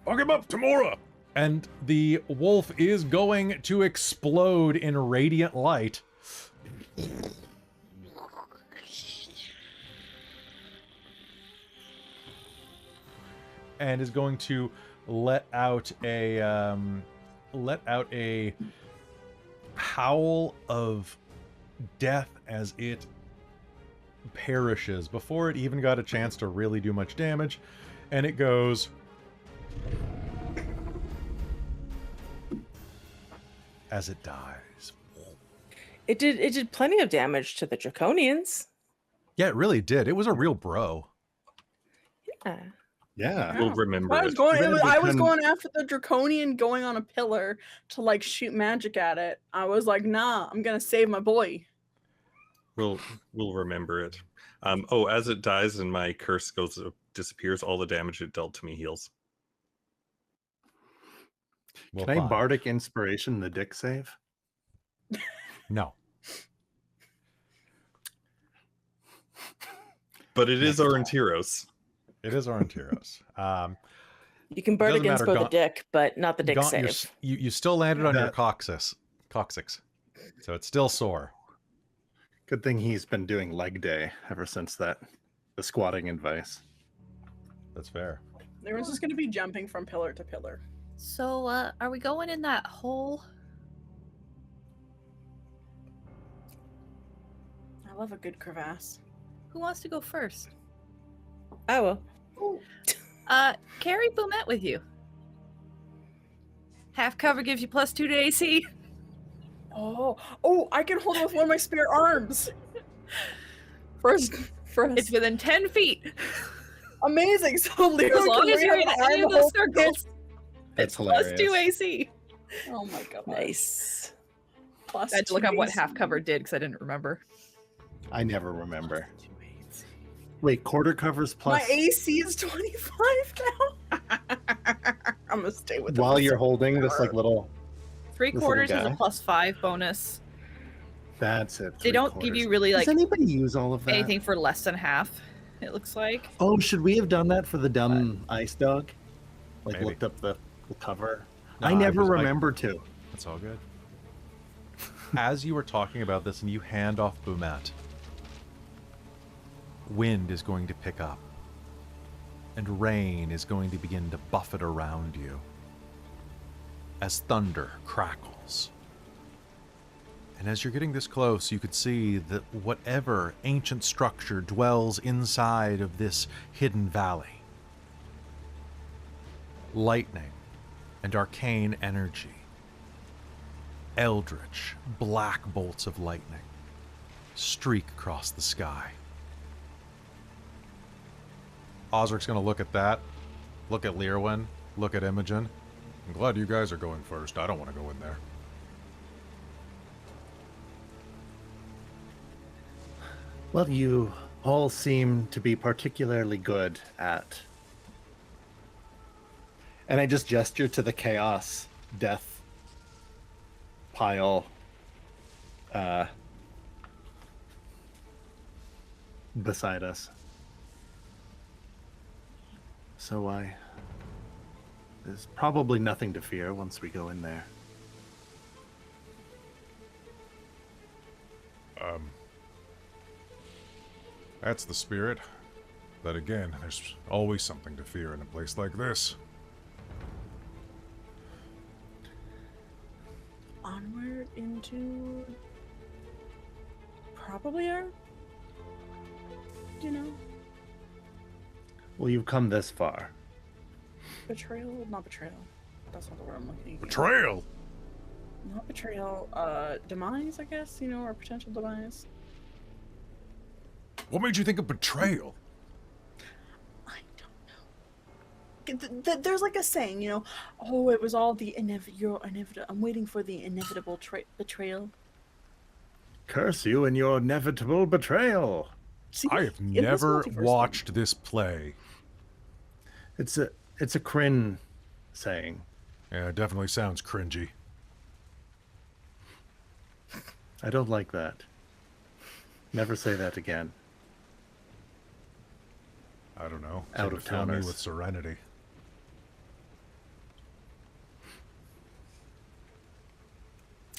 B: fuck him up, Tamora! And the wolf is going to explode in radiant light. And is going to let out a howl of death as it perishes before it even got a chance to really do much damage. And it goes... as it dies.
F: It did plenty of damage to the Draconians.
B: Yeah, it really did. It was a real bro.
F: Yeah.
G: Yeah.
E: We'll remember
D: I was
E: it.
D: going.
G: Even if we
D: I was
G: couldn't-
D: going after the draconian, going on a pillar to like shoot magic at it. I was like, nah, I'm gonna save my boy.
E: We'll remember it. As it dies and my curse disappears, all the damage it dealt to me heals.
B: Well,
G: Can I
B: fine.
G: bardic inspiration the dick save?
B: No.
E: But it is
B: Next
E: Aurontiros.
B: It is Aurontiros.
F: You can bardic
B: Doesn't matter,
F: inspo the
B: Gaunt-
F: dick, but not the dick
B: Gaunt, you're
F: save.
B: you still landed on your
G: That-
B: coccyx. So it's still sore.
G: Good thing he's been doing leg day ever since the squatting advice.
B: That's fair.
D: Everyone's just gonna be jumping from pillar to pillar.
C: So, are we going in that hole?
D: I love a good crevasse.
C: Who wants to go first?
F: I will.
C: Carry Boomet with you. Half cover gives you +2 to AC.
D: Oh, I can hold it with one of my spare arms. First,
C: It's within 10 feet.
D: amazing. So Leo
C: As long
D: can
C: as you're
D: lay
C: in
D: an
C: any
D: arm
C: of those
D: hold-
C: circles,
G: That's
C: it's +2
G: hilarious.
C: AC.
D: Oh my god.
F: Nice.
D: plus
C: I had to look up what
D: 2
C: half cover did because I didn't remember.
G: I never remember. Wait, quarter covers plus.
D: My AC is 25 now. I'm gonna stay with it
G: While
D: for
G: you're
D: some
G: holding this
D: power.
G: like little.
C: 3/4 has a
G: guy?
C: +5 bonus.
G: That's it.
C: They don't give you really
G: Does
C: like
G: anybody use all of that?
C: anything for less than half. It looks like.
G: Oh, should we have done that for the dumb ice dog? Like
B: Maybe.
G: looked up the cover.
B: No,
G: I never
B: was like-
G: remember to.
B: It's all good. As you were talking about this and you hand off Boomat, wind is going to pick up. And rain is going to begin to buffet around you. As thunder crackles. And as you're getting this close, you could see that whatever ancient structure dwells inside of this hidden valley. Lightning and arcane energy. Eldritch, black bolts of lightning streak across the sky. Osric's going to look at that, look at Lir'wen, look at Imogen. I'm glad you guys are going first. I don't want to go in there.
G: Well, you all seem to be particularly good at. And I just gesture to the chaos death pile beside us. So there's probably nothing to fear once we go in there.
H: That's the spirit. But again, there's always something to fear in a place like this.
D: Onward into probably our,
G: Well, you've come this far.
D: betrayal. Not betrayal. That's not the word I'm looking at.
H: Betrayal!
D: Not betrayal. Demise, I guess. Or potential demise.
H: What made you think of betrayal?
D: I don't know. There's like a saying, oh, it was all the inevitable. I'm waiting for the inevitable betrayal.
G: Curse you and your inevitable betrayal.
D: See,
H: I have
D: in this
H: never
D: multiverse
H: watched this play.
G: It's a Kryn saying.
H: Yeah, it definitely sounds cringy.
G: I don't like that. Never say that again.
H: I don't know.
G: Out
H: Seemed
G: of
H: to fill me
G: towners.
H: with serenity.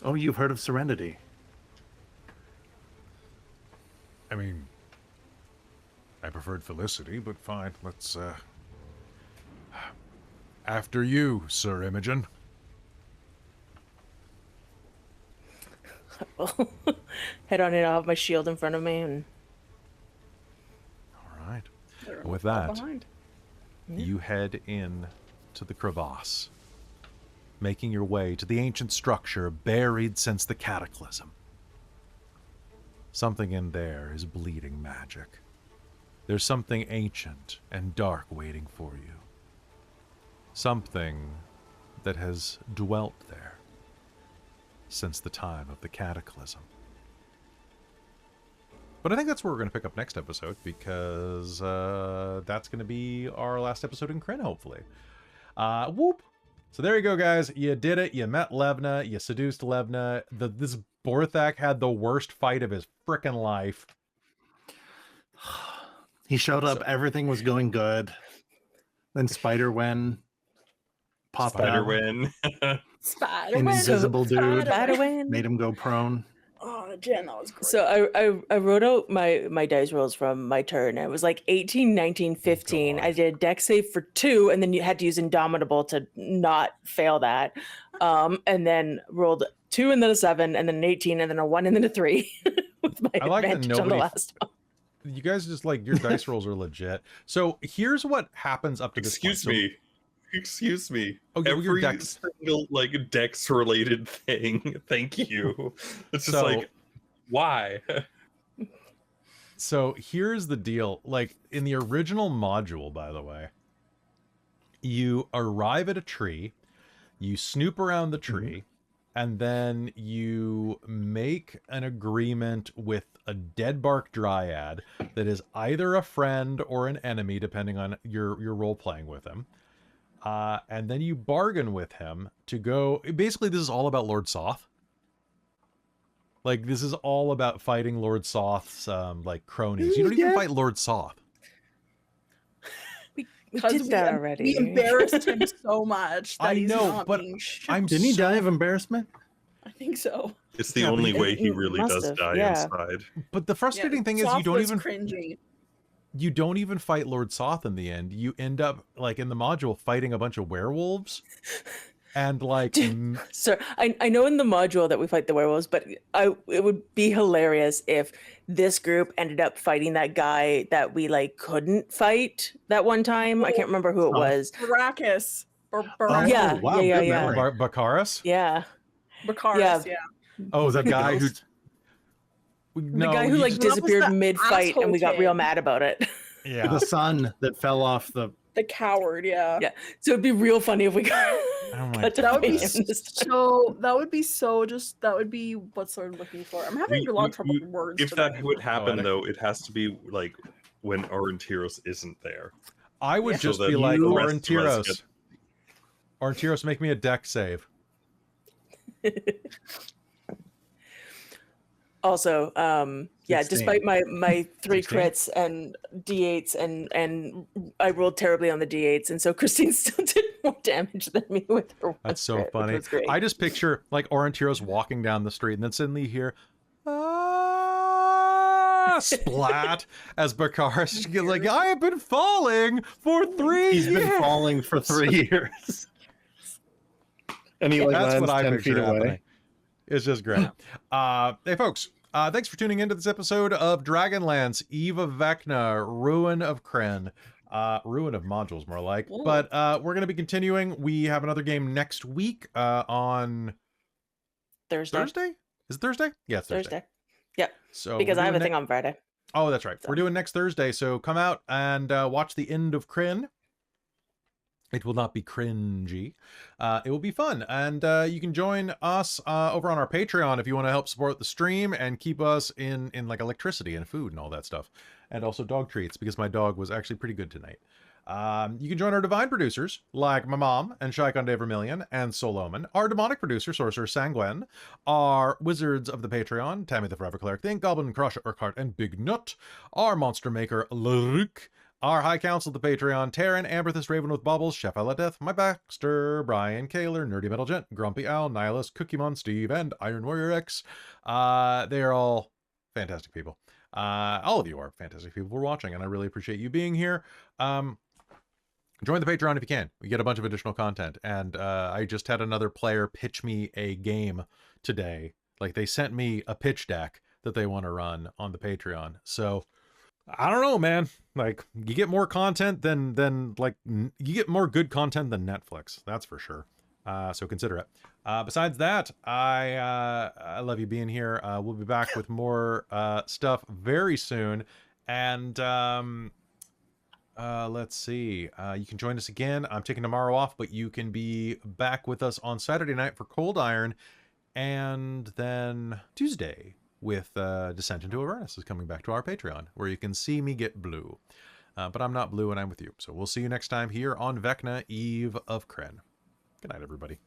G: Oh, you've heard of Serenity.
H: I mean, I preferred Felicity, but fine. Let's, after you, Sir Imogen.
F: Head on in. I'll have my shield in front of me, and
B: All right.
D: They're
B: With
D: all
B: that,
D: behind.
B: you head in to the crevasse, making your way to the ancient structure buried since the cataclysm. Something in there is bleeding magic. There's something ancient and dark waiting for you. Something that has dwelt there since the time of the cataclysm. But I think that's where we're going to pick up next episode, because that's going to be our last episode in Kryn, hopefully. Whoop! So there you go, guys. You did it. You met Levna. You seduced Levna. This Borthak had the worst fight of his frickin' life.
G: He showed up, everything was going good. Then Spider-Wen popped out.
E: Spider-Win.
G: Invisible dude.
F: Spider-Wen.
G: Made him go prone.
D: Oh, Jen, that was great.
F: So I wrote out my dice rolls from my turn. It was like 18, 19, 15. I did a dex save for 2, and then you had to use Indomitable to not fail that. And then rolled 2 and then a 7 and then an 18 and then a 1 and then a 3 with my
B: I like that
F: advantage on the
B: nobody-
F: last one.
B: You guys just like, your dice rolls are legit. So here's what happens up to this point.
E: Excuse me.
B: Oh, your
E: Every
B: dex.
E: single Dex related thing. Thank you. It's just
B: So-
E: like, why?
B: So here's the deal. Like, in the original module, by the way, you arrive at a tree, you snoop around the tree, and then you make an agreement with a Deadbark Dryad that is either a friend or an enemy, depending on your role-playing with him. And then you bargain with him to go... Basically, this is all about Lord Soth. Like, this is all about fighting Lord Soth's, like, cronies. You don't even fight Lord Soth.
F: We did that already.
D: We embarrassed him so much that
B: I
D: he's
B: know,
D: not
B: but
D: being shown.
B: I'm
G: Didn't he die of embarrassment?
D: I think so.
E: It's the
B: Yeah, but
E: only
F: he-
E: way he
F: he
E: really
F: must
E: does
F: have,
E: die
F: yeah.
E: inside.
B: But the frustrating thing is
D: Soth
B: you don't
D: was
B: even...
D: cringy.
B: You don't even fight Lord Soth in the end. You end up, like, in the module fighting a bunch of werewolves. And, like...
F: So I know in the module that we fight the werewolves, but it would be hilarious if this group ended up fighting that guy that we like couldn't fight that one time. I can't remember who it was.
D: Baracus.
G: Oh,
F: Yeah,
G: wow,
F: yeah,
G: good
F: yeah.
G: memory.
B: Bakaris?
F: Yeah,
D: Bakaris, yeah.
B: Oh, the guy who...
G: Ghost?
F: the guy who like
D: That was
F: disappeared
D: the
F: mid-fight, and we got real
D: asshole
F: mad about it.
B: Yeah.
G: The sun that fell off the...
D: The coward, yeah.
F: Yeah. So it'd be real funny if we got,
B: Oh my
F: got to
D: That would be
F: fight him this time.
D: that would be what's I'm looking for. I'm having a lot of trouble with words.
E: If
D: today.
E: that would happen,
B: I-
E: though, it has to be like when Aurontiros isn't there.
B: I would
D: Yeah.
B: just
E: So
B: be
E: that
B: like,
E: the rest of us
B: Aurontiros. Aurontiros, make me a deck save.
F: Also, yeah,
G: 16.
F: despite my 3
B: 16?
F: crits and d8s and I rolled terribly on the d8s, and so Christine still did more damage than me with her.
B: That's
F: one
B: so
F: crit, which
B: funny.
F: was great.
B: I just picture, like, Aurontiros walking down the street, and then suddenly you hear... Ah, splat, as Bakaris gets like, I have been falling for 3
G: He's
B: years.
G: been falling for 3 years. And he like
B: That's
G: lands
B: what I
G: 10 feet
B: picture
G: away.
B: happening. It's just great. Hey, folks. Thanks for tuning into this episode of Dragonlance, Eve of Vecna, Ruin of Kryn. Ruin of Modules, more like.
D: Ooh.
B: But we're going to be continuing. We have another game next week on
F: Thursday.
B: Thursday? Is it Thursday? Yeah, it's Thursday.
F: Thursday. Yep.
B: So
F: Because
B: we're
F: I have a
B: doing
F: thing on Friday.
B: Oh, that's right.
F: So.
B: We're doing next Thursday, so come out and watch the end of Kryn. It will not be cringy. It will be fun. And you can join us over on our Patreon if you want to help support the stream and keep us in like electricity and food and all that stuff. And also dog treats, because my dog was actually pretty good tonight. You can join our divine producers, like my mom and Shikon de Vermilion and Solomon, our demonic producer, Sorcerer Sanguine, our wizards of the Patreon, Tammy the Forever Cleric, Think, Goblin Crusher, Urquhart, and Big Nut, our monster maker, Lir'wen, our High Council of the Patreon, Terran, Amberthus, Raven with Baubles, Chef Death, My Baxter, Brian Kaler, Nerdy Metal Gent, Grumpy Owl, Nihilus, Cookiemon Steve, and Iron Warrior X. They are all fantastic people. All of you are fantastic people for watching, and I really appreciate you being here. Join the Patreon if you can. We get a bunch of additional content. And I just had another player pitch me a game today. Like, they sent me a pitch deck that they want to run on the Patreon. So, I don't know, man. Like, you get more content than like, you get more good content than Netflix. That's for sure. So consider it. Besides that, I love you being here. We'll be back with more stuff very soon. And let's see. You can join us again. I'm taking tomorrow off, but you can be back with us on Saturday night for Cold Iron. And then Tuesday with Descent into Avernus is coming back to our Patreon, where you can see me get blue. But I'm not blue and I'm with you. So we'll see you next time here on Vecna, Eve of Kryn. Good night, everybody.